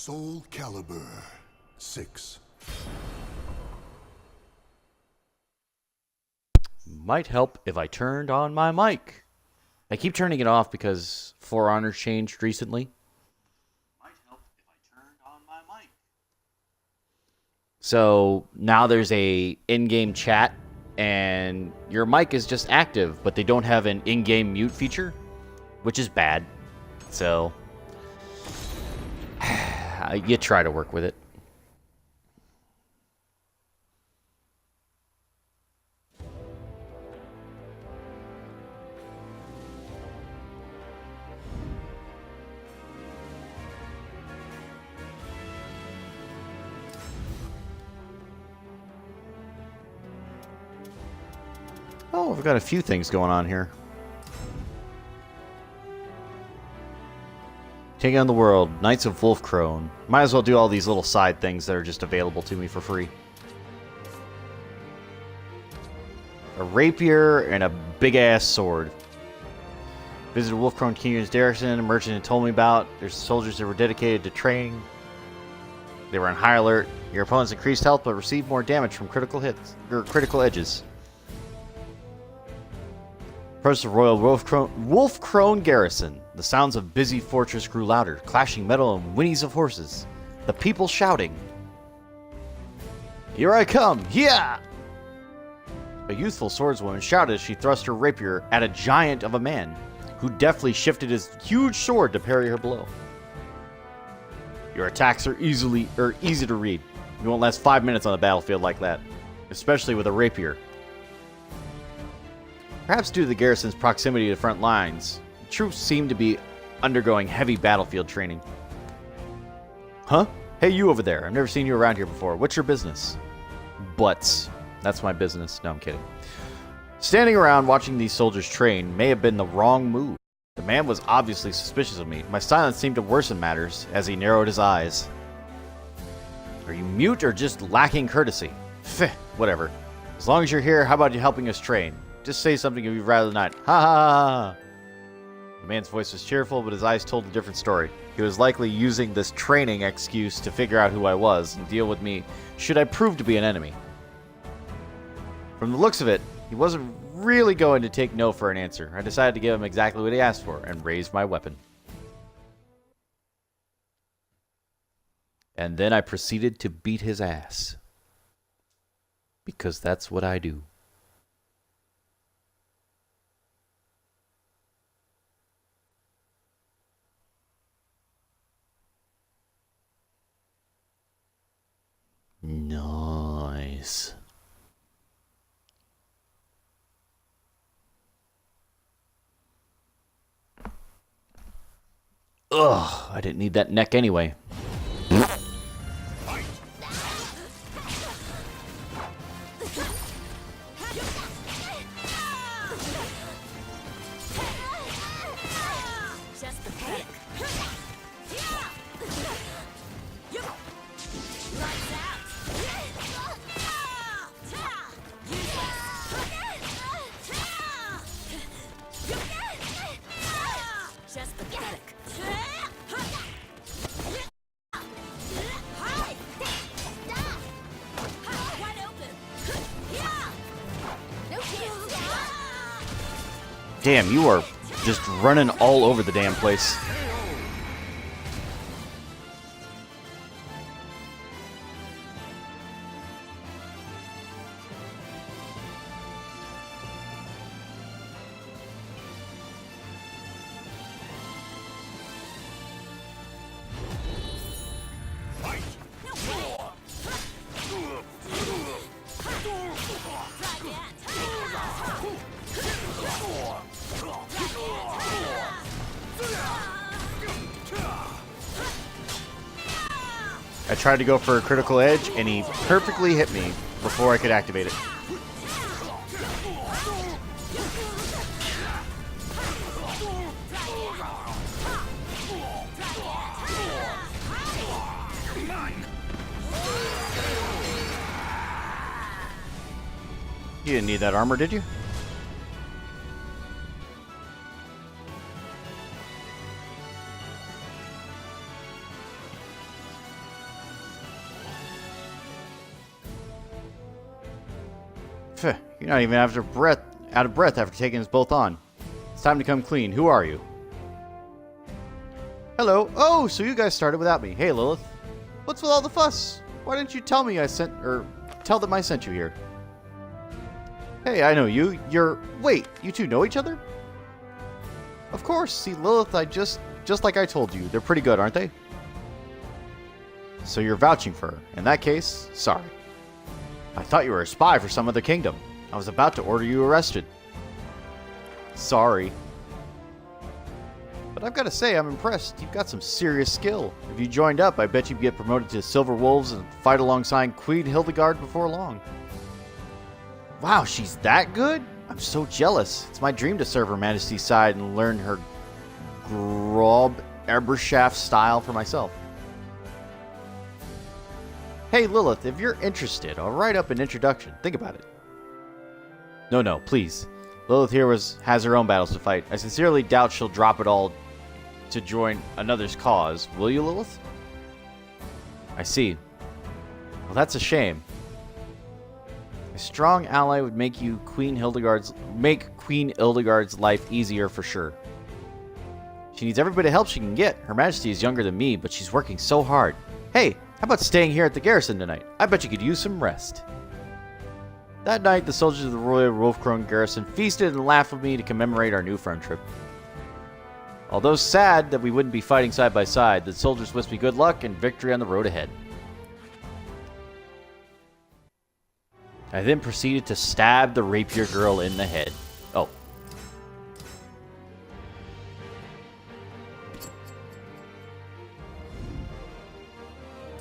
Soul Calibur 6. Might help if I turned on my mic. I keep turning it off because For Honor changed recently. Might help if I turned on my mic. So now there's a in-game chat and your mic is just active, but they don't have an in-game mute feature, which is bad. So you try to work with it. Oh, we've got a few things going on here. Taking on the world, Knights of Wolfcrone. Might as well do all these little side things that are just available to me for free. A rapier and a big-ass sword. Visited Wolfcrone King's Garrison, a merchant had told me about. There's soldiers that were dedicated to training. They were on high alert. Your opponents increased health but received more damage from critical hits, or critical edges. Approached the Royal Wolfcrone Garrison. The sounds of busy fortress grew louder, clashing metal and whinnies of horses. The people shouting. Here I come! Yeah! A youthful swordswoman shouted as she thrust her rapier at a giant of a man, who deftly shifted his huge sword to parry her blow. Your attacks are easy to read. You won't last 5 minutes on the battlefield like that, especially with a rapier. Perhaps due to the garrison's proximity to the front lines, the troops seem to be undergoing heavy battlefield training. Huh? Hey, you over there. I've never seen you around here before. What's your business? Butts. That's my business. No, I'm kidding. Standing around watching these soldiers train may have been the wrong move. The man was obviously suspicious of me. My silence seemed to worsen matters as he narrowed his eyes. Are you mute or just lacking courtesy? Pfft, whatever. As long as you're here, how about you helping us train? Just say something if you'd rather not. Ha ha ha! The man's voice was cheerful, but his eyes told a different story. He was likely using this training excuse to figure out who I was and deal with me should I prove to be an enemy. From the looks of it, he wasn't really going to take no for an answer. I decided to give him exactly what he asked for and raised my weapon. And then I proceeded to beat his ass. Because that's what I do. Nice. Ugh, I didn't need that neck anyway. Damn, you are just running all over the damn place. I tried to go for a critical edge, and he perfectly hit me before I could activate it. You didn't need that armor, did you? Phew, you're not even out of breath after taking us both on. It's time to come clean. Who are you? Hello. Oh, so you guys started without me. Hey, Lilith. What's with all the fuss? Why didn't you tell me tell them I sent you here? Hey, I know you. Wait, you two know each other? Of course. See, Lilith, just like I told you, they're pretty good, aren't they? So you're vouching for her. In that case, sorry. I thought you were a spy for some other kingdom. I was about to order you arrested. Sorry. But I've got to say, I'm impressed. You've got some serious skill. If you joined up, I bet you'd get promoted to Silver Wolves and fight alongside Queen Hildegard before long. Wow, she's that good? I'm so jealous. It's my dream to serve Her Majesty's side and learn her Grob Eberschaft style for myself. Hey, Lilith, if you're interested, I'll write up an introduction. Think about it. No, please. Lilith here has her own battles to fight. I sincerely doubt she'll drop it all to join another's cause. Will you, Lilith? I see. Well, that's a shame. A strong ally would make Queen Hildegard's life easier for sure. She needs every bit of help she can get. Her Majesty is younger than me, but she's working so hard. Hey, how about staying here at the garrison tonight? I bet you could use some rest. That night, the soldiers of the Royal Wolfcrone garrison feasted and laughed with me to commemorate our new friendship. Although sad that we wouldn't be fighting side by side, the soldiers wished me good luck and victory on the road ahead. I then proceeded to stab the rapier girl in the head. Oh.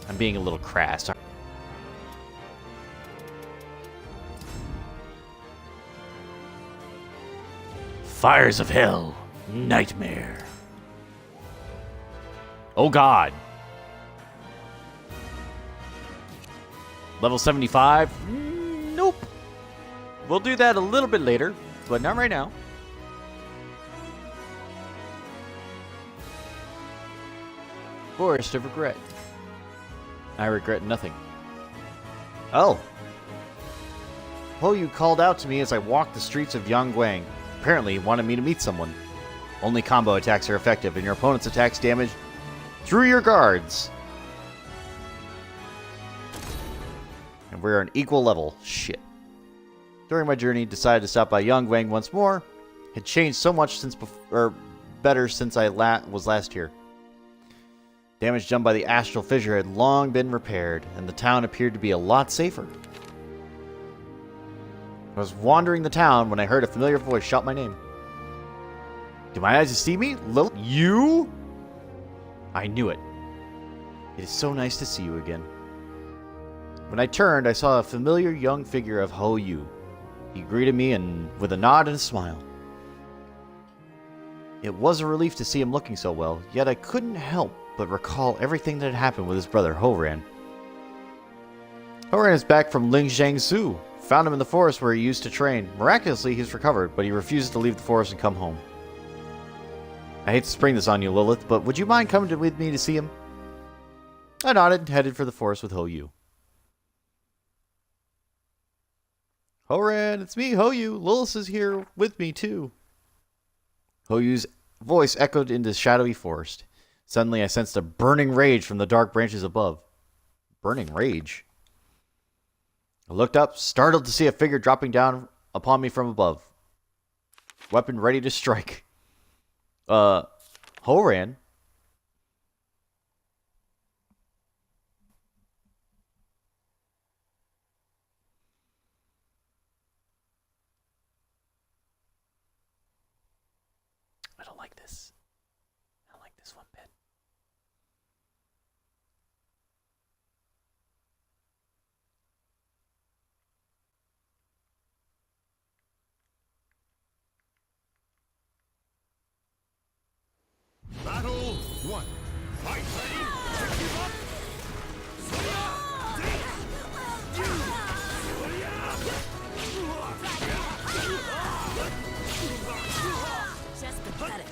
I'm being a little crass. Fires of Hell. Nightmare. Oh God. Level 75? Nope. We'll do that a little bit later, but not right now. Forest of Regret. I regret nothing. Oh. You called out to me as I walked the streets of Yangguang. Apparently, he wanted me to meet someone. Only combo attacks are effective, and your opponent's attacks damage through your guards. And we're on equal level. Shit. During my journey, decided to stop by Yangguang once more. Had changed so much since better since I was last here. Damage done by the astral fissure had long been repaired, and the town appeared to be a lot safer. I was wandering the town when I heard a familiar voice shout my name. Do my eyes deceive me? Lilith? You? I knew it. It is so nice to see you again. When I turned, I saw a familiar young figure of Ho Yu. He greeted me with a nod and a smile. It was a relief to see him looking so well, yet I couldn't help but recall everything that had happened with his brother, Horan. Horan is back from Lingzhangsu. Found him in the forest where he used to train. Miraculously, he's recovered, but he refuses to leave the forest and come home. I hate to spring this on you, Lilith, but would you mind coming with me to see him? I nodded and headed for the forest with Ho Yu. Horan, it's me, Ho Yu. Lilith is here with me, too. Ho Yu's voice echoed into the shadowy forest. Suddenly, I sensed a burning rage from the dark branches above. Burning rage? I looked up, startled to see a figure dropping down upon me from above. Weapon ready to strike. Horan? I don't like this. I don't like this one bit. Battle 1. Fight! Just pathetic.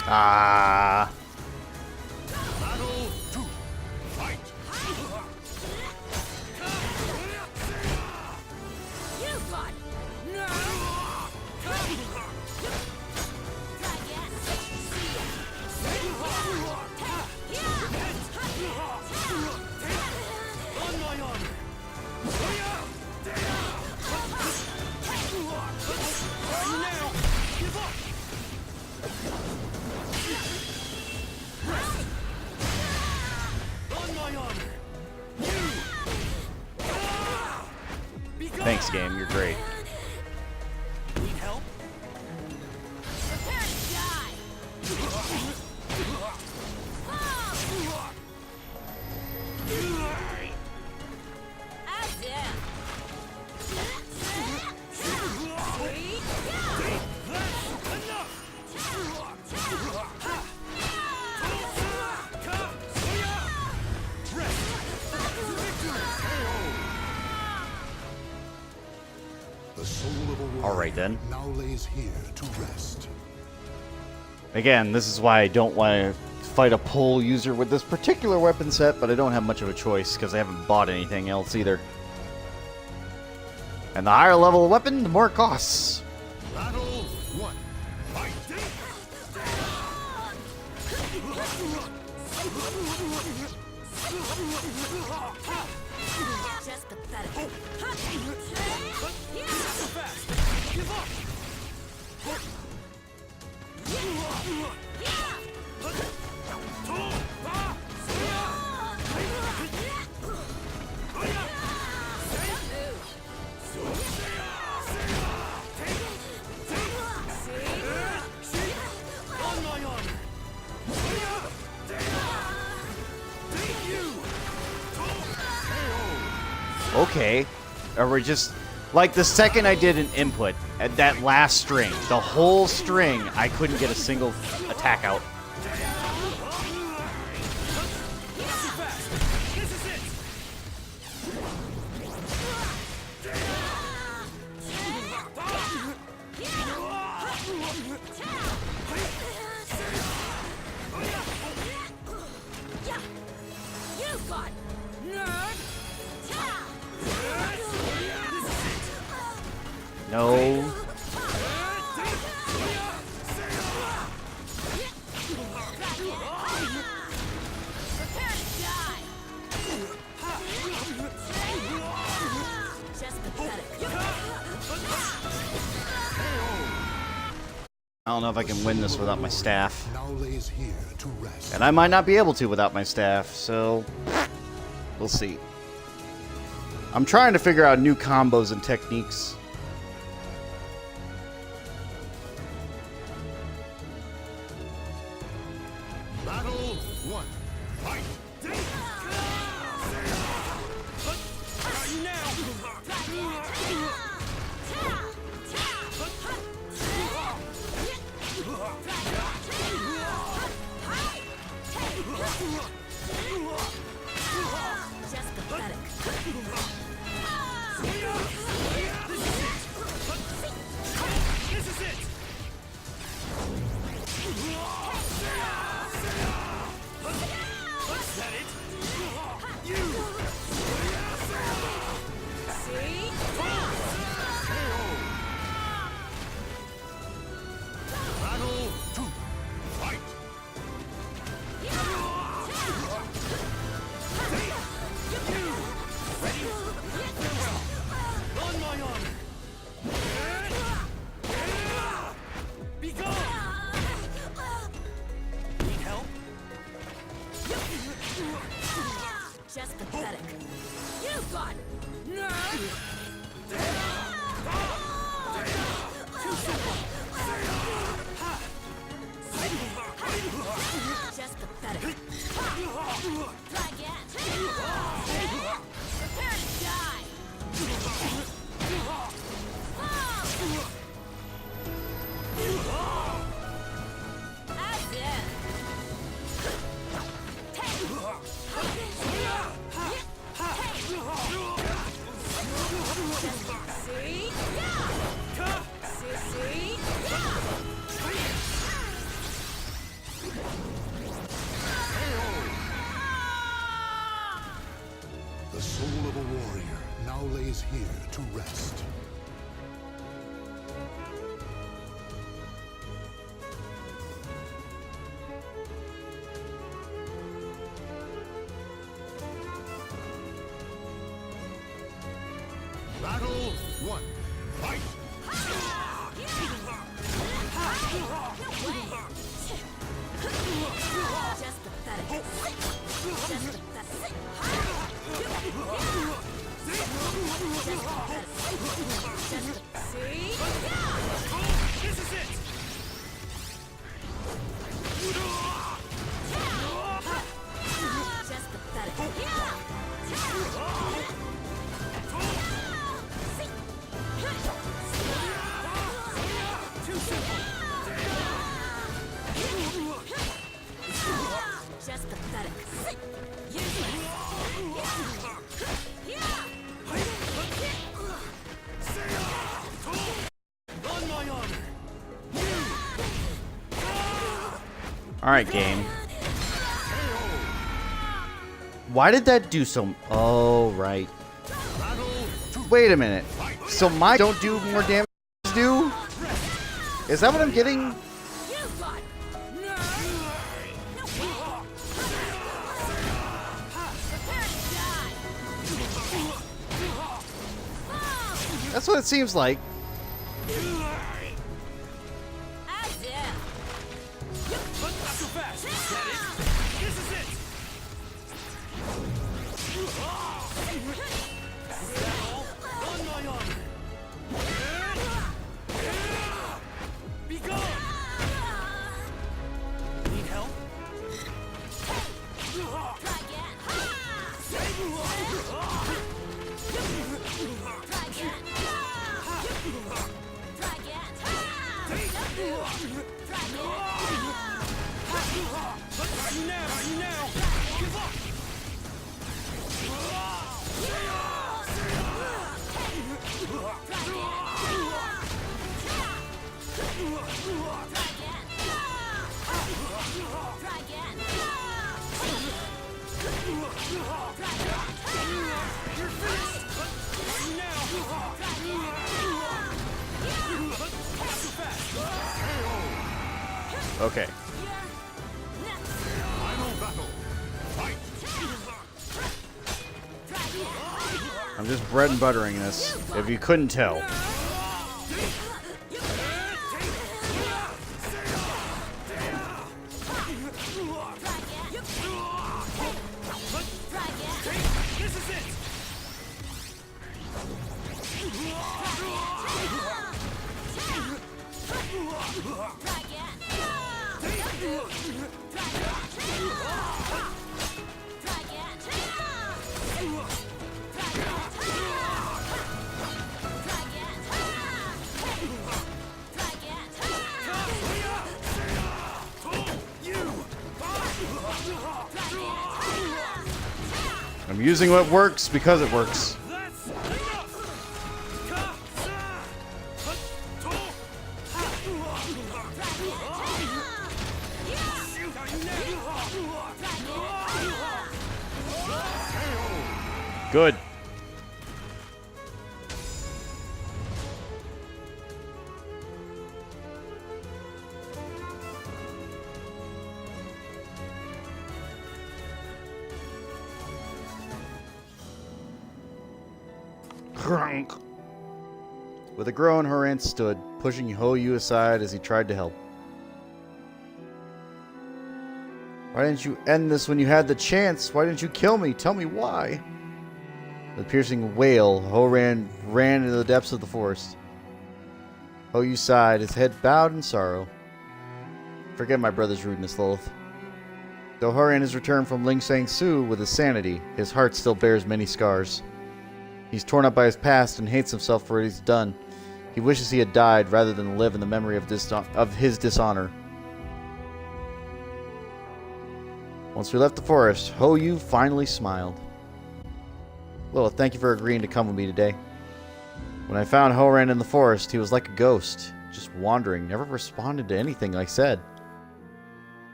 Ah. Battle 2. Fight! You got no. On my honor! Now! Give up! On my honor! Thanks, game. You're great. Need help? Prepare to die. As if. The soul of a warrior All right, then. now lays here to rest. Again, this is why I don't want to fight a pole user with this particular weapon set, but I don't have much of a choice because I haven't bought anything else either. And the higher level of weapon, the more it costs. Battle 1. Fight! Just pathetic. Give up! On my honor! Okay. Or we're just... Like, the second I did an input, at that last string, the whole string, I couldn't get a single attack out. This is it! You got nerd. No. Prepare to die. Just pathetic. I don't know if I can win this without my staff. Now lays here to rest. And I might not be able to without my staff, so... We'll see. I'm trying to figure out new combos and techniques. Battle 1. Fight! Just pathetic. This is Alright, game. Why did that do so... Oh, right. Battle to Wait a minute. So my don't do more damage than do? Is that what I'm getting? You got nerd. Prepare to die. That's what it seems like. As if. But not so fast. Get it? This is it. On my honor. Be gone. Need help? Try again. Try again. Try again. Try again. Are you now? Are you now? Give up. Try again. You're finished. Are you now? Not so fast. Okay. Final battle. Fight. I'm just bread and buttering this, if you couldn't tell. This is it. I'm using what works because it works. That's enough. Shoot, are you now? Good. Crunk. With a groan, Horan stood, pushing Ho-Yu aside as he tried to help. Why didn't you end this when you had the chance? Why didn't you kill me? Tell me why. With a piercing wail, Horan ran into the depths of the forest. Ho-Yu sighed, his head bowed in sorrow. Forget my brother's rudeness, Lilith. Though Horan has returned from Ling Sang Su with his sanity, his heart still bears many scars. He's torn up by his past and hates himself for what he's done. He wishes he had died rather than live in the memory of his dishonor. Once we left the forest, Ho-Yu finally smiled. Lilith, thank you for agreeing to come with me today. When I found Horan in the forest, he was like a ghost, just wandering, never responded to anything I said.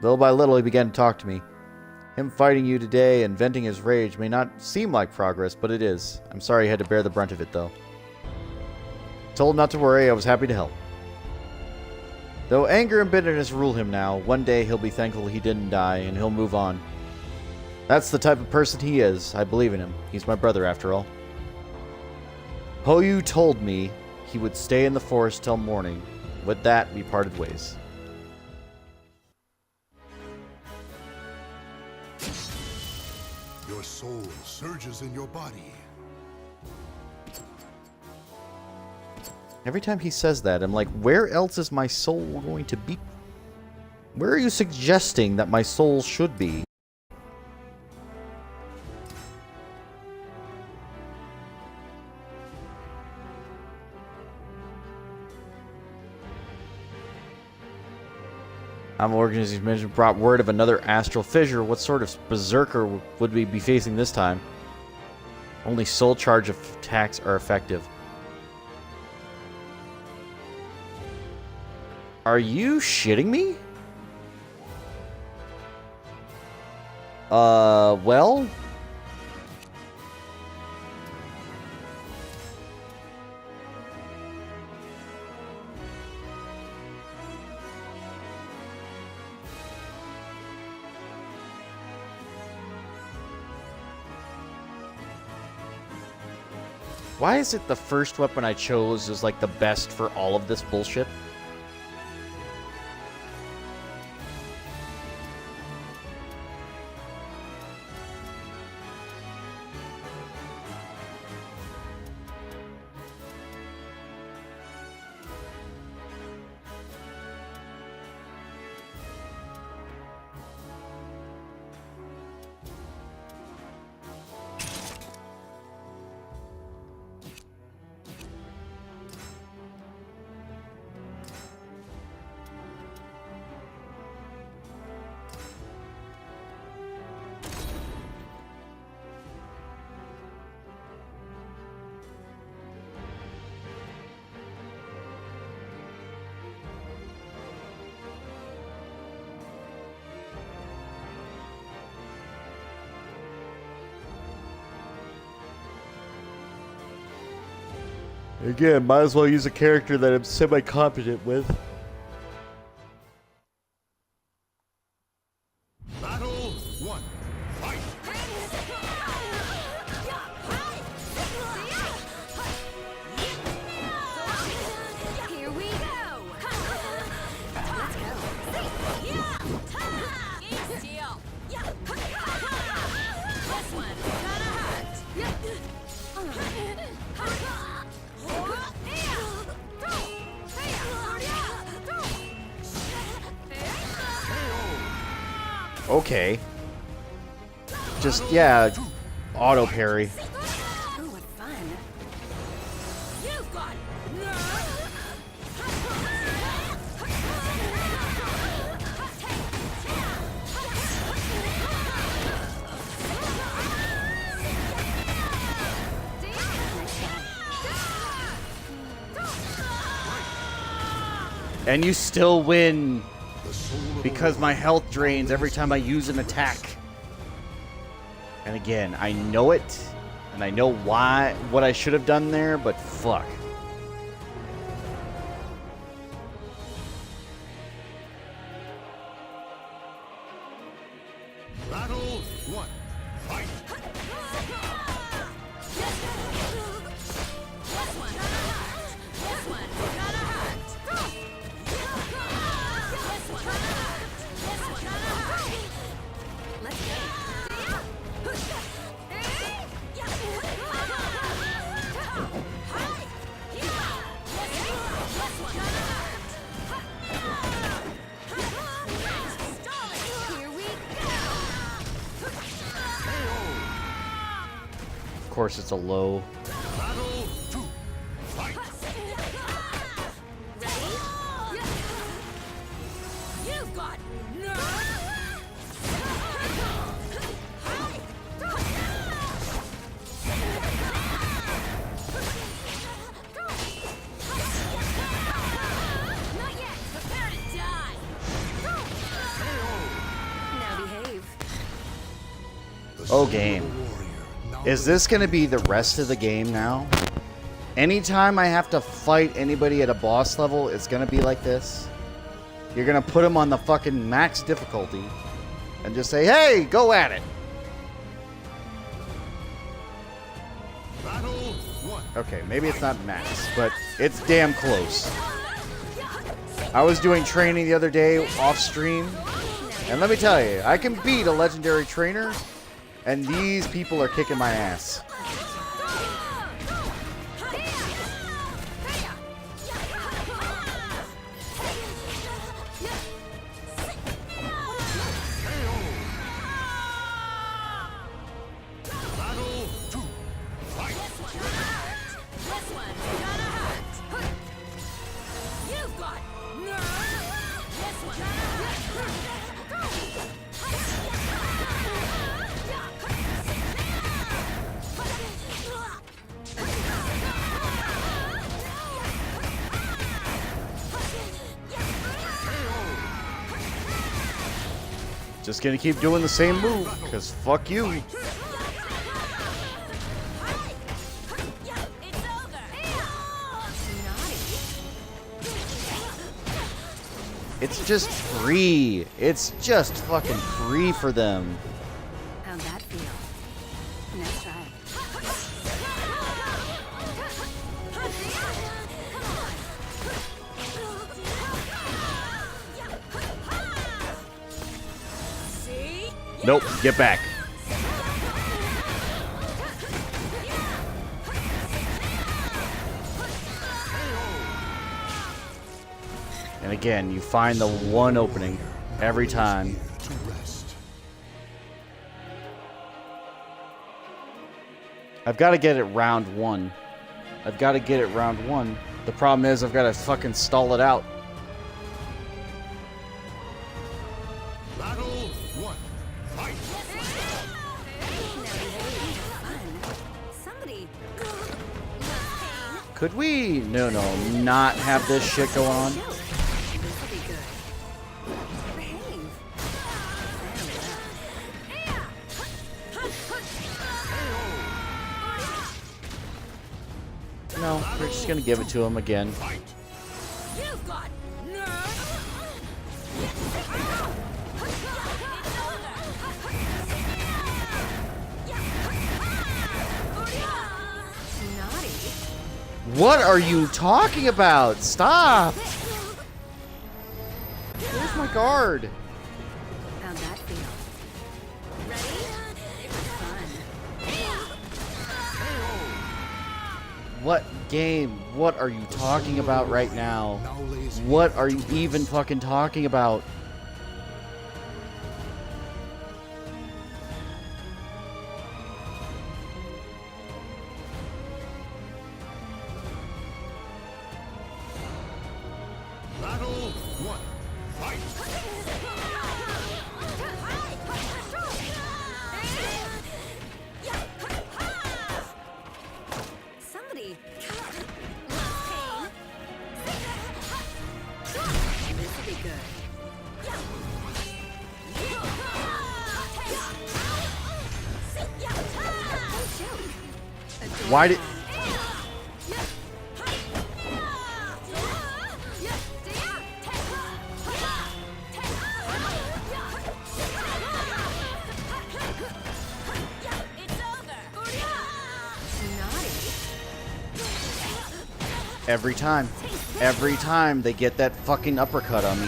Little by little, he began to talk to me. Him fighting you today and venting his rage may not seem like progress, but it is. I'm sorry he had to bear the brunt of it, though. Told not to worry, I was happy to help. Though anger and bitterness rule him now, one day he'll be thankful he didn't die, and he'll move on. That's the type of person he is. I believe in him. He's my brother, after all. Ho-Yu told me he would stay in the forest till morning. With that, we parted ways. Your soul surges in your body. Every time he says that, I'm like, where else is my soul going to be? Where are you suggesting that my soul should be? Our organization brought word of another astral fissure. What sort of berserker would we be facing this time? Only soul charge attacks are effective. Are you shitting me? Well... Why is it the first weapon I chose is like the best for all of this bullshit? Again, might as well use a character that I'm semi-competent with. Battle 1. Fight! Here we go. Let's go. Game steal. This one kinda hurt. Okay. Just, yeah, auto parry. Ooh, what fun. You've got And you still win because my health drains every time I use an attack. And again, I know it, and I know what I should have done there, but fuck. Battle 1. Fight! Of course, it's a low. Battle 2. Fight! You've got not yet. Prepare to die. Now behave. Oh, game. Is this going to be the rest of the game now? Anytime I have to fight anybody at a boss level, it's going to be like this? You're going to put them on the fucking max difficulty and just say, hey, go at it. Battle 1. Okay, maybe it's not max, but it's damn close. I was doing training the other day off stream, and let me tell you, I can beat a legendary trainer, and these people are kicking my ass. Battle 2. Fight! You've got Just gonna keep doing the same move, because fuck you. It's over. Naughty. It's just free. It's just fucking free for them. How'd that feel? Next try. See? Nope, get back. And again, you find the one opening every time. To rest. I've got to get it round one. I've got to get it round one. The problem is I've got to fucking stall it out. Battle 1. Fight. Somebody. Could we, no, not have this shit go on? This'll be good. Behave. No, we're just gonna give it to him again. You've got nerve. Naughty. What are you talking about? Stop! Where's my guard? How'd that feel? Ready? It was fun. What game? What are you talking about right now? Now lays What are you even fucking talking about? Battle 1. Fight. Somebody. Pain. This'll be good. Why did... Every time. Every time they get that fucking uppercut on me.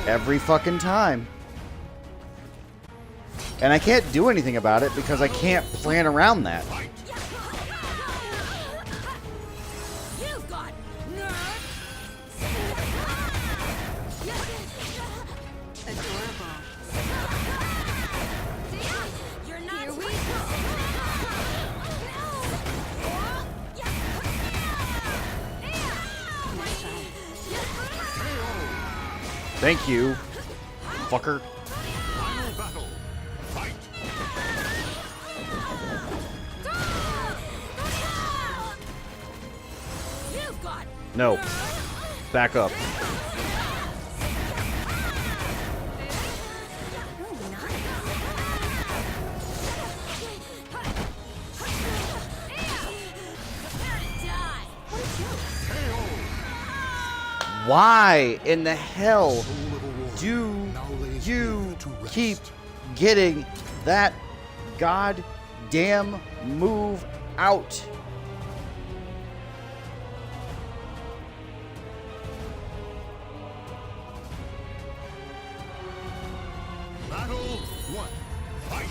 Every fucking time. And I can't do anything about it because I can't plan around that. You've got nerve. Adorable. You're not. Here we Thank you, fucker. Final battle. Fight. You've got. No. Back up. Why in the hell do you keep getting that goddamn move out? Battle 1. Fight.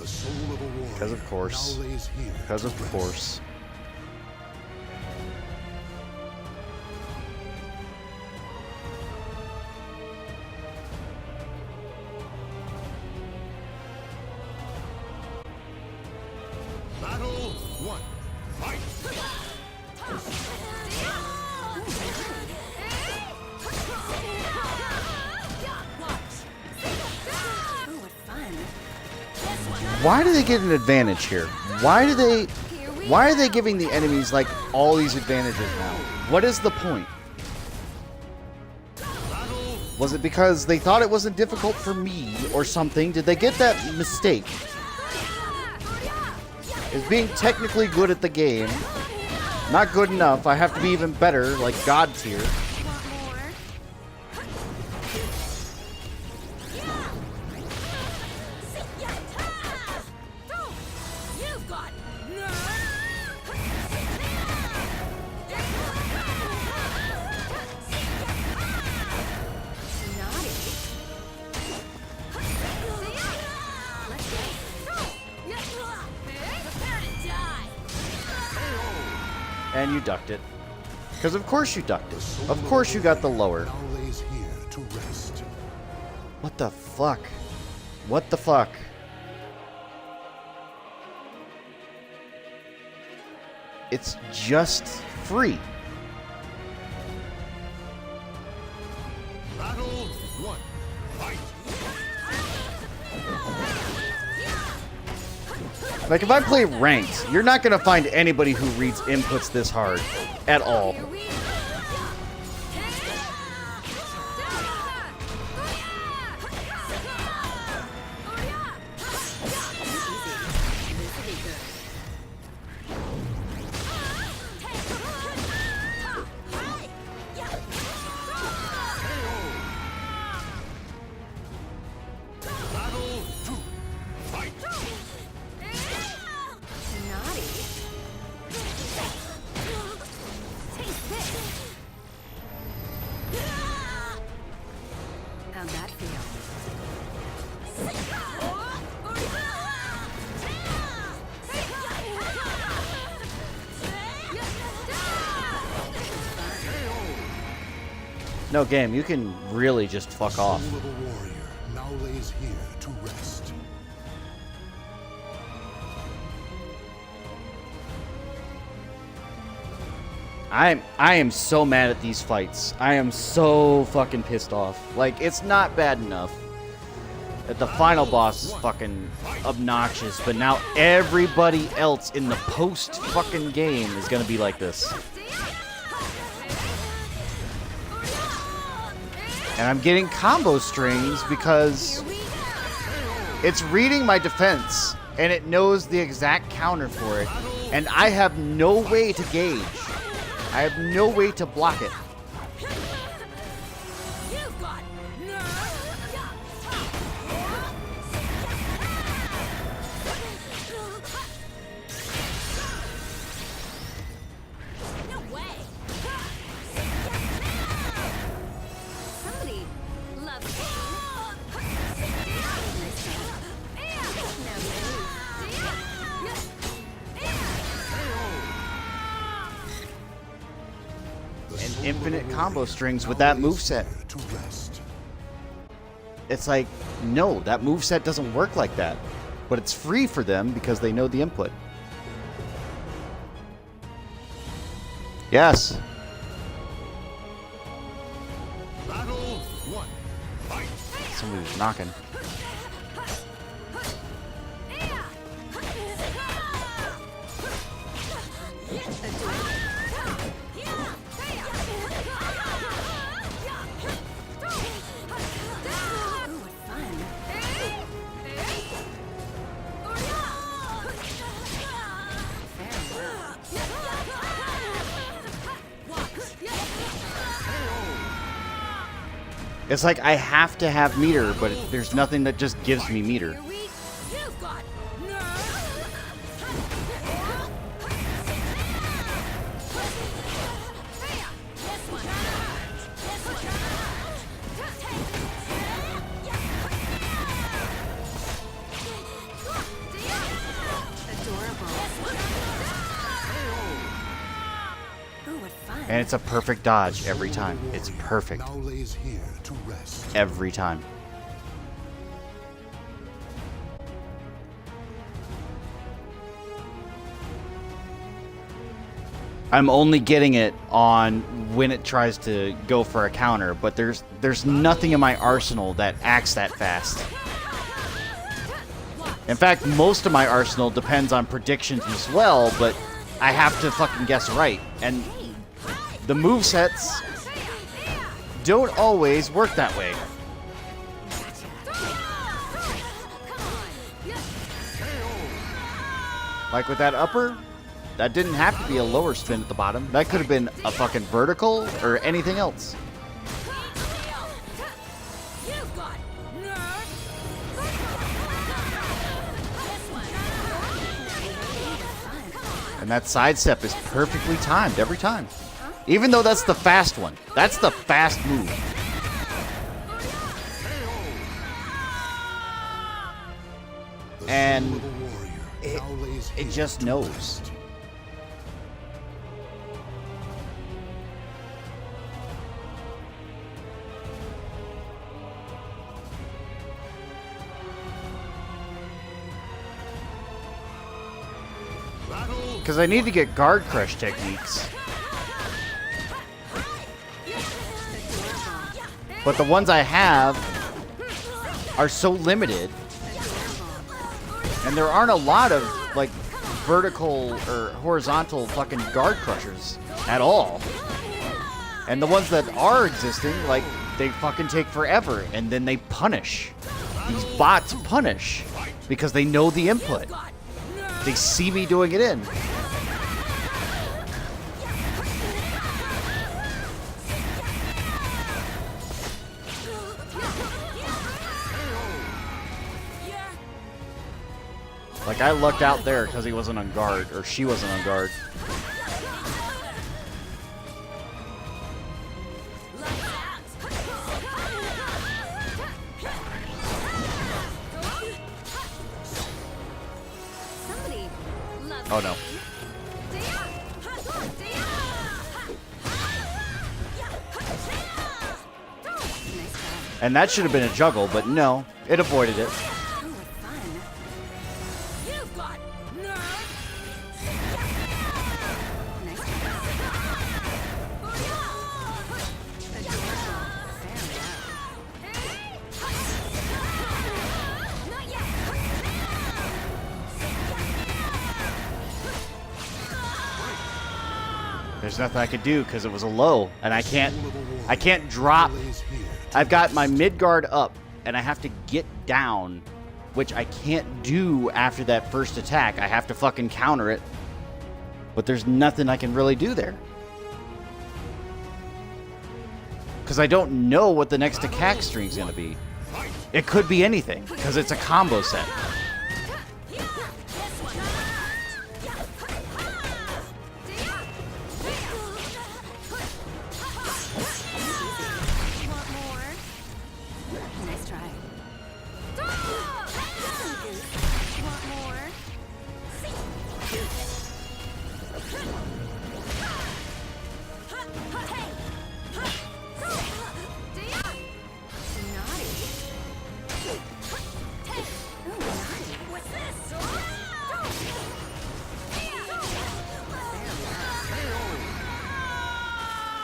The soul of a warrior Because of course. now lays here Because to of rest. course. Battle 1. Fight! Ooh, what fun. Why do they get an advantage here? Why are they giving the enemies like all these advantages now? What is the point? Was it because they thought it wasn't difficult for me or something? Did they get that mistake? Is being technically good at the game not good enough? I have to be even better, like God tier. Want more? You've got Naughty. Let's go. And you ducked it. Because of course you ducked it. Of course you got the lower. Now lays here to rest. What the fuck? What the fuck? It's just free. Battle 1. Fight! Like, if I play ranked, you're not going to find anybody who reads inputs this hard. At all. Battle 2. Fight! Naughty. Taste this. How'd that feel? No, game, you can really just fuck off. Soul of a warrior now lays here to rest. I am so mad at these fights. I am so fucking pissed off. Like, it's not bad enough that the final boss is fucking obnoxious, but now everybody else in the post fucking game is gonna be like this. And I'm getting combo strings because it's reading my defense and it knows the exact counter for it, and I have no way to gauge. I have no way to block it. You've got no way. Somebody loves me. And infinite combo strings with that moveset. To rest. It's like, no, that moveset doesn't work like that. But it's free for them because they know the input. Yes. Battle 1. Fight! Somebody was knocking. Ooh, what fun. It's like I have to have meter, but there's nothing that just gives me meter. You've got And it's a perfect dodge every time. It's perfect. Now lays here to rest. Every time. I'm only getting it on when it tries to go for a counter, but there's nothing in my arsenal that acts that fast. In fact, most of my arsenal depends on predictions as well, but I have to fucking guess right. And the movesets don't always work that way. Like with that upper, that didn't have to be a lower spin at the bottom. That could have been a fucking vertical or anything else. And that sidestep is perfectly timed every time. Even though that's the fast one. That's the fast move. And it just knows. Because I need to get guard crush techniques. But the ones I have are so limited. And there aren't a lot of, like, vertical or horizontal fucking guard crushers at all. And the ones that are existing, like, they fucking take forever. And then they punish. These bots punish. Because they know the input. They see me doing it in. Like, I lucked out there because he wasn't on guard, or she wasn't on guard. Oh no. And that should have been a juggle, but no, it avoided it. There's nothing I could do because it was a low, and I can't drop. I've got my mid guard up, and I have to get down, which I can't do after that first attack. I have to fucking counter it, but there's nothing I can really do there because I don't know what the next attack string is going to be. It could be anything because it's a combo set.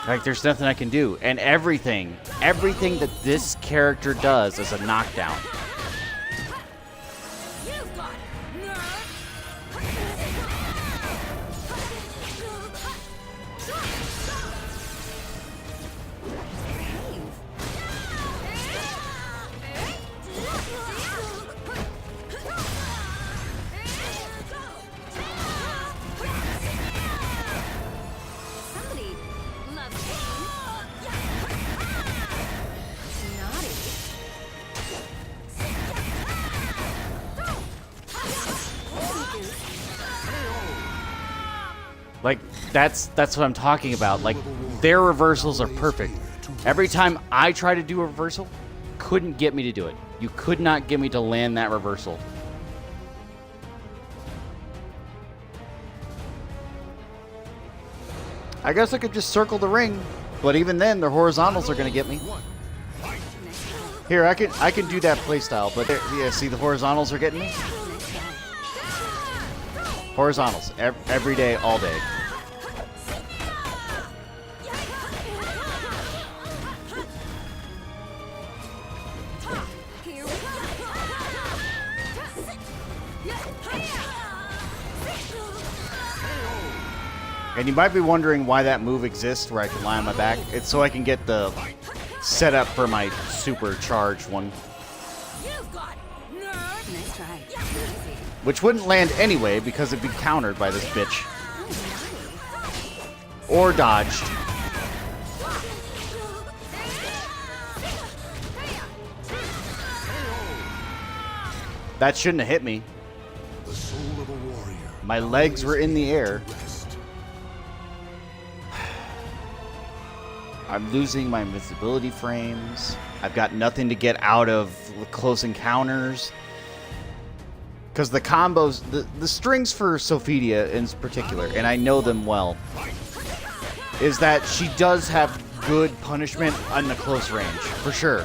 Like, there's nothing I can do. And everything that this character does is a knockdown. Like, that's what I'm talking about. Like, their reversals are perfect. Every time I try to do a reversal, couldn't get me to do it. You could not get me to land that reversal. I guess I could just circle the ring, but even then, the horizontals are gonna get me. Here, I can do that playstyle, but there, yeah, see the horizontals are getting me. Horizontals every day, all day. And you might be wondering why that move exists where I can lie on my back. It's so I can get the setup for my supercharged one. Nice try. Which wouldn't land anyway because it'd be countered by this bitch. Or dodged. That shouldn't have hit me. The soul of a warrior. My legs were in the air. I'm losing my invisibility frames. I've got nothing to get out of close encounters. Because the combos, the strings for Sophidia in particular, and I know them well, is that she does have good punishment on the close range, for sure.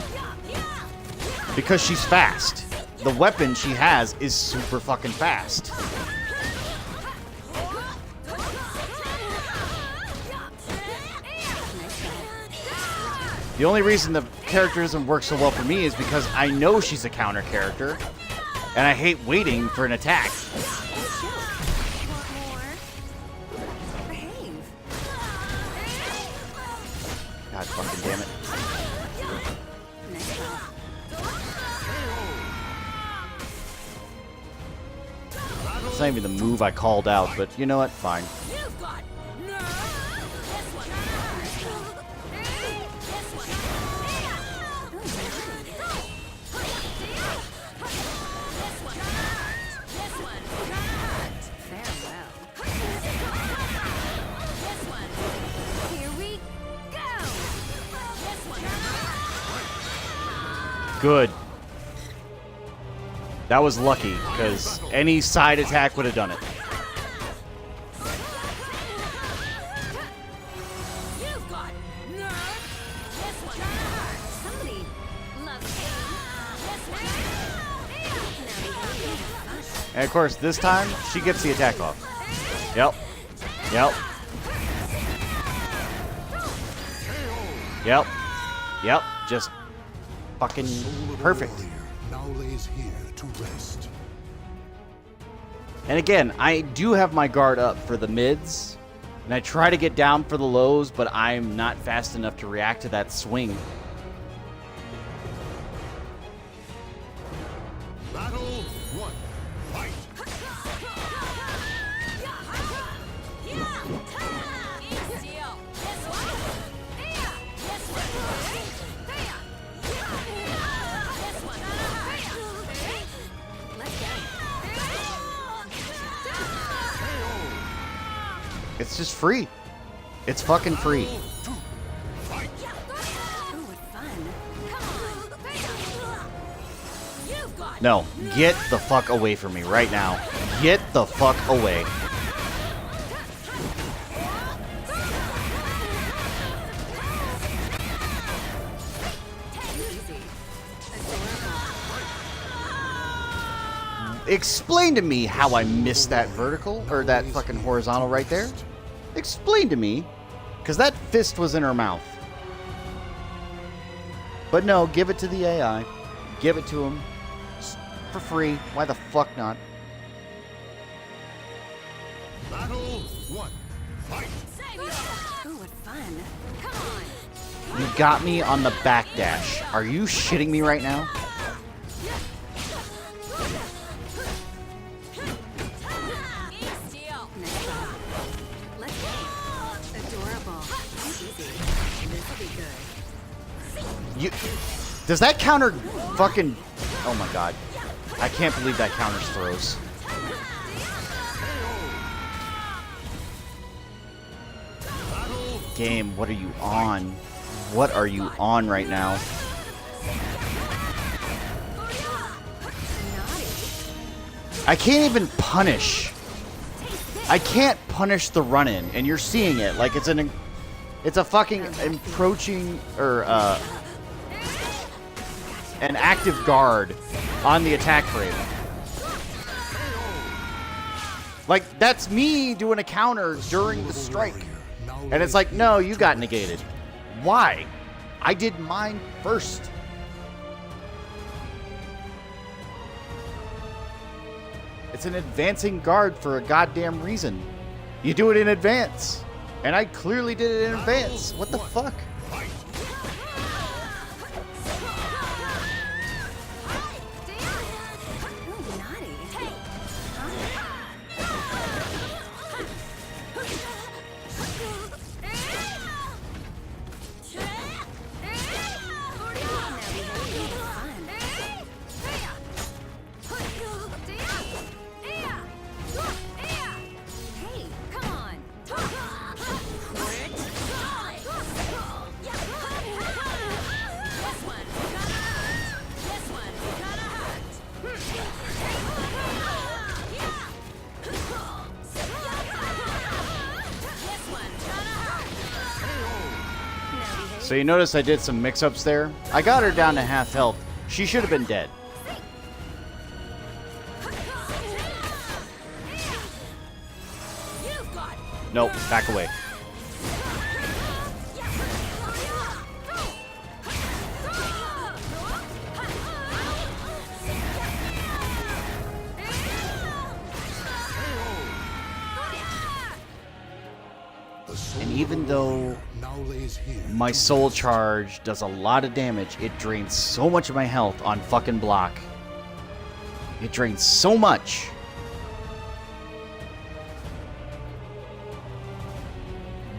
Because she's fast. The weapon she has is super fucking fast. The only reason the character doesn't work so well for me is because I know she's a counter character, and I hate waiting for an attack. God fucking damn it. It's not even the move I called out, but you know what? Fine. Good. That was lucky, because any side attack would have done it. And of course, this time, she gets the attack off. Yep. Yep. Yep. Yep. Just fucking perfect. Now lays here to rest. And again, I do have my guard up for the mids, and I try to get down for the lows, but I'm not fast enough to react to that swing. Battle 1. Fight. It's just free. It's fucking free. No, get the fuck away from me right now. Get the fuck away. Explain to me how I missed that vertical, or that fucking horizontal right there. Explain to me, because that fist was in her mouth. But no, give it to the AI. Give it to him. For free. Why the fuck not? Battle 1. Fight. Ooh, what fun. Come on. You got me on the backdash. Are you shitting me right now? Does that counter fucking... Oh my god. I can't believe that counters throws. Game, what are you on? What are you on right now? I can't even punish. I can't punish the run-in, and you're seeing it. Like, it's a fucking encroaching, or, an active guard on the attack frame. Like, that's me doing a counter during the strike. And it's like, no, you got negated. Why? I did mine first. It's an advancing guard for a goddamn reason. You do it in advance. And I clearly did it in advance. What the fuck? So you notice I did some mix-ups there? I got her down to half health. She should have been dead. Nope, back away. And even though my soul charge does a lot of damage, it drains so much of my health on fucking block. It drains so much.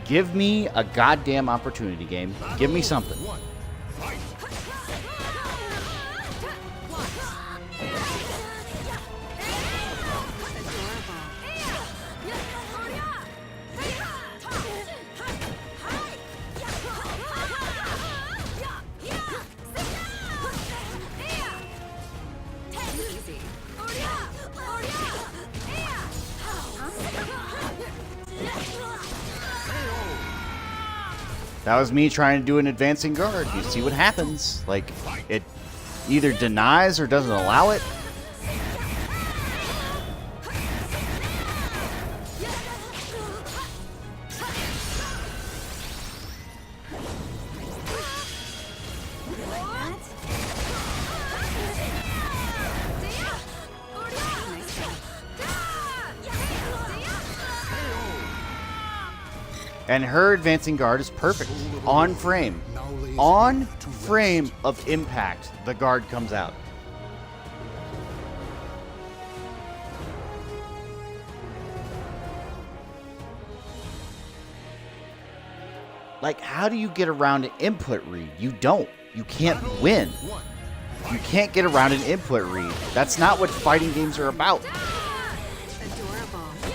Give me a goddamn opportunity, game. Give me something. That was me trying to do an advancing guard. You see what happens. Like, it either denies or doesn't allow it. And her advancing guard is perfect. On frame. On frame of impact, the guard comes out. Like, how do you get around an input read? You don't. You can't win. You can't get around an input read. That's not what fighting games are about.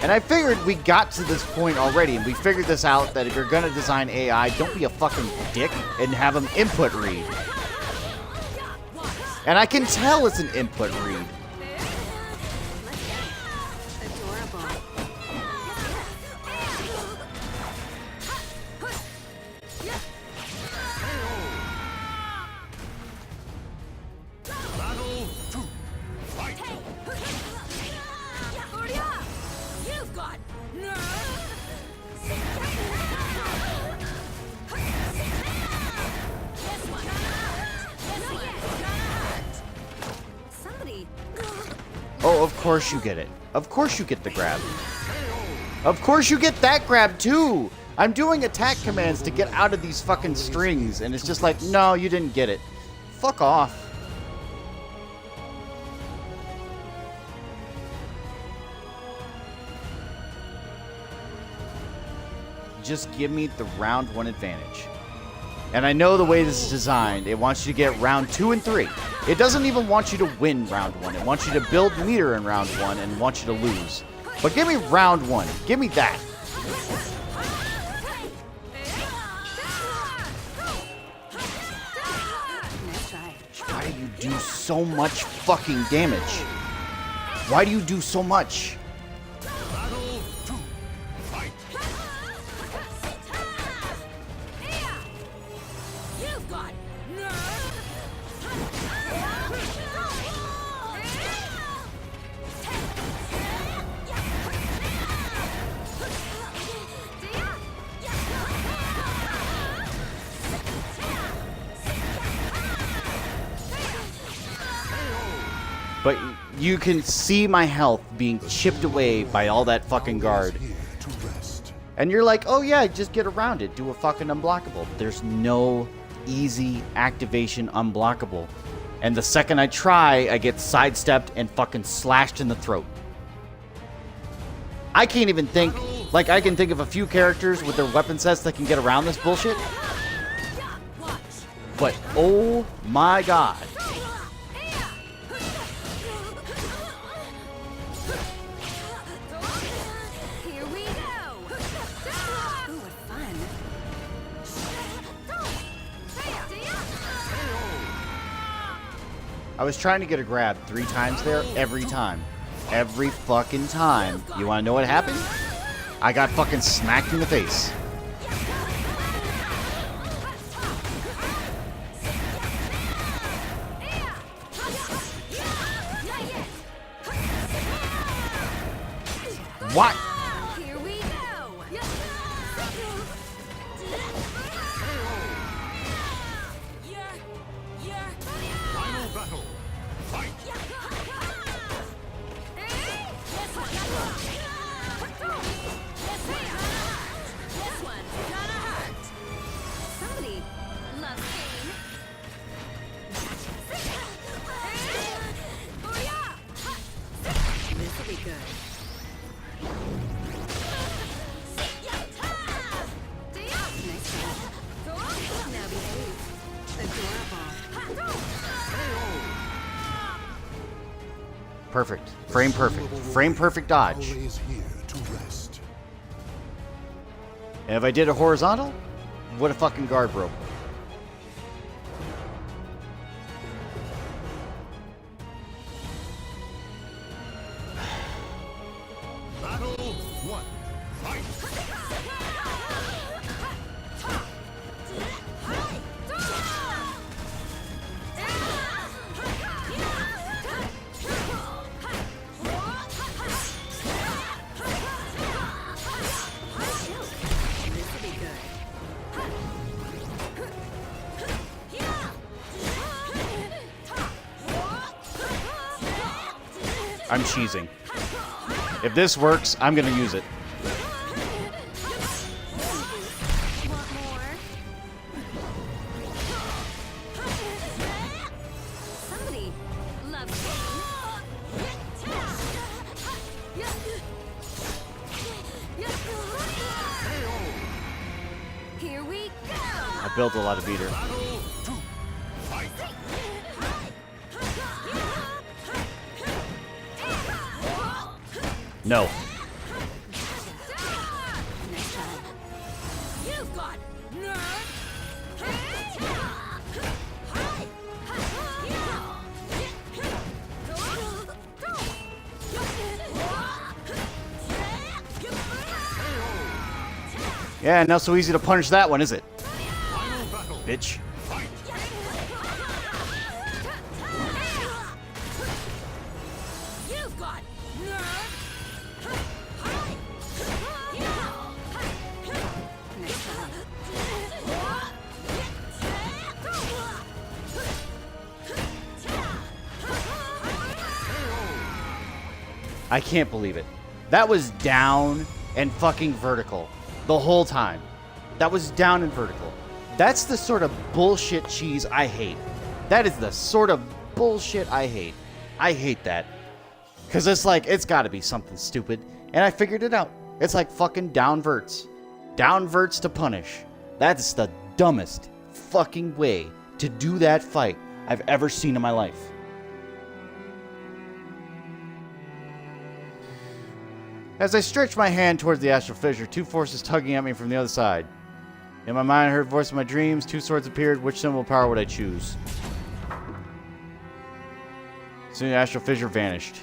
And I figured we got to this point already, and we figured this out, that if you're going to design AI, don't be a fucking dick and have them input read. And I can tell it's an input read. Oh, of course you get it. Of course you get the grab. Of course you get that grab too! I'm doing attack commands to get out of these fucking strings, and it's just like, no, you didn't get it. Fuck off. Just give me the round 1 advantage. And I know the way this is designed, it wants you to get round 2 and 3. It doesn't even want you to win round 1. It wants you to build meter in round 1 and wants you to lose. But give me round 1. Give me that. Why do you do so much fucking damage? Why do you do so much? you can see my health being chipped away by all that fucking guard. Here to rest. And you're like, oh yeah, just get around it. Do a fucking unblockable. There's no easy activation unblockable. And the second I try, I get sidestepped and fucking slashed in the throat. I can't even think, like I can think of a few characters with their weapon sets that can get around this bullshit. But oh my god. Here we go. Ooh, what fun. I was trying to get a grab 3 times there, every time. Every fucking time. You wanna know what happened? I got fucking smacked in the face. What? Here we go. Final battle. Fight. This one's gonna hurt. Somebody loves pain. This'll be good. Nice job. Now behave. Adorable. Perfect. Frame perfect. Frame perfect dodge. Now lays here to rest. And if I did a horizontal, what a fucking guard broke. Battle 1. Fight. This'll be good. I'm cheesing. If this works, I'm gonna use it. Want more? Somebody loves pain. Here we go. I built a lot of beater. Battle 2. Fight. No. Nice try. You've got Yeah, not so easy to punish that one, is it? Final battle. Bitch. Fight. You've got Nice try. I can't believe it. That was down and fucking vertical the whole time. That was down and vertical. That's the sort of bullshit cheese I hate. That is the sort of bullshit I hate. I hate that. Because it's like, it's got to be something stupid. And I figured it out. It's like fucking downverts. Downverts to punish. That's the dumbest fucking way to do that fight I've ever seen in my life. As I stretched my hand towards the astral fissure, 2 forces tugging at me from the other side. In my mind, I heard the voice of my dreams. 2 swords appeared. Which symbol of power would I choose? Soon the astral fissure vanished.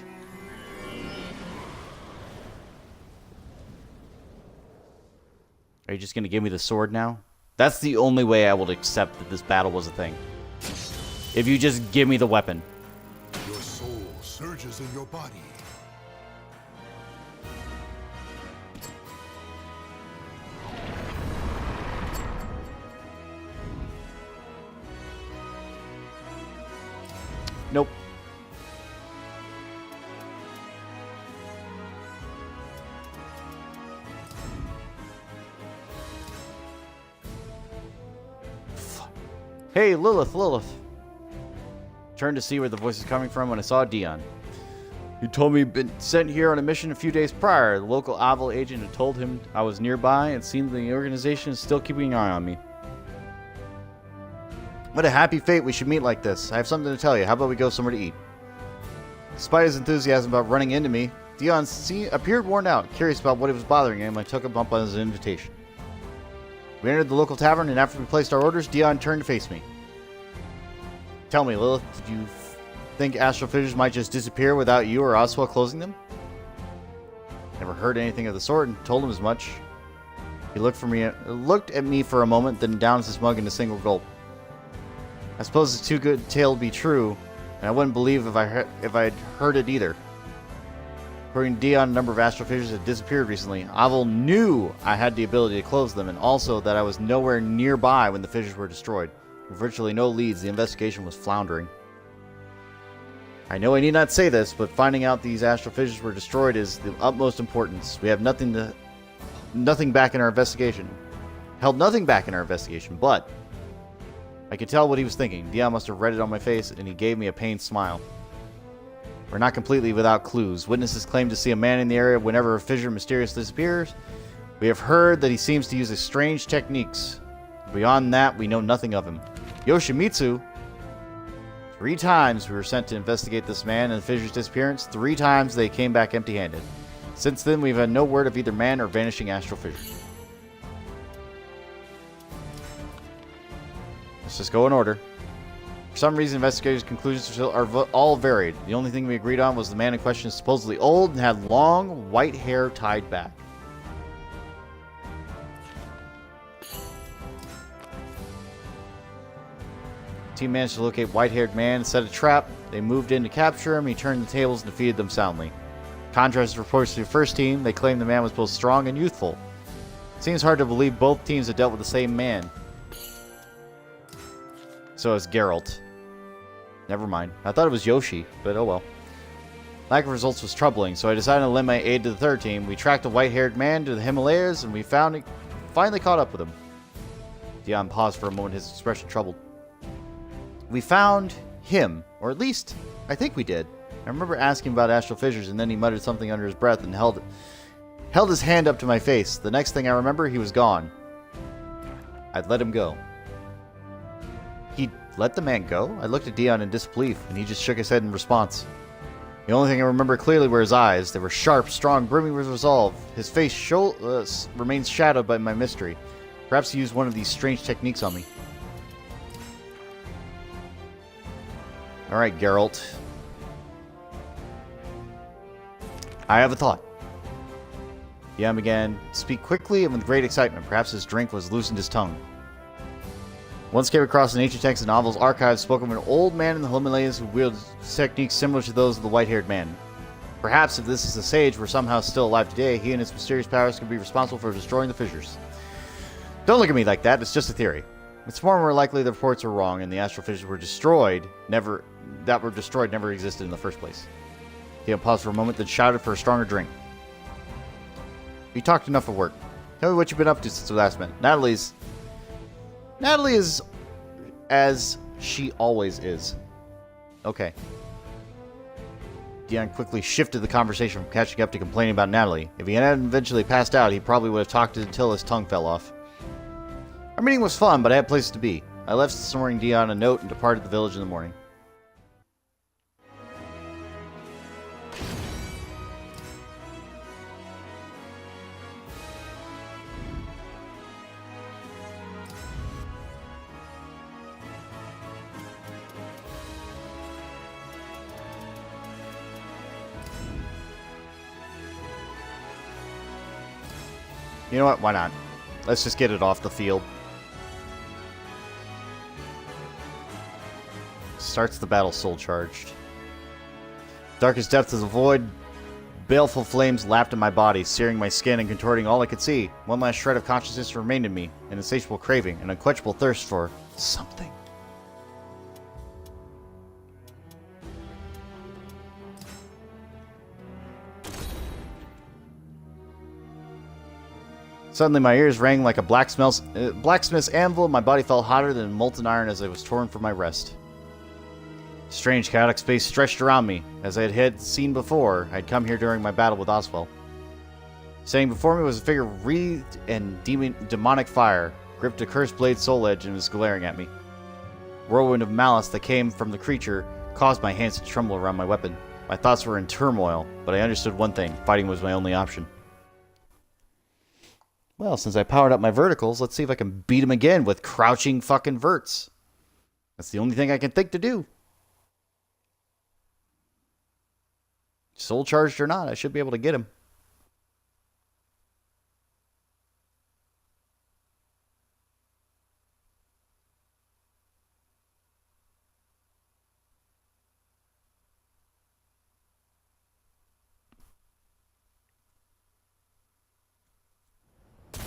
Are you just going to give me the sword now? That's the only way I will accept that this battle was a thing. If you just give me the weapon. Your soul surges in your body. Nope. Hey, Lilith, Lilith. Turned to see where the voice is coming from when I saw Dion. He told me he'd been sent here on a mission a few days prior. The local Avil agent had told him I was nearby, and it seemed the organization is still keeping an eye on me. What a happy fate we should meet like this. I have something to tell you. How about we go somewhere to eat? Despite his enthusiasm about running into me, Dion appeared worn out, curious about what was bothering him. I took him up on his invitation. We entered the local tavern, and after we placed our orders, Dion turned to face me. Tell me, Lilith, did you think astral fissures might just disappear without you or Oswald closing them? Never heard anything of the sort and told him as much. He looked at me for a moment, then downs his mug in a single gulp. I suppose it's too good a tale to be true, and I wouldn't believe if I'd heard it either. According to Dion, a number of astral fissures had disappeared recently. Avil knew I had the ability to close them, and also that I was nowhere nearby when the fissures were destroyed. With virtually no leads, the investigation was floundering. I know I need not say this, but finding out these astral fissures were destroyed is the utmost importance. We have nothing back in our investigation. Held nothing back in our investigation, but I could tell what he was thinking. Dion must have read it on my face, and he gave me a pained smile. We're not completely without clues. Witnesses claim to see a man in the area whenever a fissure mysteriously disappears. We have heard that he seems to use strange techniques. Beyond that, we know nothing of him. Yoshimitsu. 3 times we were sent to investigate this man and the fissure's disappearance. 3 times they came back empty-handed. Since then, we've had no word of either man or vanishing astral fissures. Let's just go in order. For some reason, investigators' conclusions are all varied. The only thing we agreed on was the man in question is supposedly old and had long, white hair tied back. The team managed to locate white-haired man and set a trap. They moved in to capture him. He turned the tables and defeated them soundly. Contrast reports to the first team. They claimed the man was both strong and youthful. It seems hard to believe both teams had dealt with the same man. So it's Geralt. Never mind. I thought it was Yoshi, but oh well. Lack of results was troubling, so I decided to lend my aid to the third team. We tracked a white-haired man to the Himalayas, and we finally caught up with him. Dion paused for a moment, his expression troubled. We found him, or at least, I think we did. I remember asking about astral fissures, and then he muttered something under his breath and held his hand up to my face. The next thing I remember, he was gone. I'd let him go. He let the man go? I looked at Dion in disbelief, and he just shook his head in response. The only thing I remember clearly were his eyes. They were sharp, strong, brimming with resolve. His face remains shadowed by my mystery. Perhaps he used one of these strange techniques on me. Alright, Geralt. I have a thought. Dion began to speak quickly and with great excitement. Perhaps his drink was loosened his tongue. Once came across an ancient text in Avil's archives spoken of an old man in the Himalayas who wielded techniques similar to those of the white-haired man. Perhaps if this is a sage were somehow still alive today, he and his mysterious powers could be responsible for destroying the fissures. Don't look at me like that, it's just a theory. It's far more likely the reports are wrong and the astral fissures were destroyed, never existed in the first place. He paused for a moment, then shouted for a stronger drink. We talked enough of work. Tell me what you've been up to since we last met. Natalie is as she always is. Okay. Dion quickly shifted the conversation from catching up to complaining about Natalie. If he hadn't eventually passed out, he probably would have talked until his tongue fell off. Our meeting was fun, but I had places to be. I left snoring Dion a note and departed the village in the morning. You know what? Why not? Let's just get it off the field. Starts the battle soul charged. Darkest depths of the void, baleful flames lapped at my body, searing my skin and contorting all I could see. One last shred of consciousness remained in me, an insatiable craving, an unquenchable thirst for something. Suddenly my ears rang like a blacksmith's anvil, and my body felt hotter than molten iron as I was torn from my rest. Strange chaotic space stretched around me. As I had seen before, I had come here during my battle with Oswald. Standing before me was a figure wreathed in demonic fire, gripped a cursed blade soul edge, and was glaring at me. Whirlwind of malice that came from the creature caused my hands to tremble around my weapon. My thoughts were in turmoil, but I understood one thing. Fighting was my only option. Well, since I powered up my verticals, let's see if I can beat him again with crouching fucking verts. That's the only thing I can think to do. Soul charged or not, I should be able to get him.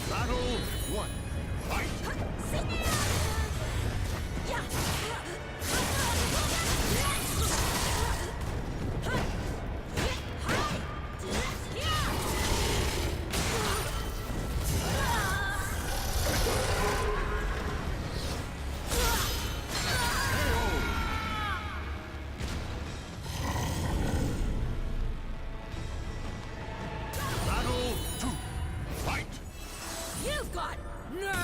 Battle 1. Fight! Battle 2. Fight! You've got nerve!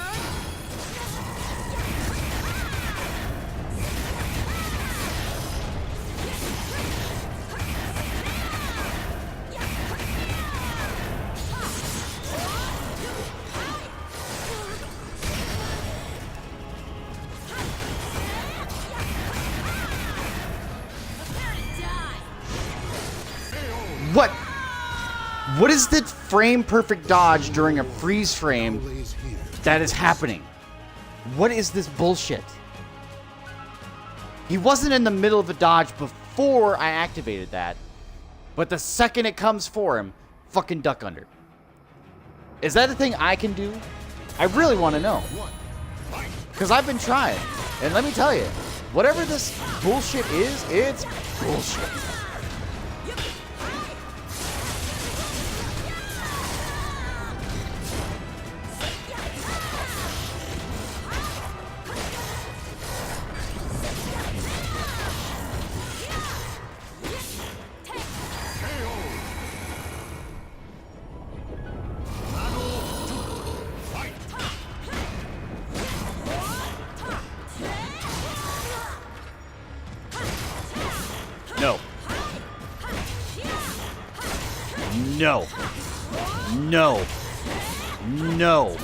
What? What is the frame perfect dodge during a freeze frame Lays here. that is happening? What is this bullshit? He wasn't in the middle of a dodge before I activated that, but the second it comes for him, fucking duck under. Is that a thing I can do? I really want to know. 1. Fight! Because I've been trying. And let me tell you, whatever this bullshit is, it's bullshit. No. No. No. No.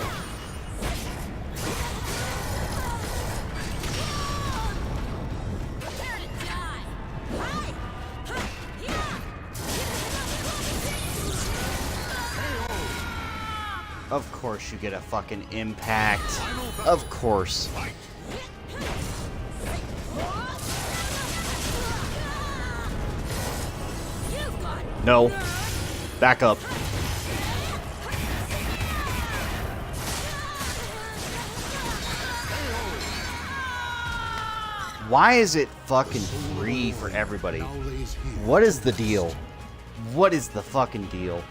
Of course you get a fucking impact. Of course. No. Back up. Why is it fucking free for everybody? Now lays here. What is the deal? What is the fucking deal?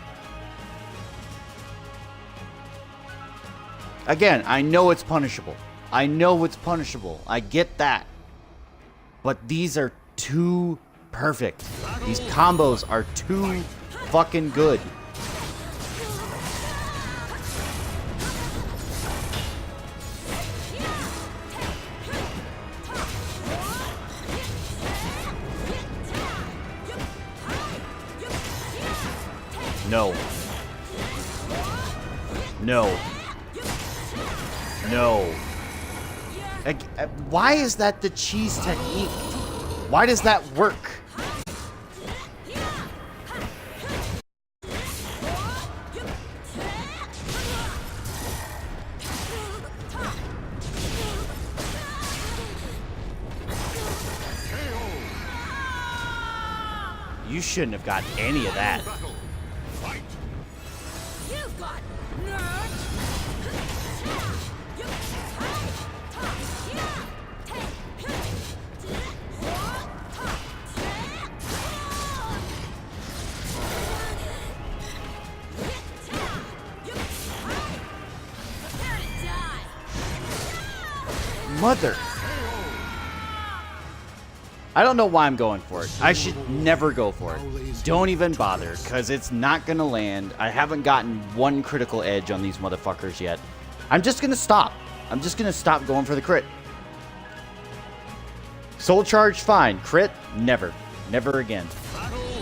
Again, I know it's punishable. I know it's punishable. I get that. But these are too perfect. These combos are too fucking good. No. No. No. Why is that the cheese technique? Why does that work? You shouldn't have got any of that. Battle. Fight! You've got nerve! Mother. I don't know why I'm going for it. I should never go for it. Don't even bother, because it's not going to land. I haven't gotten one critical edge on these motherfuckers yet. I'm just going to stop. I'm just going to stop going for the crit. Soul charge, fine. Crit, never. Never again.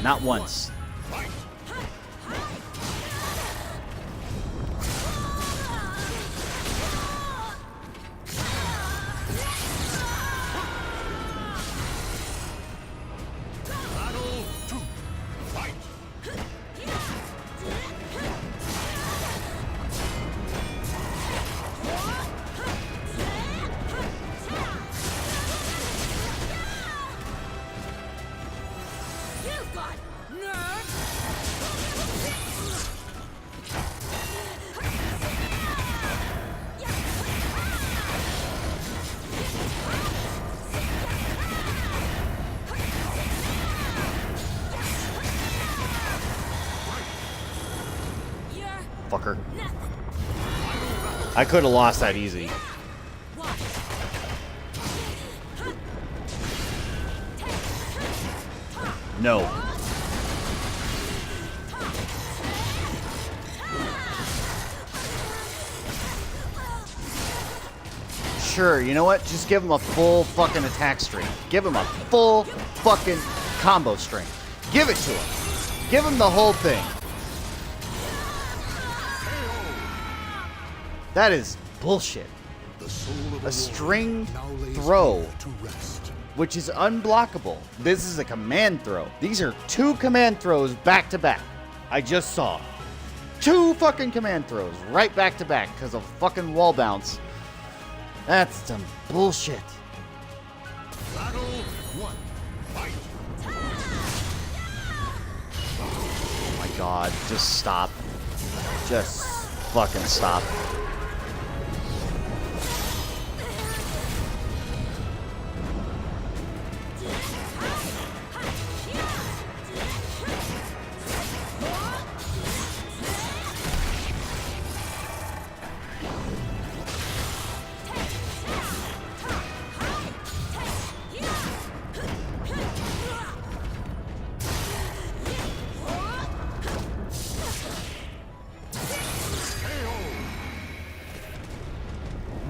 Not once. Fucker. I could have lost that easy. No. Sure, you know what? Just give him a full fucking attack string. Give him a full fucking combo string. Give it to him. Give him the whole thing. That is bullshit. A string throw, which is unblockable. This is a command throw. These are 2 command throws back to back. I just saw 2 fucking command throws right back to back because of fucking wall bounce. That's some bullshit. Battle 1. Fight. Oh my god, just stop. Just fucking stop.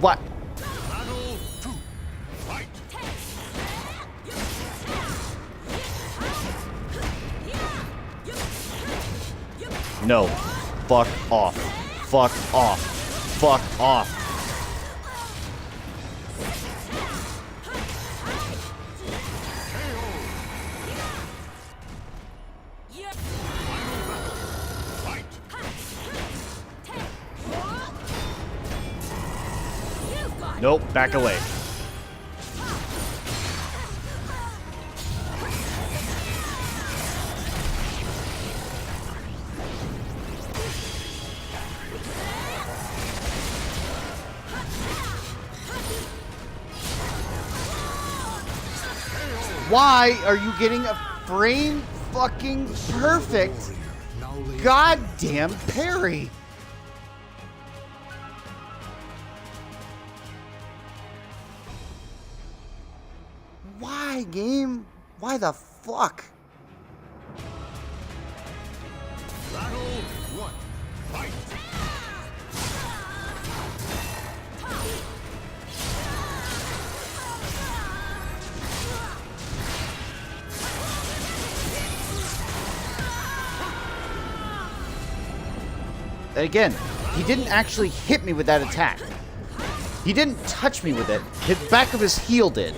What? Battle 2. Fight. No. Fuck off. Fuck off. Fuck off. Nope, back away. Why are you getting a frame fucking perfect goddamn parry? Why, game? Why the fuck? Battle 1. Fight. And again, he didn't actually hit me with that attack. He didn't touch me with it. The back of his heel did.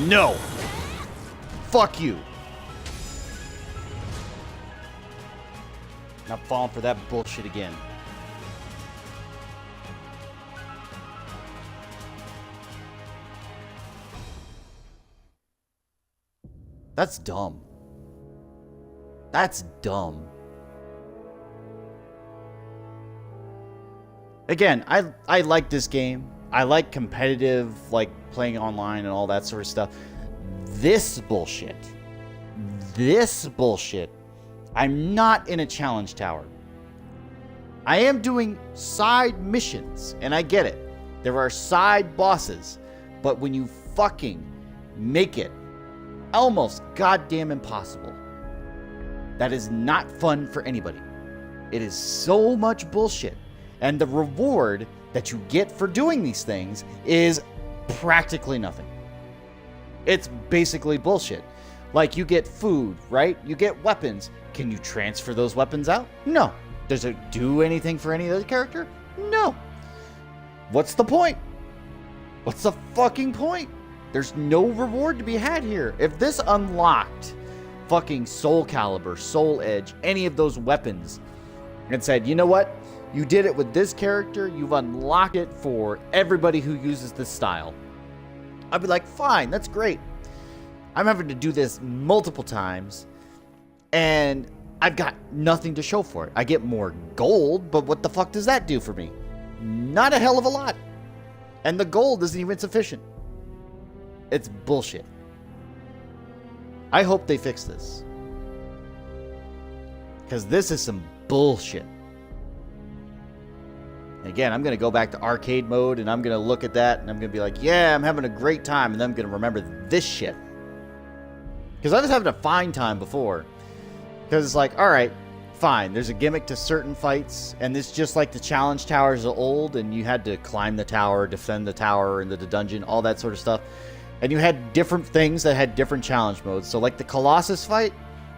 No. Fuck you. Not falling for that bullshit again. That's dumb. That's dumb. Again, I like this game. I like competitive, like playing online and all that sort of stuff. This bullshit. I'm not in a challenge tower. I am doing side missions, and I get it. There are side bosses, but when you fucking make it almost goddamn impossible, that is not fun for anybody. It is so much bullshit. And the reward that you get for doing these things is practically nothing. It's basically bullshit. Like, you get food, right? You get weapons. Can you transfer those weapons out? No. Does it do anything for any other character? No. What's the point? What's the fucking point? There's no reward to be had here. If this unlocked fucking Soul Calibur, Soul Edge, any of those weapons, and said, you know what? You did it with this character. You've unlocked it for everybody who uses this style. I'd be like, fine, that's great. I'm having to do this multiple times, and I've got nothing to show for it. I get more gold, but what the fuck does that do for me? Not a hell of a lot. And the gold isn't even sufficient. It's bullshit. I hope they fix this. Because this is some bullshit. Again, I'm going to go back to arcade mode, and I'm going to look at that, and I'm going to be like, yeah, I'm having a great time, and then I'm going to remember this shit. Because I was having a fine time before. Because it's like, alright, fine, there's a gimmick to certain fights, and it's just like the challenge towers of old, and you had to climb the tower, defend the tower, into the dungeon, all that sort of stuff. And you had different things that had different challenge modes. So like the Colossus fight,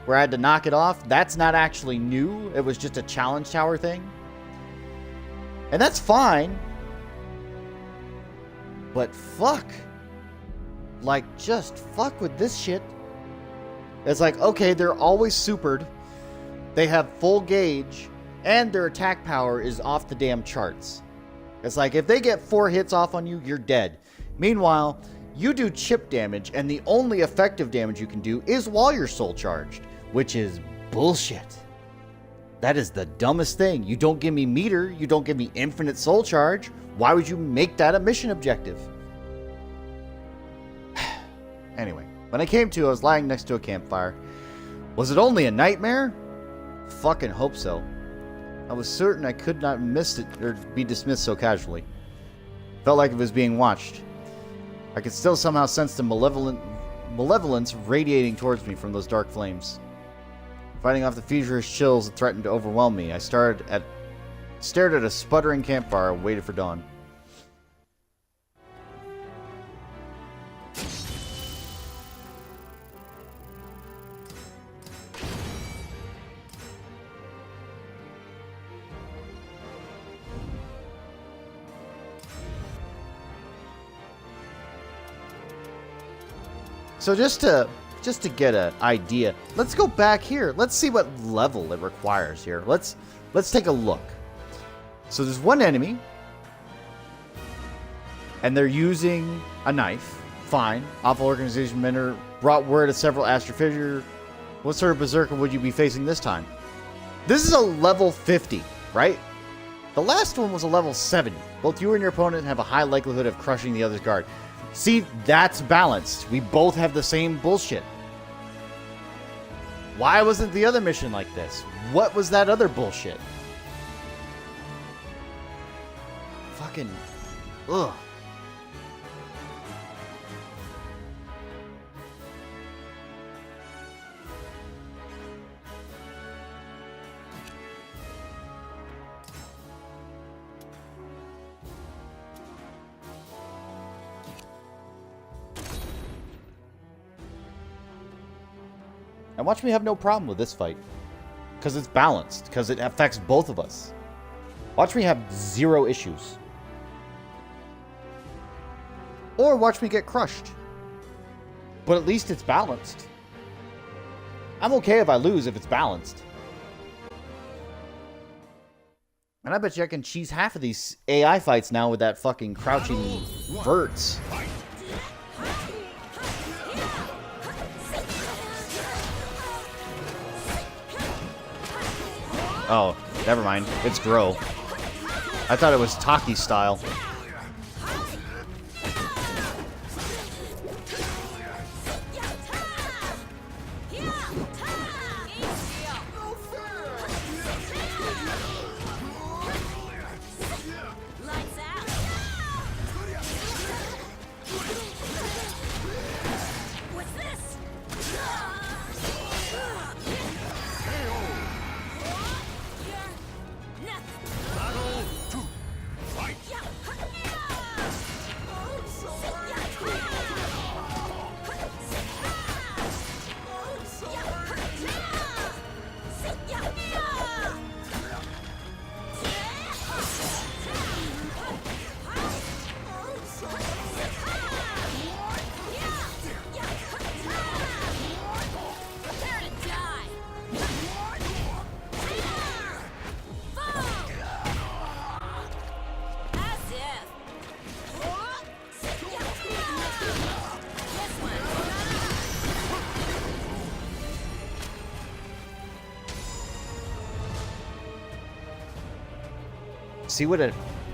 where I had to knock it off, that's not actually new. It was just a challenge tower thing. And that's fine. But fuck. Like, just fuck with this shit. It's like, okay, they're always supered. They have full gauge. And their attack power is off the damn charts. It's like, if they get 4 hits off on you, you're dead. Meanwhile, you do chip damage, and the only effective damage you can do is while you're soul charged. Which is bullshit. That is the dumbest thing. You don't give me meter. You don't give me infinite soul charge. Why would you make that a mission objective? Anyway, when I came to, I was lying next to a campfire. Was it only a nightmare? Fucking hope so. I was certain I could not miss it or be dismissed so casually. Felt like it was being watched. I could still somehow sense the malevolence radiating towards me from those dark flames. Fighting off the feverish chills that threatened to overwhelm me, I stared at a sputtering campfire and waited for dawn. So just to get an idea, let's go back here. Let's see what level it requires here. Let's take a look. So there's one enemy, and they're using a knife. Fine. Awful organization member brought word of several astrophysics. What sort of berserker would you be facing this time? This is a level 50, right? The last one was a level 70. Both you and your opponent have a high likelihood of crushing the other's guard. See, that's balanced. We both have the same bullshit. Why wasn't the other mission like this? What was that other bullshit? Fucking... Ugh. And watch me have no problem with this fight. Because it's balanced. Because it affects both of us. Watch me have 0 issues. Or watch me get crushed. But at least it's balanced. I'm okay if I lose if it's balanced. And I bet you I can cheese half of these AI fights now with that fucking crouching verts. Oh, never mind. It's Grow. I thought it was Taki style.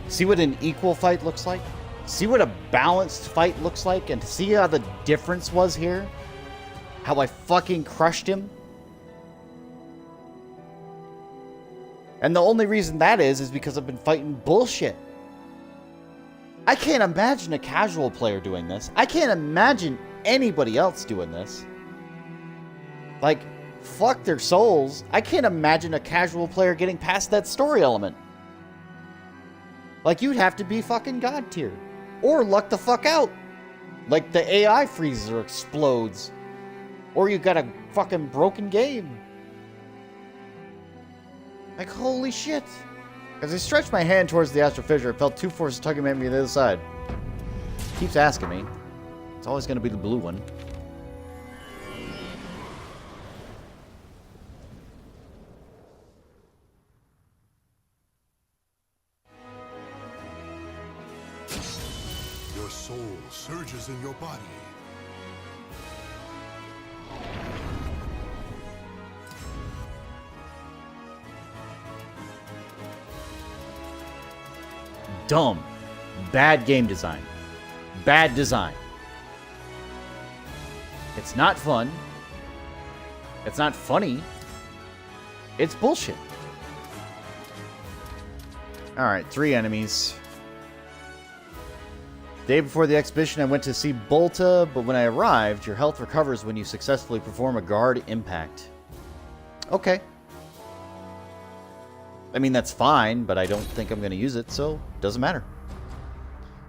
See what an equal fight looks like? See what a balanced fight looks like? And to see how the difference was here? How I fucking crushed him? And the only reason that is because I've been fighting bullshit. I can't imagine a casual player doing this. I can't imagine anybody else doing this. Like, fuck their souls. I can't imagine a casual player getting past that story element. Like, you'd have to be fucking God tier. Or luck the fuck out. Like, the AI freezes or explodes. Or you got a fucking broken game. Like, holy shit. As I stretched my hand towards the astral fissure, I felt two forces tugging at me on the other side. Keeps asking me. It's always going to be the blue one. Your soul surges in your body. Dumb. Bad game design. Bad design. It's not fun. It's not funny. It's bullshit. Alright, 3 enemies. Day before the exhibition, I went to see Bolta, but when I arrived, your health recovers when you successfully perform a guard impact. Okay. I mean, that's fine, but I don't think I'm going to use it, so doesn't matter.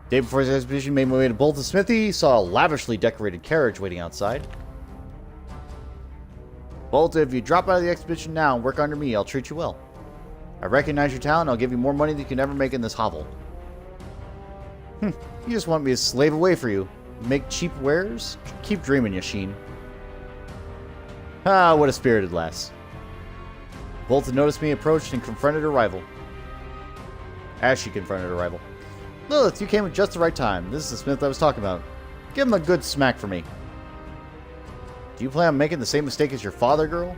Day before the exhibition, made my way to Bolta Smithy, saw a lavishly decorated carriage waiting outside. Bolta, if you drop out of the exhibition now and work under me, I'll treat you well. I recognize your talent, I'll give you more money than you can ever make in this hovel. You just want me to slave away for you. Make cheap wares? Keep dreaming, Yashin. Ah, what a spirited lass. Bolta noticed me, approached, and confronted her rival. As she confronted her rival. Lilith, you came at just the right time. This is the Smith I was talking about. Give him a good smack for me. Do you plan on making the same mistake as your father, girl?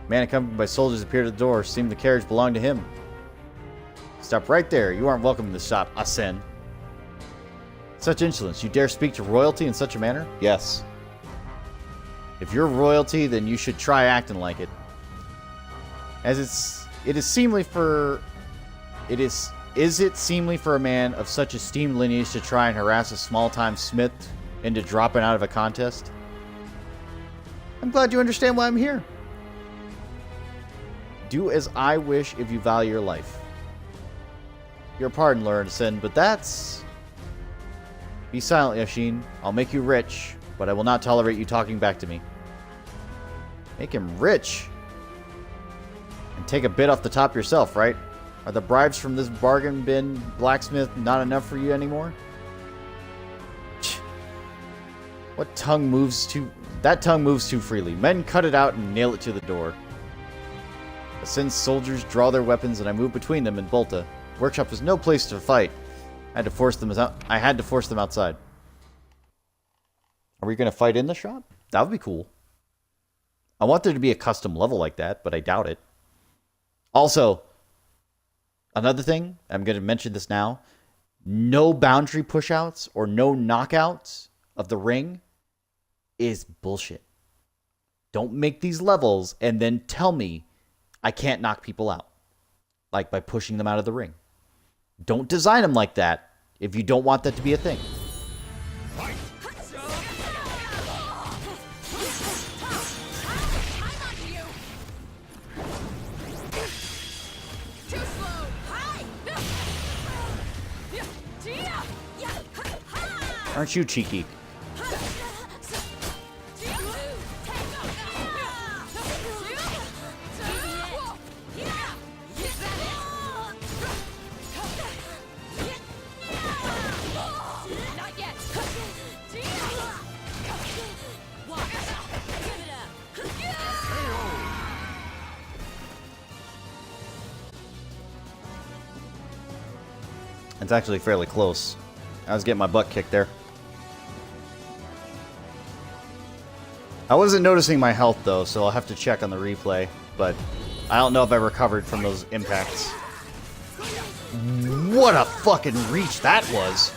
Man accompanied by soldiers appeared at the door. Seemed the carriage belonged to him. Stop right there. You aren't welcome in this shop, Asen. Such insolence. You dare speak to royalty in such a manner? Yes. If you're royalty, then you should try acting like it. As it is seemly for is it seemly for a man of such esteemed lineage to try and harass a small-time smith into dropping out of a contest? I'm glad you understand why I'm here. Do as I wish if you value your life. Your pardon, Lord Sin, but that's... Be silent, Yashin. I'll make you rich, but I will not tolerate you talking back to me. Make him rich? And take a bit off the top yourself, right? Are the bribes from this bargain bin blacksmith not enough for you anymore? What tongue moves too... That tongue moves too freely. Men cut it out and nail it to the door. Since soldiers draw their weapons and I move between them in Volta, workshop was no place to fight. I had to force them outside. Are we going to fight in the shop? That would be cool. I want there to be a custom level like that, but I doubt it. Also, another thing, I'm going to mention this now. No boundary pushouts or no knockouts of the ring is bullshit. Don't make these levels and then tell me I can't knock people out. Like by pushing them out of the ring. Don't design them like that if you don't want that to be a thing. Aren't you cheeky? It's actually fairly close. I was getting my butt kicked there. I wasn't noticing my health though, so I'll have to check on the replay, but I don't know if I recovered from those impacts. What a fucking reach that was!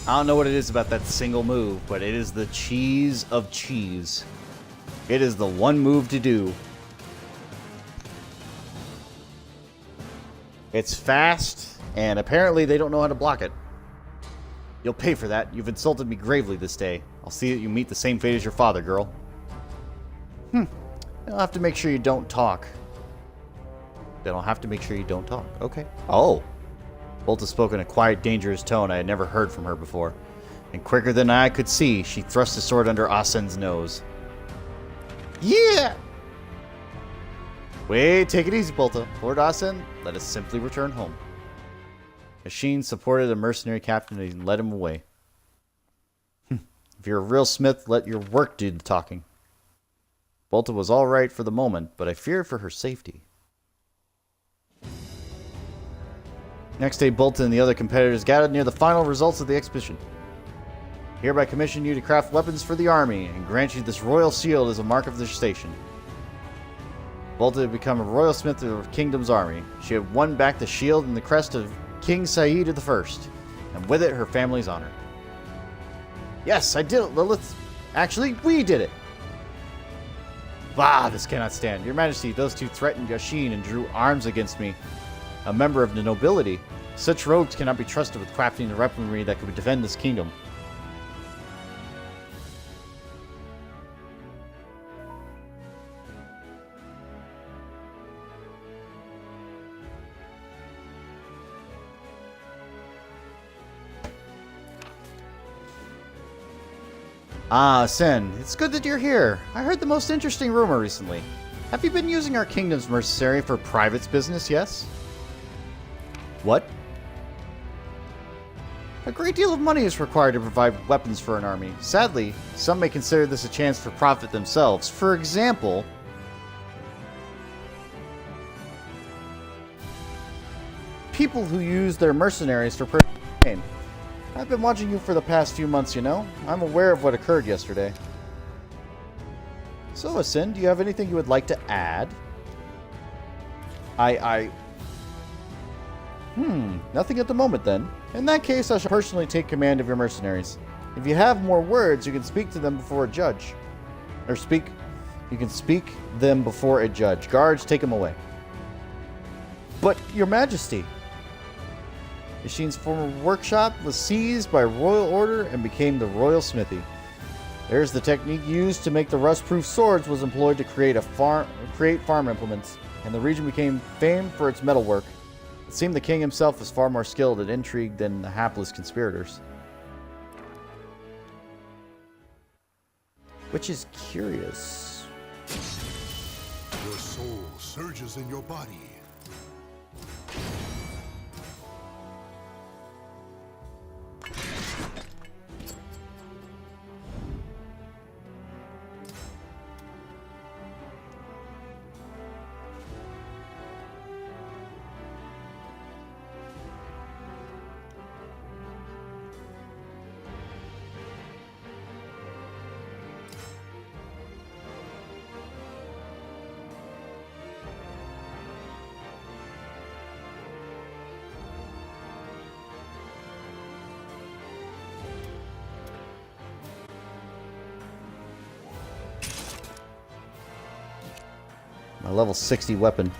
I don't know what it is about that single move, but it is the cheese of cheese. It is the one move to do. It's fast, and apparently they don't know how to block it. You'll pay for that. You've insulted me gravely this day. I'll see that you meet the same fate as your father, girl. You'll have to make sure you don't talk. Then I'll have to make sure you don't talk. Okay. Oh. Bolta spoke in a quiet, dangerous tone I had never heard from her before. And quicker than I could see, she thrust the sword under Asen's nose. Yeah! Wait, take it easy, Bolta. Lord Asen, let us simply return home. Machine supported a mercenary captain and led him away. If you're a real smith, let your work do the talking. Bolta was all right for the moment, but I feared for her safety. Next day, Bolton and the other competitors gathered near the final results of the expedition. Hereby commission you to craft weapons for the army, and grant you this royal shield as a mark of their station. Bolton had become a royal smith of the kingdom's army. She had won back the shield and the crest of King Saeed I, and with it her family's honor. Yes, I did it, Lilith. Actually, we did it. Bah, this cannot stand. Your Majesty, those two threatened Yashin and drew arms against me. A member of the nobility. Such rogues cannot be trusted with crafting the weaponry that could defend this kingdom. Ah, Sen, it's good that you're here. I heard the most interesting rumor recently. Have you been using our kingdom's mercenary for private's business, yes? What? A great deal of money is required to provide weapons for an army. Sadly, some may consider this a chance for profit themselves. For example, people who use their mercenaries for personal gain. I've been watching you for the past few months, you know. I'm aware of what occurred yesterday. So, Asin, do you have anything you would like to add? Nothing at the moment then. In that case, I shall personally take command of your mercenaries. If you have more words, you can speak to them before a judge. You can speak them before a judge. Guards, take them away. But, Your Majesty, Ishin's former workshop was seized by royal order and became the royal smithy. There's the technique used to make the rust-proof swords was employed to create farm implements, and the region became famed for its metalwork. It seemed the king himself was far more skilled at intrigue than the hapless conspirators. Which is curious. Your soul surges in your body. My level 60 weapon.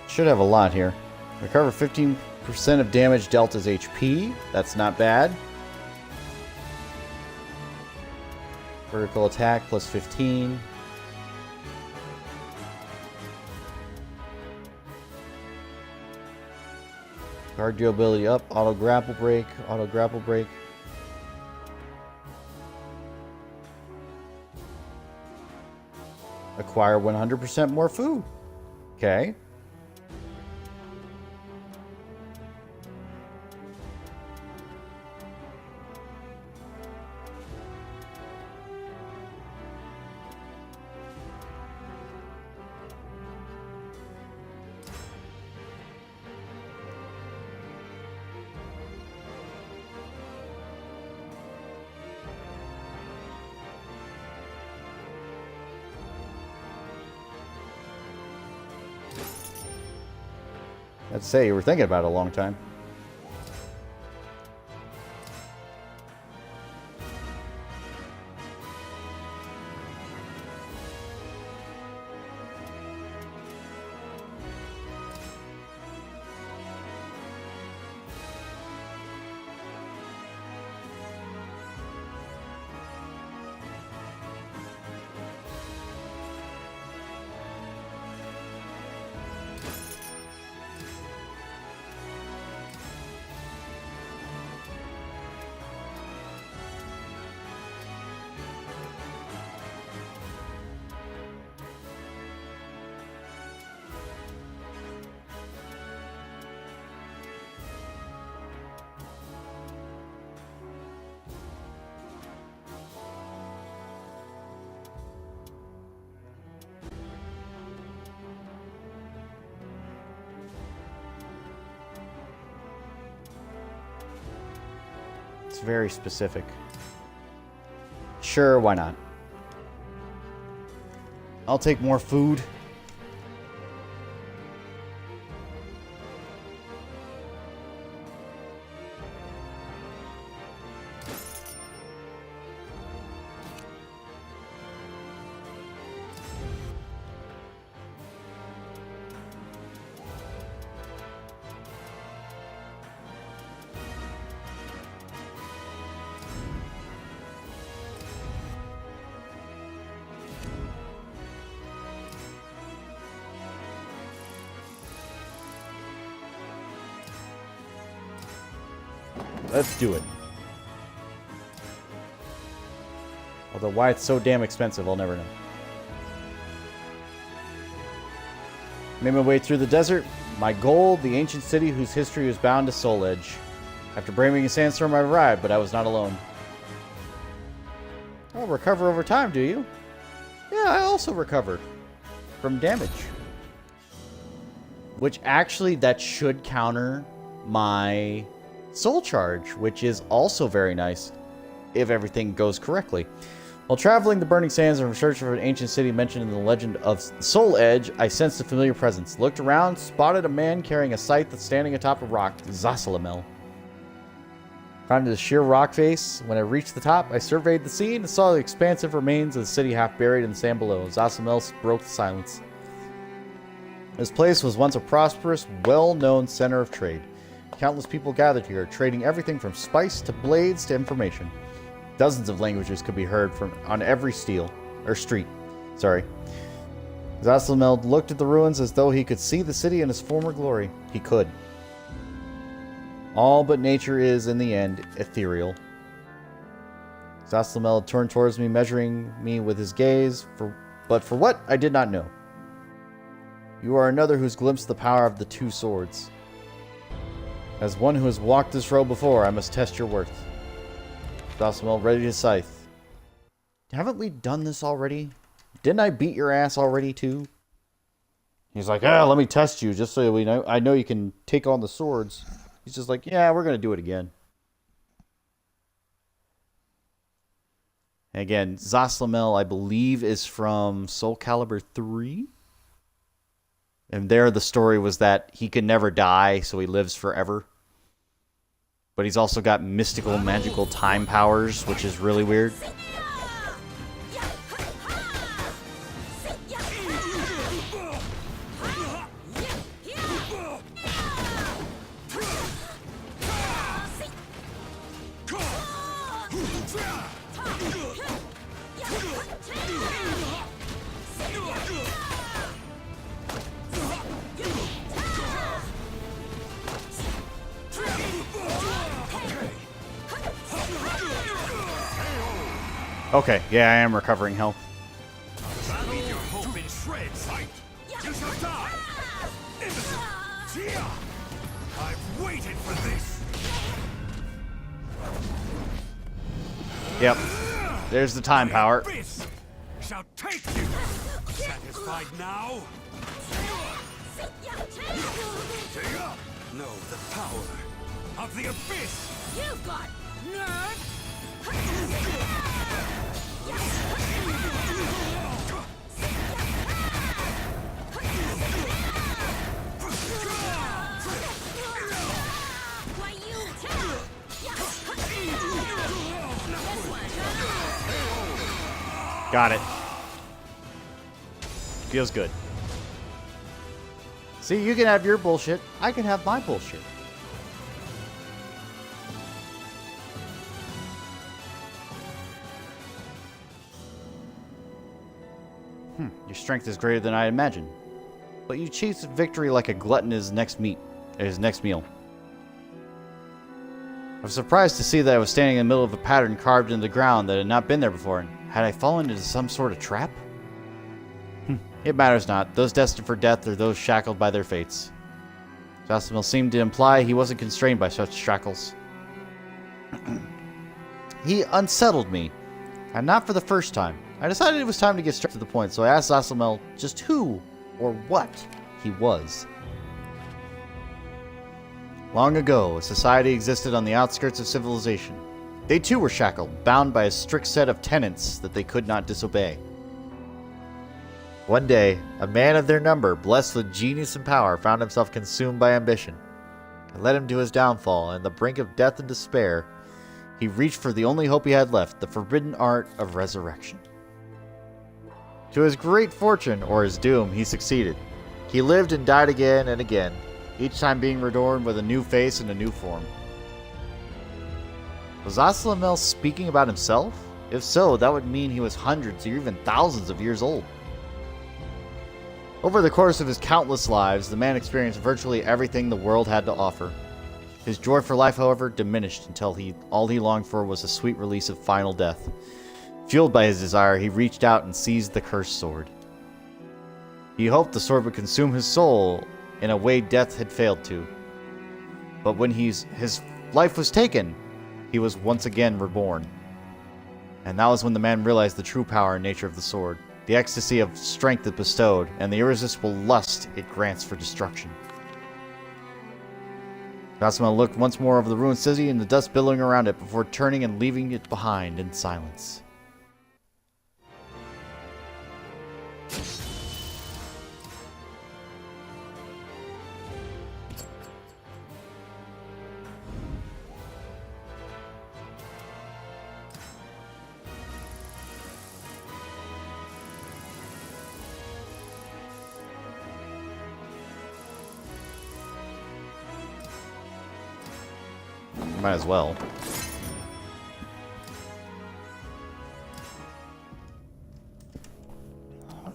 Should have a lot here. Recover 15% of damage dealt as HP. That's not bad. Vertical attack plus 15. Guard durability up. Auto grapple break. Auto grapple break. Acquire 100% more food. Okay. I'd say you were thinking about it a long time. It's very specific. Sure, why not? I'll take more food. Let's do it. Although why it's so damn expensive, I'll never know. Made my way through the desert. My goal, the ancient city whose history was bound to Soul Edge. After braving a sandstorm, I arrived, but I was not alone. Oh, recover over time, do you? Yeah, I also recovered. From damage. Which actually, that should counter my soul charge, which is also very nice if everything goes correctly. While traveling the burning sands in search of an ancient city mentioned in the legend of Soul Edge, I sensed a familiar presence. Looked around, spotted a man carrying a scythe that's standing atop a rock. Zasalamel. Climbed to the sheer rock face. When I reached the top, I surveyed the scene and saw the expansive remains of the city half buried in the sand below. Zasalamel broke the silence. This place was once a prosperous, well-known center of trade. Countless people gathered here, trading everything from spice to blades to information. Dozens of languages could be heard on every street. Zasalamel looked at the ruins as though he could see the city in its former glory. He could. All but nature is, in the end, ethereal. Zasalamel turned towards me, measuring me with his gaze, but for what, I did not know. You are another who's glimpsed the power of the two swords. As one who has walked this road before, I must test your worth. Zasalamel readied his scythe. Haven't we done this already? Didn't I beat your ass already, too? He's like, let me test you, just so we know. I know you can take on the swords. He's just like, yeah, we're going to do it again. And again, Zasalamel, I believe, is from Soul Calibur 3. And there the story was that he can never die, so he lives forever. But he's also got mystical, magical time powers, which is really weird. Okay, yeah, I am recovering health. I'll leave your hope in shreds. You shall die. I've waited for this. Yep. There's the time power. Abyss shall take you. Satisfied now? Know the power of the abyss. You've got nerve! Got it. Feels good. See, you can have your bullshit. I can have my bullshit. Your strength is greater than I imagined. But you achieved victory like a glutton his next meal. I was surprised to see that I was standing in the middle of a pattern carved into the ground that had not been there before. Had I fallen into some sort of trap? It matters not. Those destined for death are those shackled by their fates. Zasalamel seemed to imply he wasn't constrained by such shackles. He unsettled me, and not for the first time. I decided it was time to get straight to the point, so I asked Zasalamel just who or what he was. Long ago, a society existed on the outskirts of civilization. They too were shackled, bound by a strict set of tenets that they could not disobey. One day, a man of their number, blessed with genius and power, found himself consumed by ambition. It led him to his downfall, and the brink of death and despair, he reached for the only hope he had left, the forbidden art of resurrection. To his great fortune, or his doom, he succeeded. He lived and died again and again, each time being reborn with a new face and a new form. Was Zasalamel speaking about himself? If so, that would mean he was hundreds or even thousands of years old. Over the course of his countless lives, the man experienced virtually everything the world had to offer. His joy for life, however, diminished until all he longed for was a sweet release of final death. Fueled by his desire, he reached out and seized the cursed sword. He hoped the sword would consume his soul in a way death had failed to. But when his life was taken, he was once again reborn. And that was when the man realized the true power and nature of the sword. the ecstasy of strength it bestowed, and the irresistible lust it grants for destruction. Rasma looked once more over the ruined city and the dust billowing around it before turning and leaving it behind in silence. Might as well.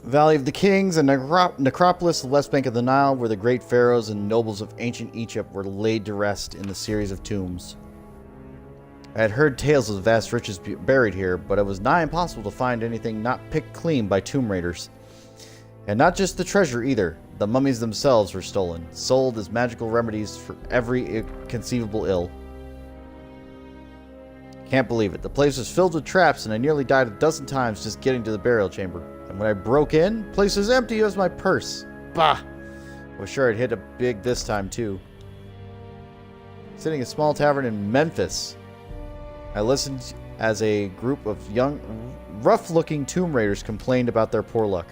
Valley of the Kings and Necropolis, the west bank of the Nile, where the great pharaohs and nobles of ancient Egypt were laid to rest in the series of tombs. I had heard tales of vast riches buried here, but it was nigh impossible to find anything not picked clean by tomb raiders. And not just the treasure either. The mummies themselves were stolen, sold as magical remedies for every conceivable ill. Can't believe it. The place was filled with traps and I nearly died a dozen times just getting to the burial chamber. And when I broke in, the place was empty as my purse. Bah! I was sure I'd hit it big this time too. Sitting in a small tavern in Memphis, I listened as a group of young, rough-looking tomb raiders complained about their poor luck.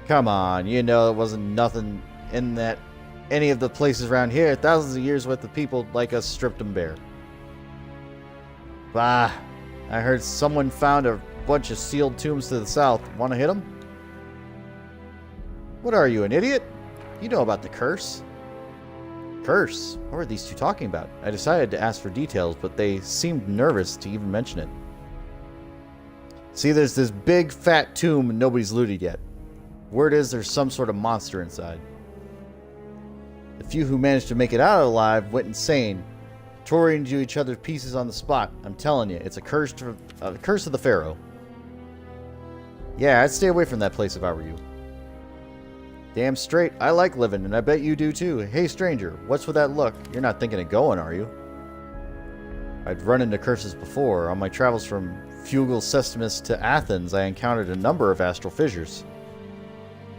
Come on, you know it wasn't nothing in that any of the places around here. Thousands of years worth of people like us stripped them bare. Bah, I heard someone found a bunch of sealed tombs to the south. Want to hit them? What are you, an idiot? You know about the curse. Curse? What were these two talking about? I decided to ask for details, but they seemed nervous to even mention it. See, there's this big, fat tomb and nobody's looted yet. Word is there's some sort of monster inside. The few who managed to make it out alive went insane, tore into each other's pieces on the spot. I'm telling you, it's a curse of the Pharaoh. Yeah, I'd stay away from that place if I were you. Damn straight, I like living, and I bet you do too. Hey stranger, what's with that look? You're not thinking of going, are you? I'd run into curses before. On my travels from Fugal Sestimus to Athens, I encountered a number of astral fissures.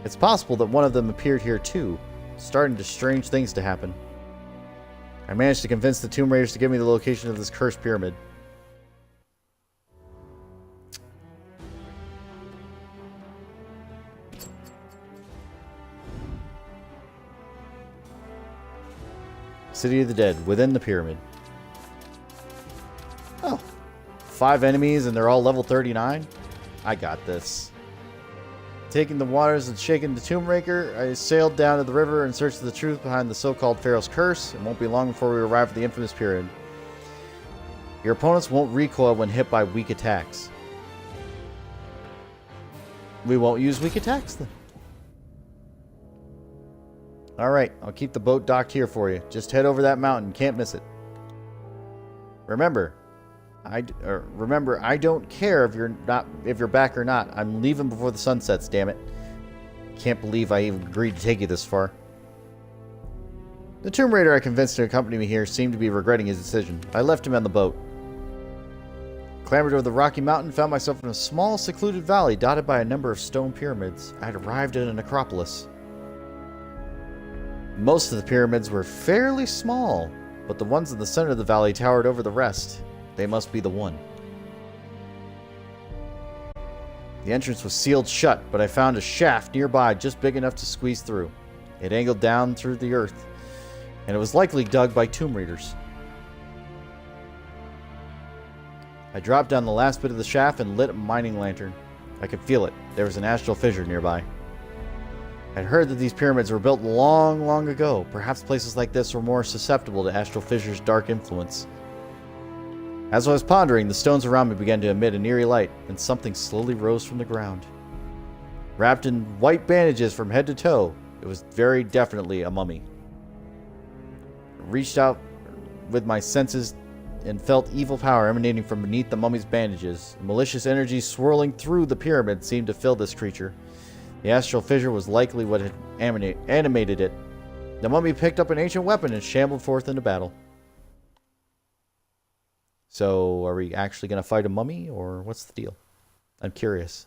It's possible that one of them appeared here too, starting to strange things to happen. I managed to convince the tomb raiders to give me the location of this cursed pyramid. City of the Dead, within the pyramid. Oh. 5 enemies and they're all level 39? I got this. Taking the waters and shaking the tomb raker, I sailed down to the river in search of the truth behind the so-called Pharaoh's curse. It won't be long before we arrive at the infamous pyramid. Your opponents won't recoil when hit by weak attacks. We won't use weak attacks then. Alright, I'll keep the boat docked here for you. Just head over that mountain, can't miss it. Remember, I don't care if you're back or not. I'm leaving before the sun sets, damn it. Can't believe I even agreed to take you this far. The tomb raider I convinced to accompany me here seemed to be regretting his decision. I left him on the boat. Clambered over the rocky mountain, found myself in a small, secluded valley dotted by a number of stone pyramids. I had arrived at a necropolis. Most of the pyramids were fairly small, but the ones in the center of the valley towered over the rest. They must be the one. The entrance was sealed shut, but I found a shaft nearby just big enough to squeeze through. It angled down through the earth, and it was likely dug by tomb raiders. I dropped down the last bit of the shaft and lit a mining lantern. I could feel it. There was an astral fissure nearby. I'd heard that these pyramids were built long, long ago. Perhaps places like this were more susceptible to astral fissure's dark influence. As I was pondering, the stones around me began to emit an eerie light, and something slowly rose from the ground. Wrapped in white bandages from head to toe, it was very definitely a mummy. I reached out with my senses and felt evil power emanating from beneath the mummy's bandages. Malicious energy swirling through the pyramid seemed to fill this creature. The astral fissure was likely what had animated it. The mummy picked up an ancient weapon and shambled forth into battle. So, are we actually going to fight a mummy, or what's the deal? I'm curious.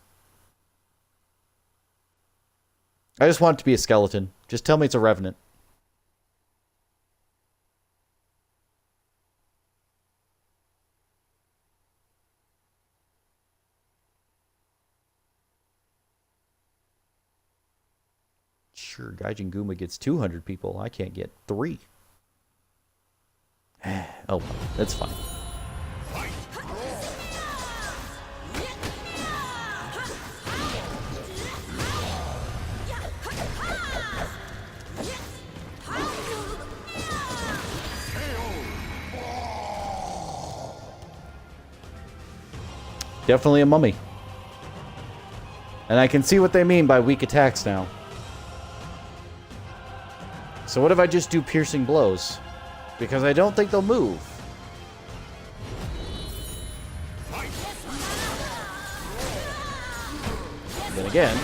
I just want it to be a skeleton. Just tell me it's a revenant. Sure, Gaijin Guma gets 200 people. I can't get 3. Oh, well, that's fine. Definitely a mummy. And I can see what they mean by weak attacks now. So what if I just do piercing blows? Because I don't think they'll move. Then again...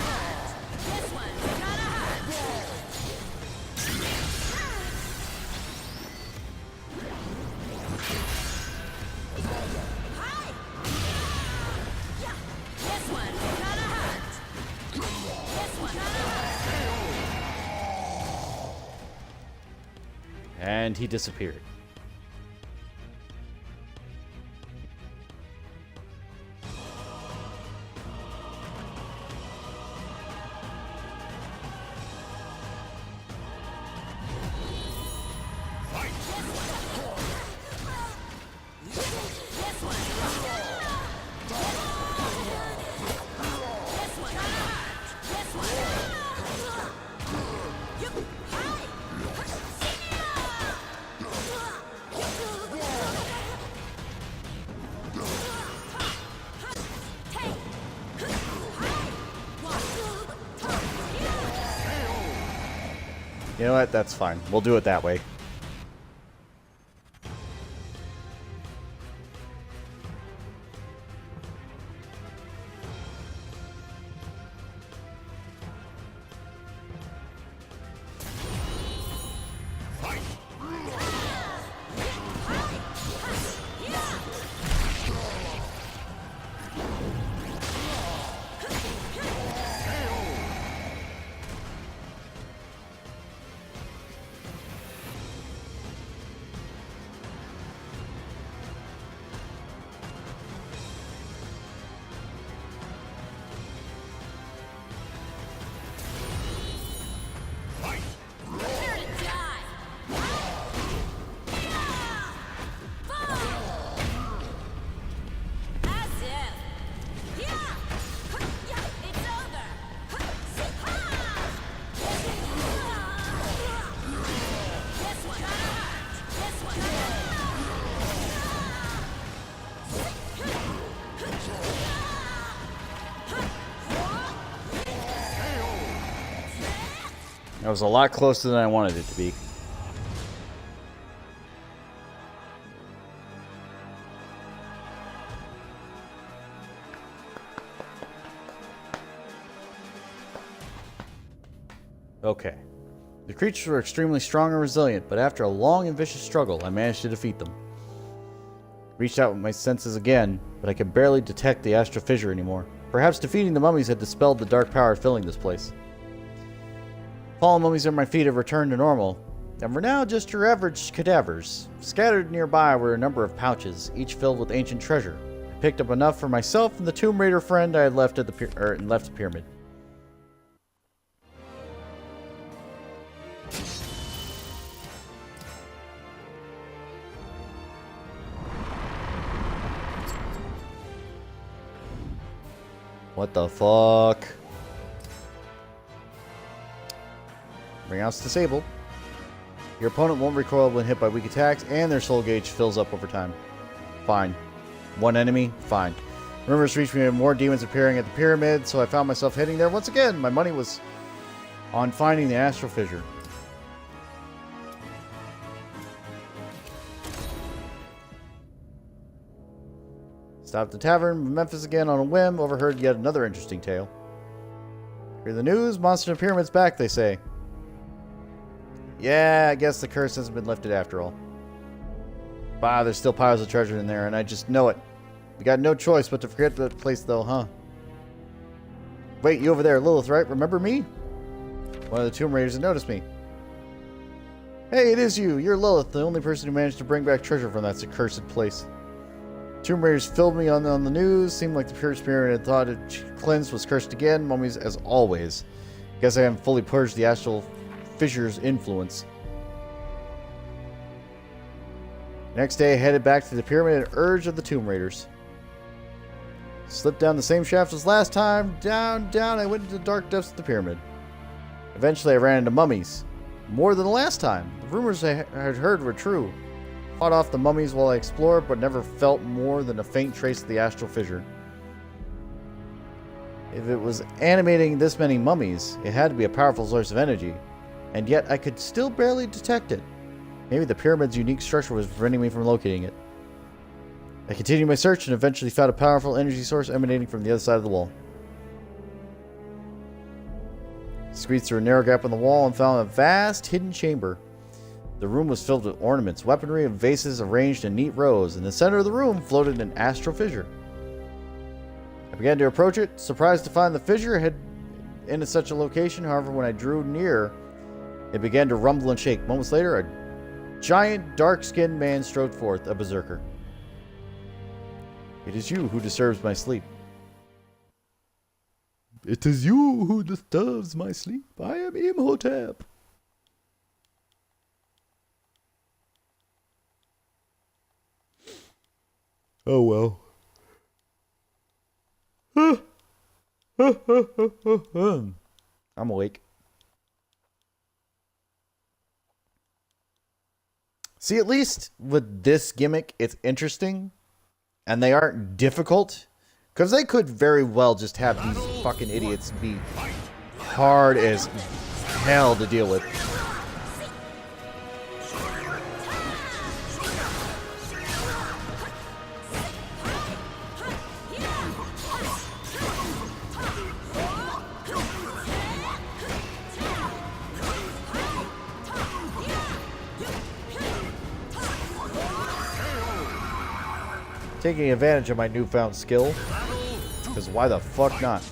And he disappeared. You know what? That's fine. We'll do it that way. That was a lot closer than I wanted it to be. Okay. The creatures were extremely strong and resilient, but after a long and vicious struggle, I managed to defeat them. Reached out with my senses again, but I could barely detect the astral fissure anymore. Perhaps defeating the mummies had dispelled the dark power filling this place. Fallen mummies at my feet have returned to normal, and were now just your average cadavers. Scattered nearby were a number of pouches, each filled with ancient treasure. I picked up enough for myself and the Tomb Raider friend I had left at the pyramid. What the fuck? Ring out's disabled. Your opponent won't recoil when hit by weak attacks, and their soul gauge fills up over time. Fine. One enemy? Fine. Rumors reached me of more demons appearing at the pyramid, so I found myself heading there once again. My money was on finding the astral fissure. Stopped at the tavern in Memphis again on a whim, overheard yet another interesting tale. Hear the news? Monster of the Pyramid's back, they say. Yeah, I guess the curse hasn't been lifted after all. Bah, there's still piles of treasure in there, and I just know it. We got no choice but to forget that place, though, huh? Wait, you over there, Lilith, right? Remember me? One of the Tomb Raiders had noticed me. Hey, it is you. You're Lilith, the only person who managed to bring back treasure from that accursed place. Tomb Raiders filled me on the news. Seemed like the pure spirit had thought it cleansed was cursed again. Mummies as always. Guess I haven't fully purged the astral fissure's influence. Next day, I headed back to the pyramid at urge of the Tomb Raiders. Slipped down the same shaft as last time. Down, I went into the dark depths of the pyramid. Eventually, I ran into mummies. More than the last time. The rumors I had heard were true. Fought off the mummies while I explored, but never felt more than a faint trace of the astral fissure. If it was animating this many mummies, it had to be a powerful source of energy. And yet, I could still barely detect it. Maybe the pyramid's unique structure was preventing me from locating it. I continued my search and eventually found a powerful energy source emanating from the other side of the wall. Squeezed through a narrow gap in the wall and found a vast hidden chamber. The room was filled with ornaments, weaponry, and vases arranged in neat rows. In the center of the room floated an astral fissure. I began to approach it, surprised to find the fissure had in such a location. However, when I drew near, it began to rumble and shake. Moments later, a giant, dark-skinned man strode forth, a berserker. It is you who disturbs my sleep. It is you who disturbs my sleep. I am Imhotep. Oh well. I'm awake. See, at least with this gimmick, it's interesting. And they aren't difficult. Because they could very well just have these fucking idiots be hard as hell to deal with. Taking advantage of my newfound skill. Because why the fuck not?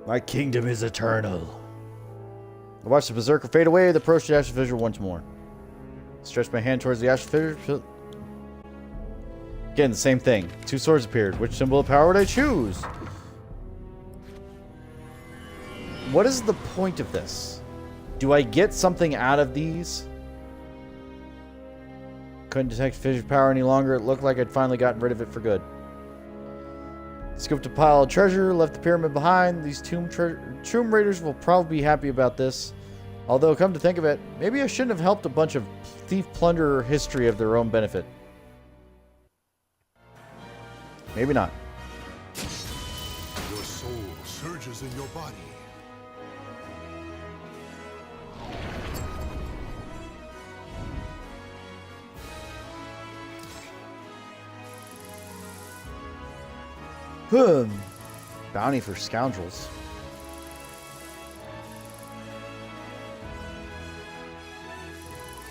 My kingdom is eternal. I watched the berserker fade away, the approached the astral fissure once more. Stretched my hand towards the astral fissure. Again, the same thing. Two swords appeared. Which symbol of power would I choose? What is the point of this? Do I get something out of these? Couldn't detect fissure power any longer. It looked like I'd finally gotten rid of it for good. Scooped a pile of treasure, left the pyramid behind. These tomb raiders will probably be happy about this. Although, come to think of it, maybe I shouldn't have helped a bunch of thief-plunderer history of their own benefit. Maybe not. Your soul surges in your body. Bounty for scoundrels.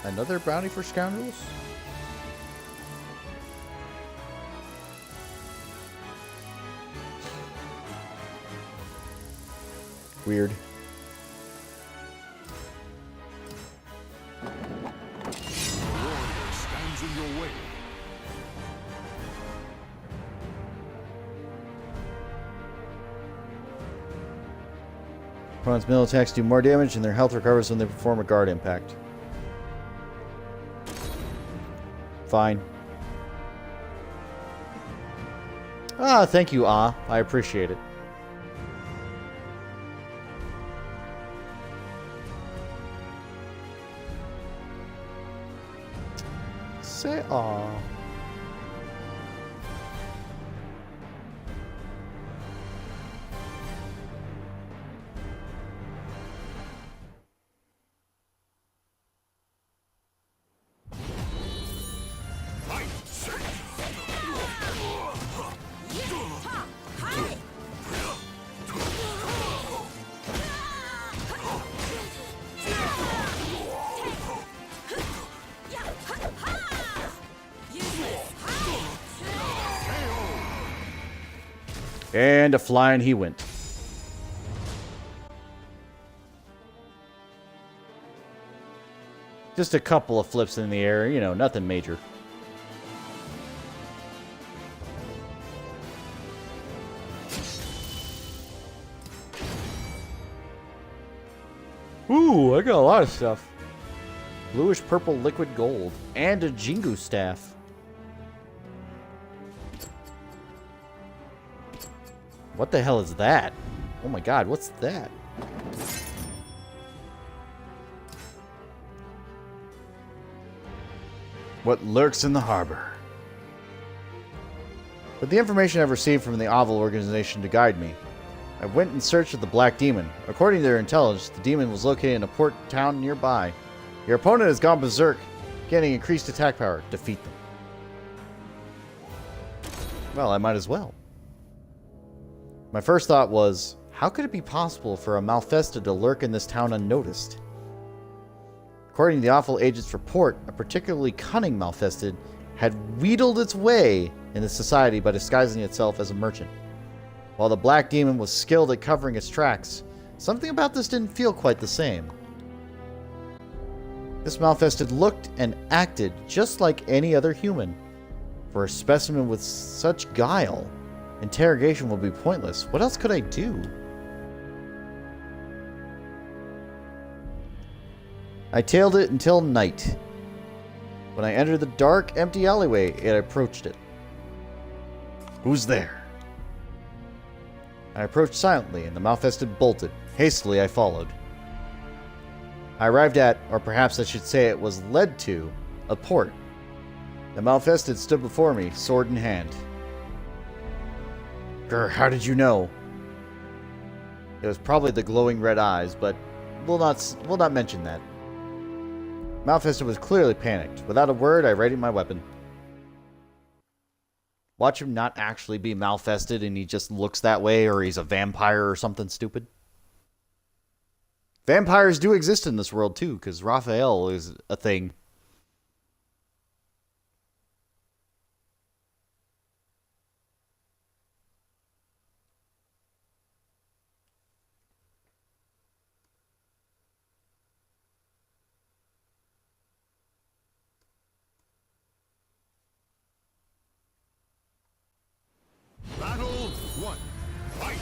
Another bounty for scoundrels? Weird. Warrior stands in your way. Opponent's melee attacks do more damage and their health recovers when they perform a guard impact. Fine. Ah, thank you, Ah. I appreciate it. Say ah. And a flying he went. Just a couple of flips in the air, you know, nothing major. Ooh, I got a lot of stuff. Bluish purple liquid gold. And a Jingu staff. What the hell is that? Oh my god, what's that? What lurks in the harbor? With the information I've received from the Oval organization to guide me, I went in search of the Black Demon. According to their intelligence, the demon was located in a port town nearby. Your opponent has gone berserk, gaining increased attack power. Defeat them. Well, I might as well. My first thought was, how could it be possible for a Malfested to lurk in this town unnoticed? According to the Awful Agent's report, a particularly cunning Malfested had wheedled its way into society by disguising itself as a merchant. While the Black Demon was skilled at covering its tracks, something about this didn't feel quite the same. This Malfested looked and acted just like any other human. For a specimen with such guile, interrogation would be pointless. What else could I do? I tailed it until night. When I entered the dark, empty alleyway, it approached it. Who's there? I approached silently, and the Malfested bolted. Hastily, I followed. I arrived at, or perhaps I should say it was led to, a port. The Malfested stood before me, sword in hand. Grr, how did you know? It was probably the glowing red eyes, but we'll not mention that. Malfested was clearly panicked. Without a word, I readied my weapon. Watch him not actually be Malfested and he just looks that way, or he's a vampire or something stupid. Vampires do exist in this world too, because Raphael is a thing. Battle 1. Fight!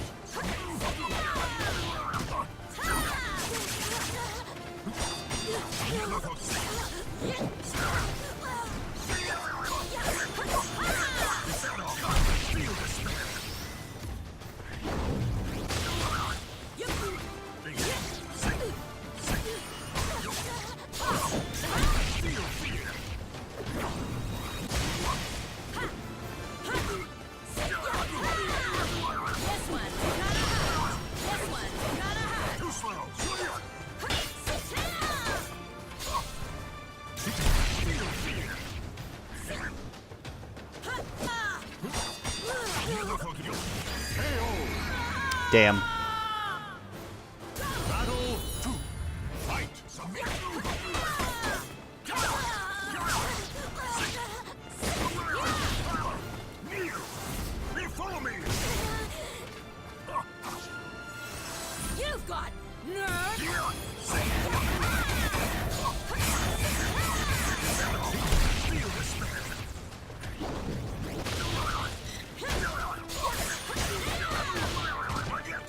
Damn. Battle 2. Fight! Follow me! You've got nerve!